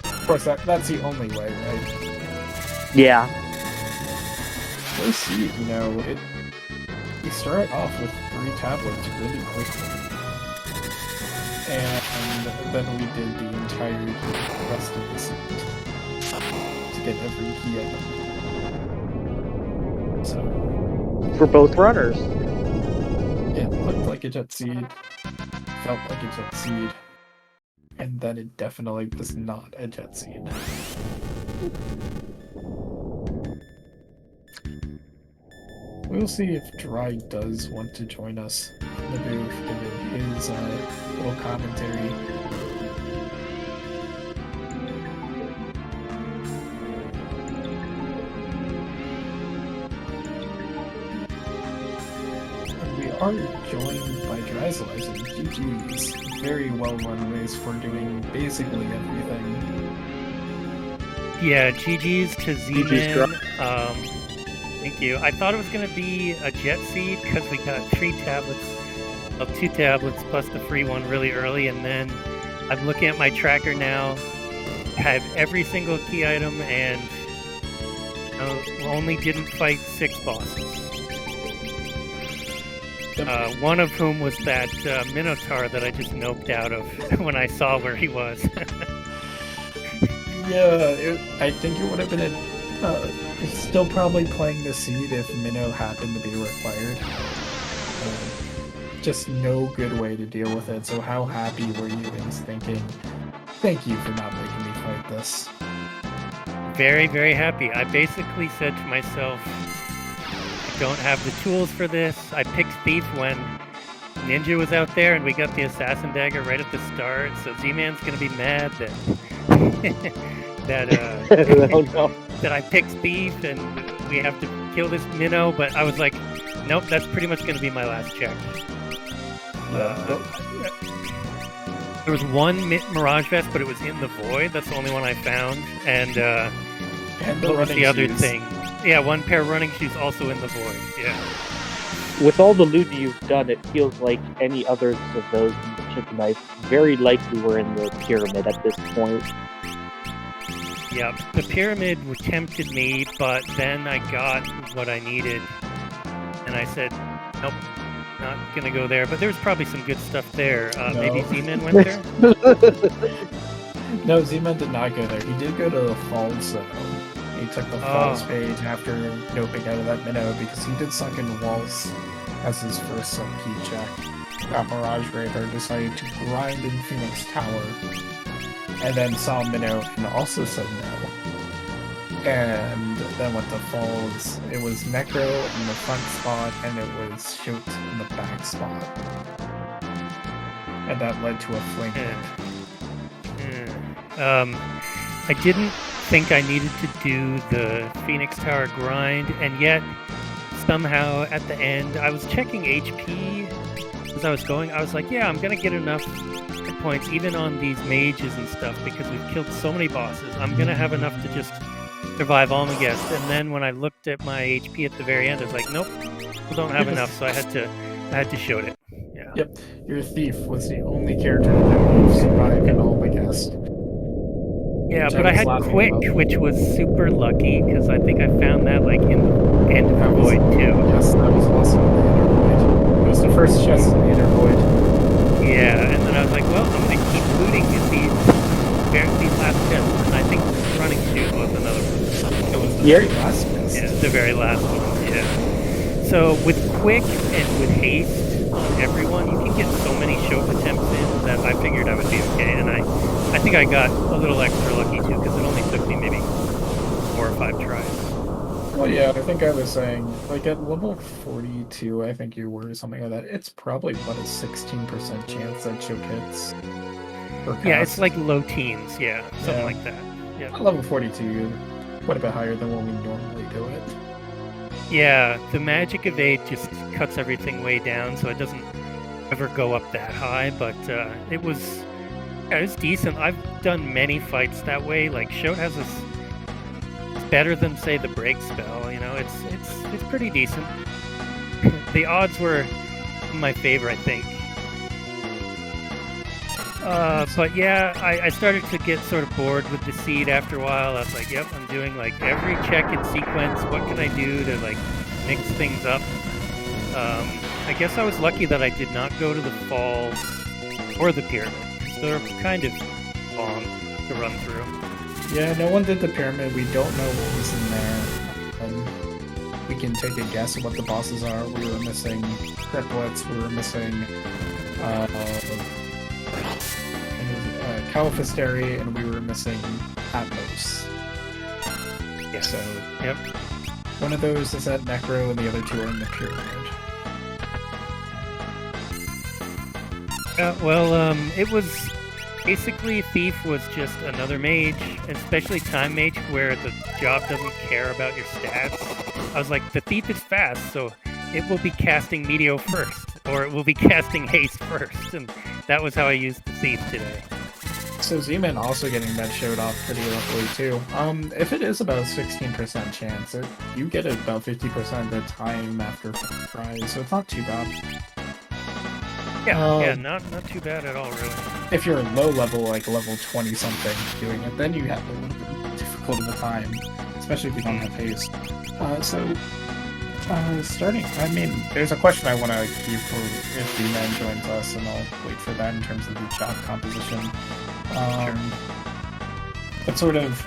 Of course, that's the only way, right? Yeah. We'll see, you know, we start off with 3 tablets really quickly. And then we did the entire rest of the suit to get every key item. So for both runners. It looked like a jet seed, felt like a jet seed, and then it definitely was not a jet seed. We'll see if Dry does want to join us in the booth, given his little commentary. We are joined by Dryzalizer. GG's very well run race for doing basically everything. Yeah, GG's to GG's Zman. Thank you. I thought it was going to be a jet seed because we got 3 tablets of 2 tablets plus the free one really early, and then I'm looking at my tracker now. I have every single key item and only didn't fight 6 bosses. One of whom was that Minotaur that I just noped out of when I saw where he was. Yeah, I think it would have been still probably playing the seed if Minnow happened to be required. Just no good way to deal with it, so how happy were you in thinking, thank you for not making me fight this? Very, very happy. I basically said to myself, I don't have the tools for this. I picked Thief when Ninja was out there and we got the Assassin Dagger right at the start, so Z-Man's gonna be mad that Oh no. that I picked Thief and we have to kill this Minnow, but I was like, nope, that's pretty much gonna be my last check. There was one Mirage Vest, but it was in the Void. That's the only one I found. And what was the other thing? Yeah, 1 pair of running shoes also in the Void. Yeah. With all the loot you've done, it feels like any others of those in the chicken knife very likely were in the pyramid at this point. Yeah, the pyramid tempted me, but then I got what I needed, and I said, nope, not gonna go there. But there was probably some good stuff there. No. Maybe Z-Man went there? No, Z-Man did not go there. He did go to the Falls, though. He took the Falls page after noping out of that Minnow because he did Sunken Walls as his first sub-key check. Got Mirage Raider, decided to grind in Phoenix Tower, and then saw Minnow and also said no. And then went to Falls. It was Necro in the front spot, and it was Shoot in the back spot. And that led to a fling hit. I didn't think I needed to do the Phoenix Tower grind, and yet somehow at the end I was checking HP as I was going. I was like, yeah, I'm gonna get enough hit points even on these mages and stuff because we've killed so many bosses. I'm gonna have enough to just survive Almagest. And then when I looked at my HP at the very end, I was like, nope, we don't have enough, so I had to shoot it. Yeah. Yep, your Thief was the only character that would survive in Almagest. Yeah, but I had Quick, which was super lucky, because I think I found that like in the end of the Void too. Yes, that was also in the Inner Void. It was the first chest in the Inner Void. Yeah, and then I was like, well, I'm going to keep looting these last chests, and I think Running Shoes was another one. It was the very last chest. Yeah, the very last one, yeah. So with Quick and with Haste on everyone, you can get so many choke attempts in that I figured I would be okay, and I think I got a little extra lucky too, because it only took me maybe 4 or 5 tries. Well, yeah, I think I was saying, like at level 42, I think you were, something like that, it's probably about a 16% chance that choke hits. Yeah, it's like low teens, something like that. Yeah. At level 42, quite a bit higher than when we normally do it. Yeah, the magic of 8 just cuts everything way down, so it doesn't ever go up that high, but it was decent. I've done many fights that way. Like, Shote has this... It's better than, say, the break spell, you know? It's pretty decent. The odds were in my favor, I think. But yeah, I started to get sort of bored with the seed after a while. I was like, yep, I'm doing like every check in sequence. What can I do to like mix things up? I guess I was lucky that I did not go to the Falls or the Pyramid, because they're kind of long to run through. Yeah, no one did the Pyramid. We don't know what was in there. We we can take a guess at what the bosses are. We were missing triplets. We were missing Califisteri, and we were missing Atmos. Yeah. So Yep. one of those is at Necro, and the other two are in the Pyramid. It was basically Thief was just another mage, and especially Time Mage, where the job doesn't care about your stats. I was like, the Thief is fast, so it will be casting Meteo first, or it will be casting Haste first, and that was how I used the Thief today. So Zman also getting that showed off pretty luckily too. If it is about a 16% chance, you get it about 50% of the time after tries, so it's not too bad. Yeah, not too bad at all, really. If you're low level, like level 20 something, doing it, then you have a little bit difficult of a time, especially if you don't have haste. Starting, I mean, there's a question I want to keep for if D-Man joins us, and I'll wait for that in terms of the job composition. But sort of,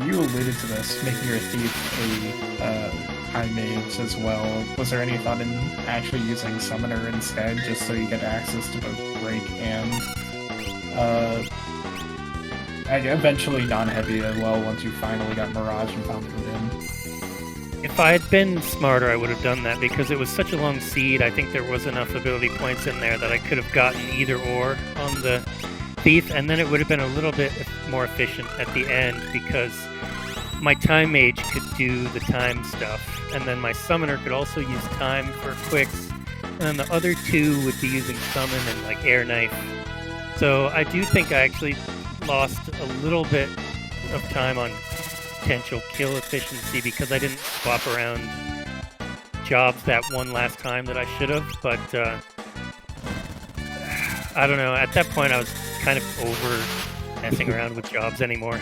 you alluded to this, making your Thief a high mage as well. Was there any thought in actually using Summoner instead, just so you get access to both Break and eventually non-heavy as well once you finally got Mirage and found it in? If I had been smarter, I would have done that, because it was such a long seed. I think there was enough ability points in there that I could have gotten either or on the Thief, and then it would have been a little bit more efficient at the end, because my Time Mage could do the time stuff, and then my Summoner could also use time for quicks, and then the other two would be using Summon and like Air Knife. So I do think I actually lost a little bit of time on potential kill efficiency because I didn't swap around jobs that one last time that I should have, but I don't know. At that point, I was kind of over messing around with jobs anymore.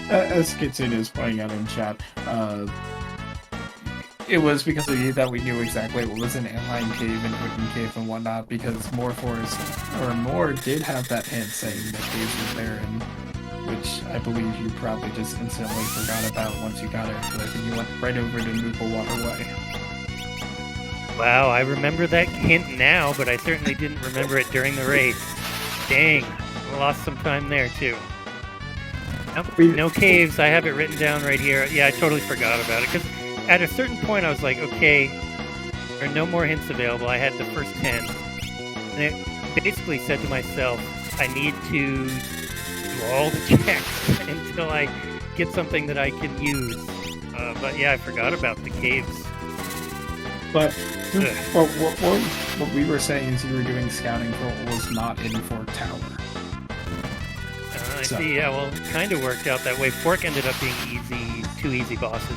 As Kitsune is pointing out in chat, it was because of you that we knew exactly what was in Antline Cave and Wiccan Cave and whatnot, because Moore did have that hint saying that caves were there, and which I believe you probably just instantly forgot about once you got into it, and you went right over to Moople Waterway. Wow, I remember that hint now, but I certainly didn't remember it during the race. Dang, I lost some time there too. Nope, no caves, I have it written down right here. Yeah, I totally forgot about it, because at a certain point I was like, okay, there are no more hints available. I had the first 10. And it basically said to myself, I need to do all the checks until I get something that I can use. But yeah, I forgot about the caves. But what we were saying is you were doing scouting for what was not in Fork Tower. I see, yeah, well, it kind of worked out that way. Fork ended up being two easy bosses.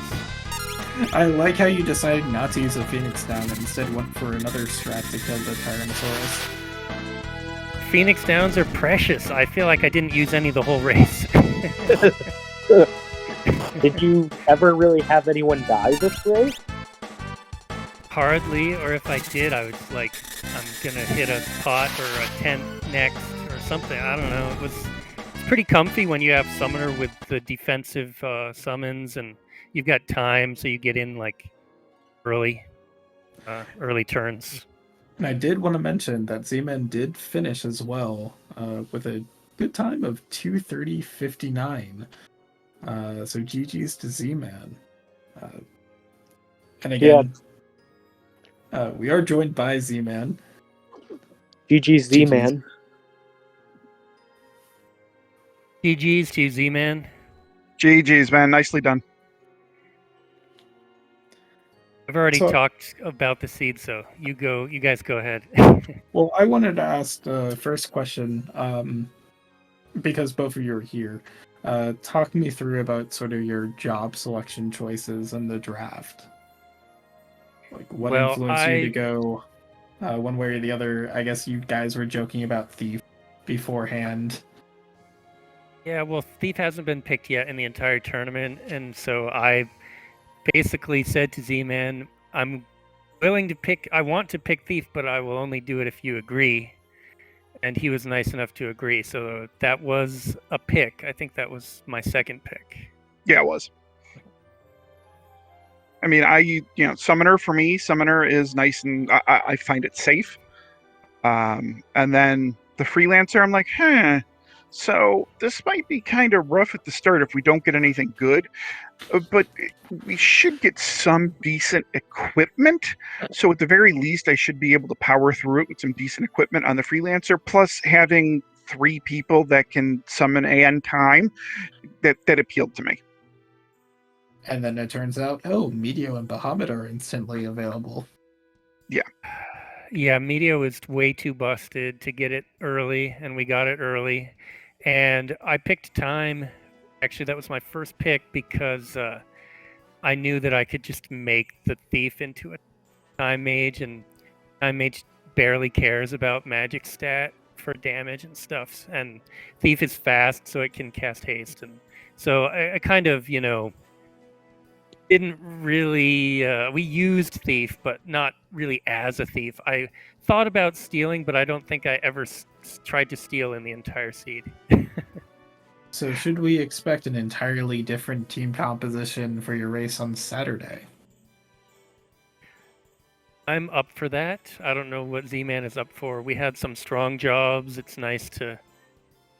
I like how you decided not to use the Phoenix Down and instead went for another strat to kill the Tyrannosaurus. Phoenix Downs are precious. I feel like I didn't use any the whole race. Did you ever really have anyone die this race? Hardly, or if I did, I was like, I'm gonna hit a pot or a tent next or something. I don't know. It's pretty comfy when you have Summoner with the defensive summons, and you've got time, so you get in like early turns. And I did want to mention that Z-Man did finish as well with a good time of 2:30.59. So GG's to Z-Man. And again, we are joined by Z-Man. GG's Z-Man. GG's to Z-Man. GG's, man. Nicely done. I've already talked about the seed, so you guys go ahead. Well, I wanted to ask the first question, because both of you are here. Talk me through about sort of your job selection choices in the draft. Like, what influenced you to go one way or the other? I guess you guys were joking about Thief beforehand. Yeah, well, Thief hasn't been picked yet in the entire tournament, and so I basically said to Z-Man, I'm willing to pick, I want to pick Thief, but I will only do it if you agree. And he was nice enough to agree, so that was a pick. I think that was my second pick. Yeah, it was. I mean, Summoner for me, Summoner is nice and I find it safe. And then the Freelancer, I'm like, so this might be kind of rough at the start if we don't get anything good. But we should get some decent equipment. So at the very least, I should be able to power through it with some decent equipment on the Freelancer. Plus, having 3 people that can summon and time, that appealed to me. And then it turns out, Meteor and Bahamut are instantly available. Yeah, Media was way too busted to get it early, and we got it early. And I picked time. Actually, that was my first pick because I knew that I could just make the thief into a time mage, and time mage barely cares about magic stat for damage and stuff. And thief is fast, so it can cast haste, and so I kind of, didn't really. We used thief, but not really as a thief. I thought about stealing, but I don't think I ever tried to steal in the entire seed. So should we expect an entirely different team composition for your race on Saturday? I'm up for that. I don't know what Z-Man is up for. We had some strong jobs. It's nice to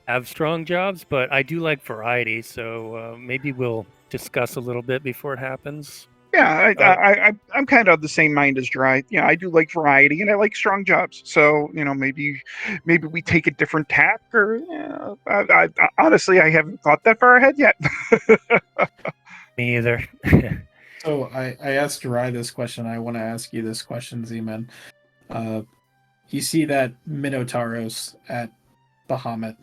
have strong jobs, but I do like variety, so maybe we'll discuss a little bit before it happens. Yeah, I'm kind of of the same mind as Dry. I do like variety and I like strong jobs. So maybe we take a different tack, or I honestly I haven't thought that far ahead yet. Me either. So I asked Dry this question. I want to ask you this question, Z-Man. You see that Minotauros at Bahamut.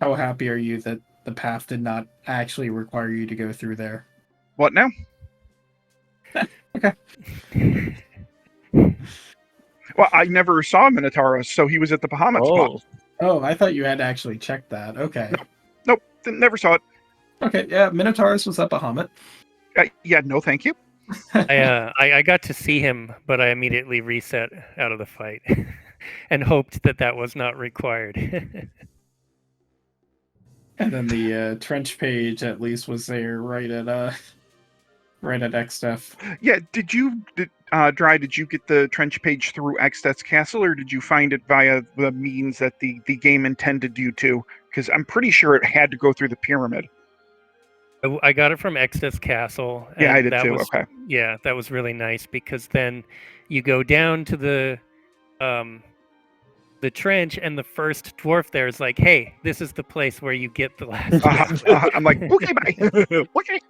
How happy are you that the path did not actually require you to go through there? What now? Okay. Well, I never saw Minotauros, so he was at the Bahamut spot. Oh, I thought you had to actually check that. Okay. Nope, never saw it. Okay, yeah, Minotauros was at Bahamut. Yeah, no, thank you. I got to see him, but I immediately reset out of the fight and hoped that was not required. And then the trench page at least was there right at XDEF. Yeah, did you get the trench page through XDEF's castle, or did you find it via the means that the game intended you to? Because I'm pretty sure it had to go through the pyramid. I got it from XDEF's castle. Yeah, I did that too. Was, okay. Yeah, that was really nice because then you go down to the trench, and the first dwarf there is like, "Hey, this is the place where you get the last." I'm like, okay, bye. Okay.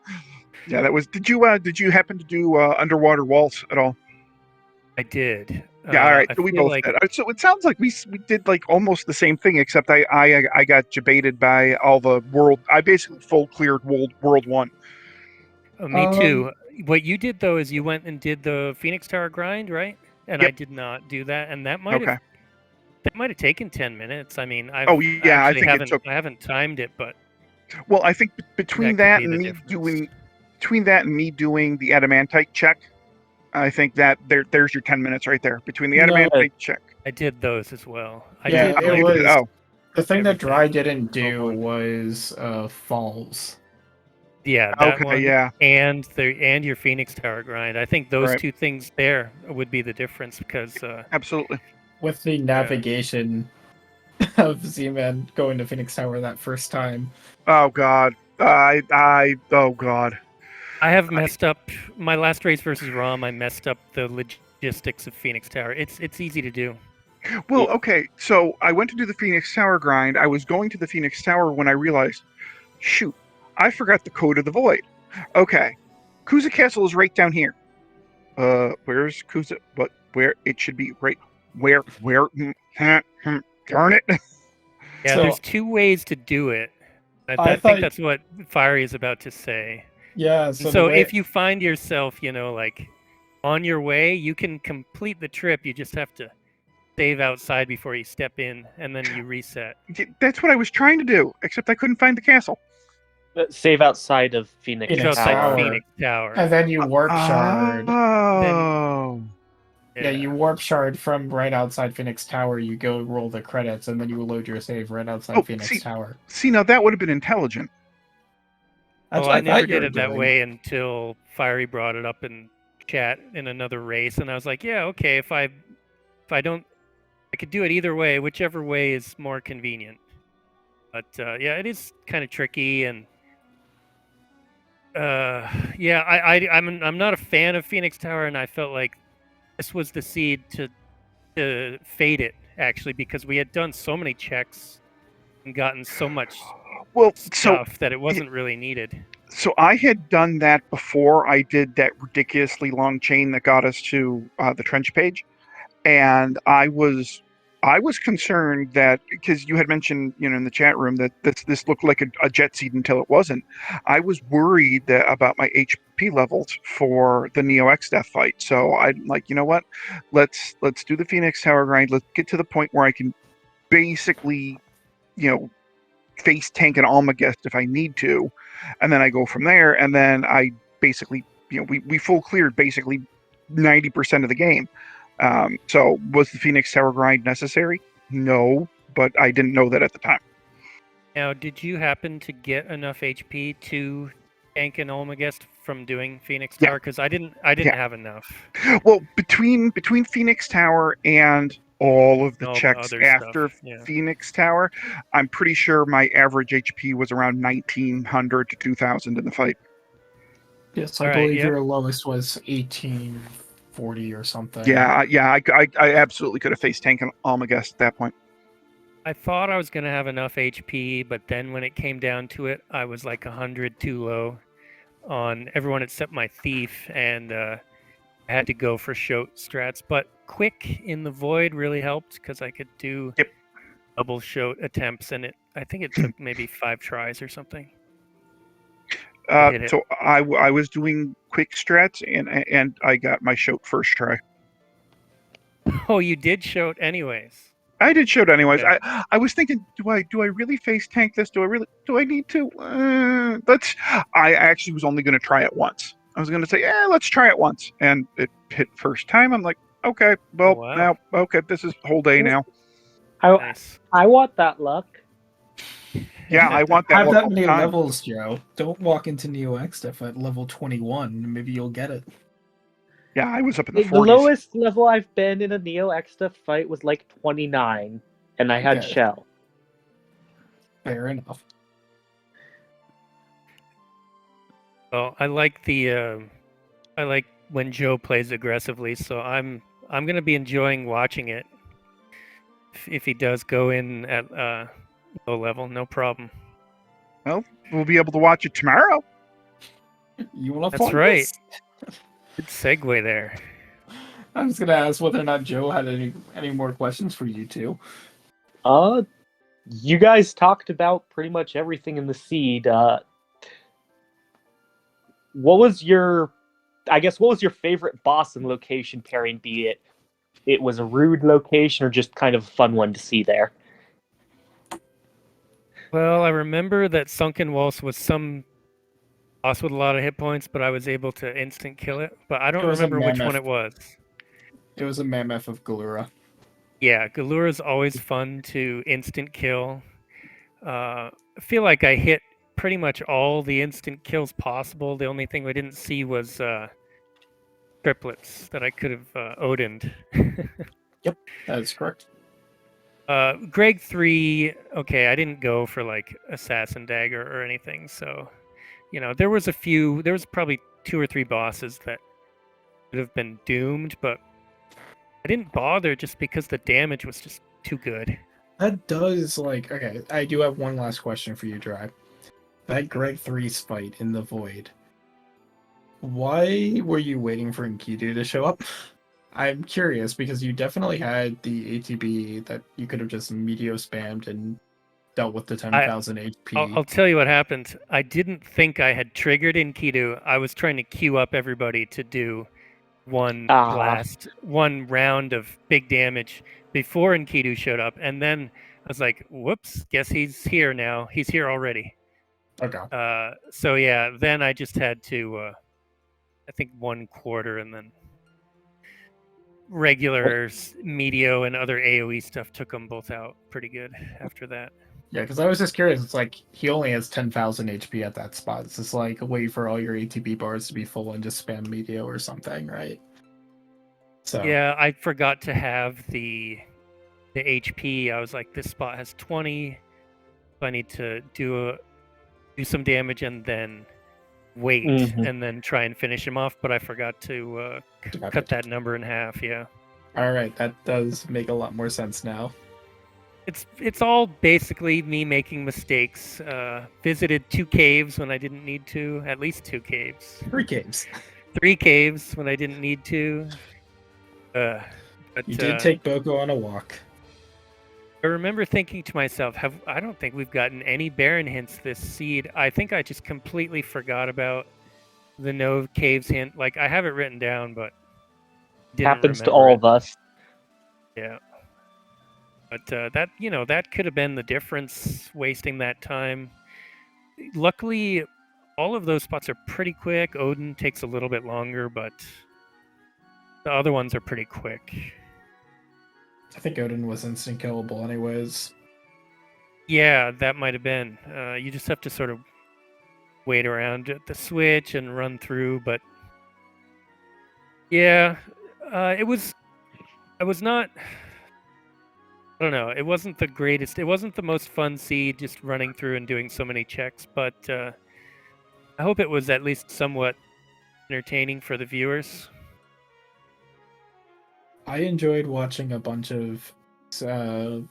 Yeah, that was. Did you happen to do underwater waltz at all? I did. Yeah, all right. So we both did. So it sounds like we did like almost the same thing, except I got jebaited by all the world. I basically full cleared world 1. Me too. What you did though is you went and did the Phoenix Tower grind, right? And Yep. I did not do that, and that might have taken 10 minutes. I mean, I haven't timed it, but well, I think between that and me doing the adamantite check, I think that there's your 10 minutes right there between the adamantite check. I did those as well. The thing that Dry didn't do was falls. Yeah. That one, yeah. And your Phoenix Tower grind. I think those two things there would be the difference because absolutely. With the navigation of Z-Man going to Phoenix Tower that first time. Oh God. Oh God. I have messed up my last race versus Rom. I messed up the logistics of Phoenix Tower. It's easy to do. Well, okay. So I went to do the Phoenix Tower grind. I was going to the Phoenix Tower when I realized, shoot, I forgot the code of the void. Okay, Kuza Castle is right down here. Where's Kuza? What? Where it should be? Right? Where? Darn it! Yeah, there's 2 ways to do it. I think that's what Fiery is about to say. Yeah. So if you find yourself, like on your way, you can complete the trip. You just have to save outside before you step in, and then you reset. That's what I was trying to do, except I couldn't find the castle. Save outside of Phoenix Tower. Phoenix Tower. And then you warp shard. Oh. Yeah, you warp shard from right outside Phoenix Tower. You go roll the credits, and then you load your save right outside Phoenix Tower. See, now that would have been intelligent. I never did it that way until Fiery brought it up in chat in another race, and I was like, yeah, okay, if I don't, I could do it either way, whichever way is more convenient. But yeah, it is kind of tricky, and yeah, I'm not a fan of Phoenix Tower, and I felt like this was the seed to fade it, actually, because we had done so many checks and gotten so much stuff that it wasn't really needed. So I had done that before I did that ridiculously long chain that got us to the trench page, and I was concerned that, because you had mentioned, in the chat room, that this looked like a jet seed until it wasn't. I was worried about my HP levels for the Neo X death fight. So I'm like, you know what? Let's do the Phoenix Tower grind. Let's get to the point where I can basically, face tank an Almagest if I need to, and then I go from there. And then I basically, we full cleared basically 90% of the game. So was the Phoenix Tower grind necessary? No, but I didn't know that at the time. Now, did you happen to get enough HP to tank an Almagest from doing Phoenix Tower? Because I didn't have enough. Well, between Phoenix Tower and all of the All the checks other after stuff, yeah. Phoenix Tower, I'm pretty sure my average HP was around 1900 to 2000 in the fight. Yes, I believe your lowest was 1840 or something. Yeah, I absolutely could have face tanked an Almagest at that point. I thought I was going to have enough HP, but then when it came down to it, I was like 100 too low on everyone except my thief, and I had to go for shoat strats. But quick in the void really helped because I could do double shoat attempts, and I think it took maybe 5 tries or something. So I was doing quick strats, and I got my shoat first try. Oh, you did shoat anyways. I did shoat anyways. Okay. I was thinking, do I really face tank this? Do I need to? I actually was only going to try it once. I was going to say, let's try it once, and it hit first time. I'm like, okay, well, now, okay, this is whole day now. I want that luck. Yeah, I want that. Have that many levels, Joe. Don't walk into Neo X stuff at level 21. Maybe you'll get it. Yeah, I was up in the 40s. The lowest level I've been in a Neo X stuff fight was like 29, and I had Shell. Fair enough. Well, I like when Joe plays aggressively, so I'm gonna be enjoying watching it. If he does go in at low level, no problem. Well, we'll be able to watch it tomorrow. You want to? That's right. Good segue there. I was gonna ask whether or not Joe had any more questions for you two. You guys talked about pretty much everything in the seed. What was your favorite boss and location pairing? Be it was a rude location or just kind of a fun one to see there? Well, I remember that Sunken Waltz was some boss with a lot of hit points, but I was able to instant kill it. But I don't remember which one it was. It was a mammoth of Galura. Yeah, Galura's always fun to instant kill. I feel like I hit pretty much all the instant kills possible. The only thing we didn't see was triplets that I could have Odin'd. Yep, that is correct. Greg 3, okay, I didn't go for like Assassin Dagger or anything, so there was probably 2 or 3 bosses that would have been doomed, but I didn't bother just because the damage was just too good. That does, okay, I do have one last question for you, Dry. That Greg 3's fight in the Void, why were you waiting for Enkidu to show up? I'm curious, because you definitely had the ATB that you could have just meteor spammed and dealt with the 10,000 HP. I'll tell you what happened. I didn't think I had triggered Enkidu. I was trying to queue up everybody to do one round of big damage before Enkidu showed up, and then I was like, whoops, guess he's here now. He's here already. Okay. So yeah, then I just had to I think 1/4, and then regular Meteo and other AoE stuff took them both out pretty good after that. Yeah, because I was just curious. It's like he only has 10,000 HP at that spot. It's just like wait for all your ATB bars to be full and just spam Meteor or something, right? So Yeah, I forgot to have the HP. I was like, this spot has 20. So I need to do some damage and then wait Mhm. and then try and finish him off. But I forgot to cut that number in half. Yeah. All right, that does make a lot more sense now. It's all basically me making mistakes. Visited 2 caves when I didn't need to. At least 2 caves. 3 caves. 3 caves when I didn't need to. But You did take Boko on a walk. I remember thinking to myself, I don't think we've gotten any Baron hints this seed. I think I just completely forgot about the no caves hint. Like I have it written down, but didn't Happens to remember all it. of us. Yeah. But that could have been the difference, wasting that time. Luckily, all of those spots are pretty quick. Odin takes a little bit longer, but the other ones are pretty quick. I think Odin was instant killable anyways. Yeah, that might have been. You just have to sort of wait around at the switch and run through, but yeah, it was. I was not. I don't know. It wasn't the greatest. It wasn't the most fun seed just running through and doing so many checks, but I hope it was at least somewhat entertaining for the viewers. I enjoyed watching a bunch of summon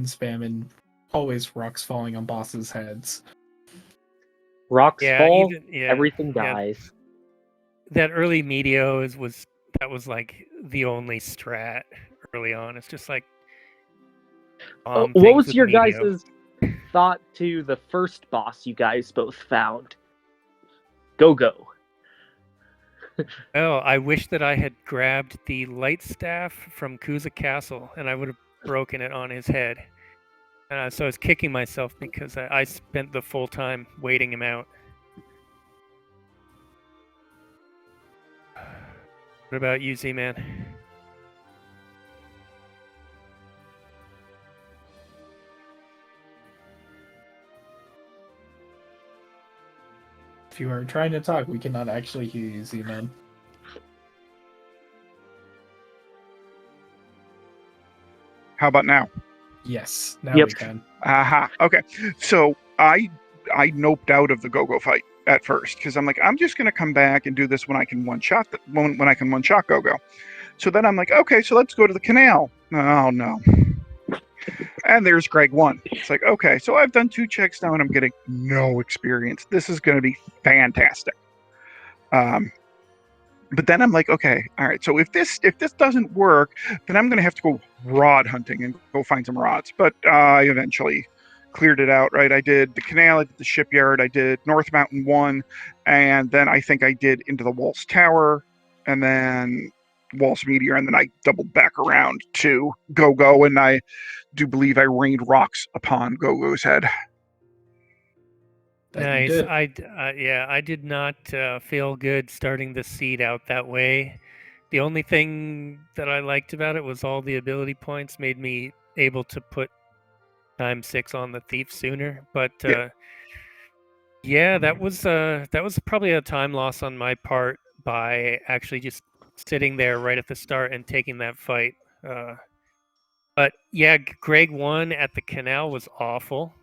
spam and always rocks falling on bosses' heads. Rocks Yeah, fall, yeah, everything yeah. dies. That early Meteo was like the only strat early on. It's just like What things was with your Meteo. guys' thought to the first boss you guys both found? Go. Oh, I wish that I had grabbed the light staff from Kuza Castle and I would have broken it on his head. So I was kicking myself because I spent the full time waiting him out. What about you, Z-Man? If you are trying to talk, we cannot actually hear you, Z-Man. How about now? Yes, now Yep. we can. Aha. Okay. So I noped out of the go-go fight at first because I'm like, I'm just gonna come back and do this when I can one shot when I can one shot go-go. So then I'm like, okay, so let's go to the canal. Oh no. And there's Greg 1. It's like, okay, so I've done 2 checks now and I'm getting no experience. This is gonna be fantastic. But then I'm like, okay, all right. So if this doesn't work, then I'm gonna have to go rod hunting and go find some rods. But I eventually cleared it out. Right, I did the canal, I did the shipyard, I did North Mountain 1, and then I think I did into the Waltz Tower, and then Waltz Meteor, and then I doubled back around to Go-Go, and I do believe I rained rocks upon Go-Go's head. That you Nice. did. I did not feel good starting the seed out that way. The only thing that I liked about it was all the ability points made me able to put ×6 on the thief sooner. But yeah, that was probably a time loss on my part by actually just sitting there right at the start and taking that fight. But yeah, Greg 1 at the canal was awful.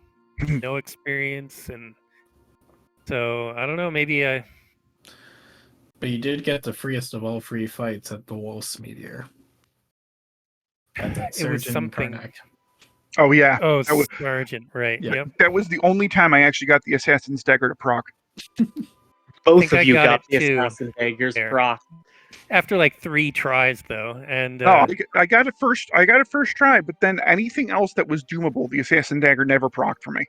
No experience, and so I don't know. Maybe I. But you did get the freest of all free fights at the Waltz Meteor. At that It was Surgeon something. Karnak. Oh yeah. Oh, That was- Sergeant, right? Yeah. Yep. That was the only time I actually got the Assassin's Dagger to proc. Both think of I you got got it the too. Assassin Daggers There. proc. After like 3 tries, though, and No, I got it first. I got it first try, but then anything else that was doomable, the Assassin Dagger never procced for me.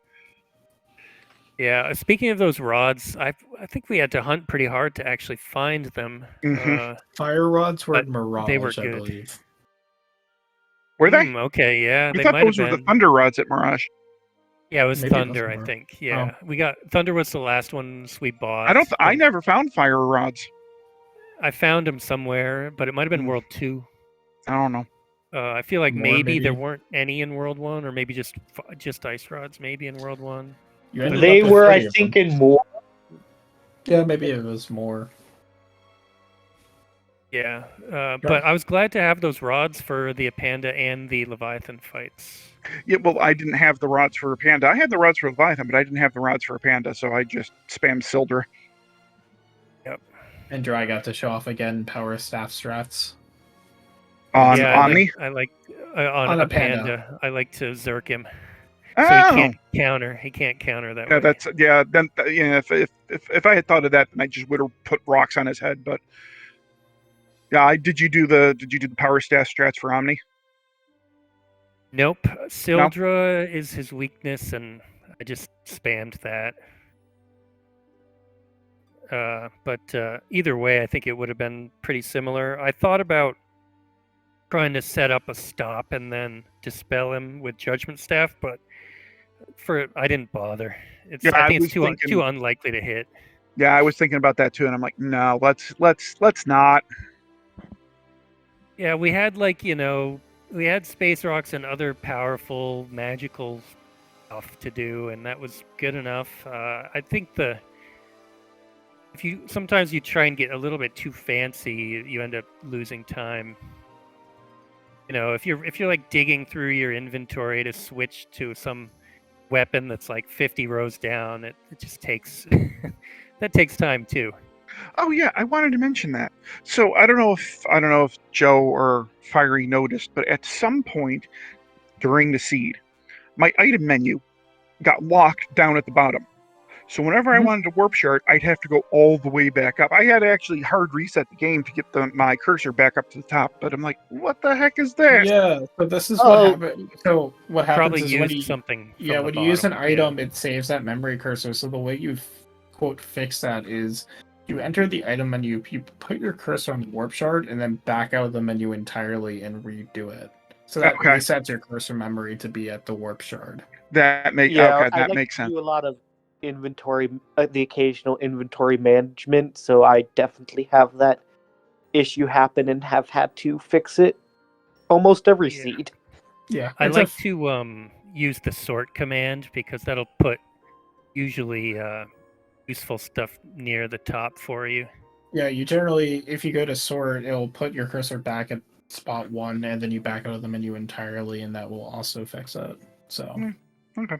yeah. Speaking of those rods, I think we had to hunt pretty hard to actually find them. Mhm. Fire rods were but Mirage, they were I good. believe. Were they? Okay, yeah, We they thought might have those were the been. Thunder Rods at Mirage. Yeah, it was Maybe those Thunder, I were. think. Yeah, we got Thunder was the last ones we bought. I don't. I and never found Fire Rods. I found them somewhere, but it might have been Hmm. World 2. I don't know. I feel like More, maybe there maybe? weren't any in World 1, or maybe just ice rods maybe in World 1. You ended They up with were, I 30 of think, them. in more. Yeah, maybe it was more. Yeah, but I was glad to have those rods for the Panda and the Leviathan fights. Yeah, well, I didn't have the rods for a panda. I had the rods for Leviathan, but I didn't have the rods for a panda, so I just spammed Sildra. Yep. And Dry got to show off again power staff strats. On Yeah, Omni? I like on a a Panda. panda. I like to zerk him, Oh, so he can't counter. He can't counter that yeah, way. that's yeah. Then if I had thought of that, then I just would have put rocks on his head. But yeah, did you do the power staff strats for Omni? Nope. No. Sildra is his weakness, and I just spammed that. But either way, I think it would have been pretty similar. I thought about trying to set up a stop and then dispel him with Judgment Staff, but I didn't bother. Yeah, I I think was it's too thinking. too unlikely to hit. Yeah, I was thinking about that too, and I'm like, no, let's not. Yeah, we had we had space rocks and other powerful magical stuff to do, and that was good enough. I think sometimes you try and get a little bit too fancy, you end up losing time. You know, if you're like digging through your inventory to switch to some weapon that's like 50 rows down, it just takes that takes time too. Oh yeah, I wanted to mention that. So I don't know if Joe or Fiery noticed, but at some point during the seed, my item menu got locked down at the bottom. So whenever I wanted to warp shard, I'd have to go all the way back up. I had to actually hard reset the game to get my cursor back up to the top. But I'm like, what the heck is that? Yeah, but this is Oh. what happened. So what happens Probably is when used you something. yeah from when the you use an bottom, item, it saves that memory cursor. So the way you quote fix that is you enter the item menu, you put your cursor on the warp shard, and then back out of the menu entirely and redo it. So that Okay. resets your cursor memory to be at the warp shard. That makes I that like makes to sense. do a lot of inventory, the occasional inventory management, so I definitely have that issue happen and have had to fix it almost every Yeah. seed. Yeah, I it's like to use the sort command because that'll put usually useful stuff near the top for you. Yeah, you generally, if you go to sort, it'll put your cursor back at spot 1, and then you back out of the menu entirely, and that will also fix it. So. Okay.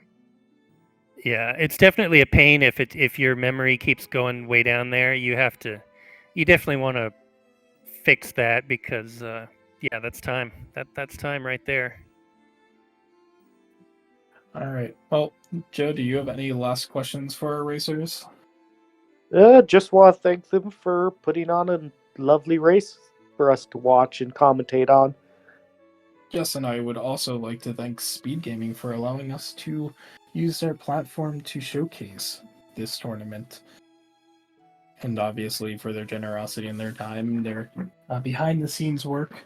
Yeah, it's definitely a pain if your memory keeps going way down there. You definitely want to fix that because yeah, that's time. That's time right there. All right. Well, Joe, do you have any last questions for our racers? Just want to thank them for putting on a lovely race for us to watch and commentate on. Yes, and I would also like to thank SpeedGaming for allowing us to use their platform to showcase this tournament. And obviously for their generosity and their time, their behind-the-scenes work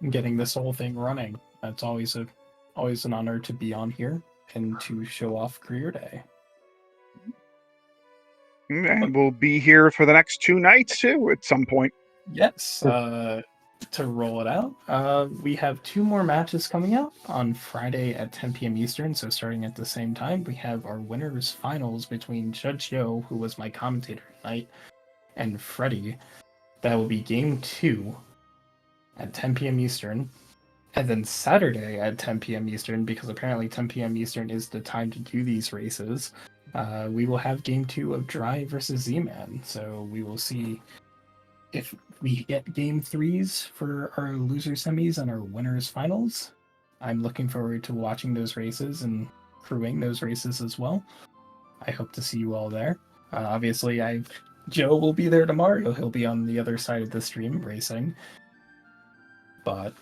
in getting this whole thing running. It's always an honor to be on here and to show off Career Day. And we'll be here for the next 2 nights too at some point. Yes. To roll it out, we have 2 more matches coming out on Friday at 10 p.m. Eastern, so starting at the same time, we have our winners finals between Judge Joe, who was my commentator tonight, and Freddy. That will be game 2 at 10 p.m. Eastern. And then Saturday at 10 p.m. Eastern, because apparently 10 p.m. Eastern is the time to do these races, we will have game 2 of Dry versus Zman. So we will see if we get game 3s for our loser semis and our winners finals. I'm looking forward to watching those races and crewing those races as well. I hope to see you all there. Obviously, Joe will be there tomorrow. He'll be on the other side of the stream racing. But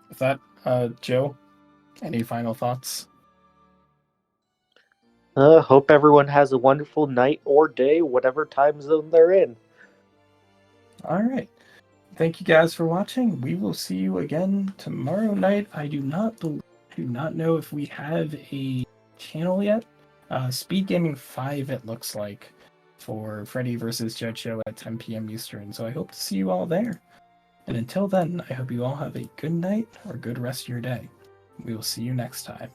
with that, Joe, any final thoughts? Hope everyone has a wonderful night or day, whatever time zone they're in. All right. Thank you guys for watching. We will see you again tomorrow night. I do not know if we have a channel yet. SpeedGaming 5, it looks like, for Freddy versus Judge Show at 10 p.m. Eastern. So I hope to see you all there. And until then, I hope you all have a good night or good rest of your day. We will see you next time.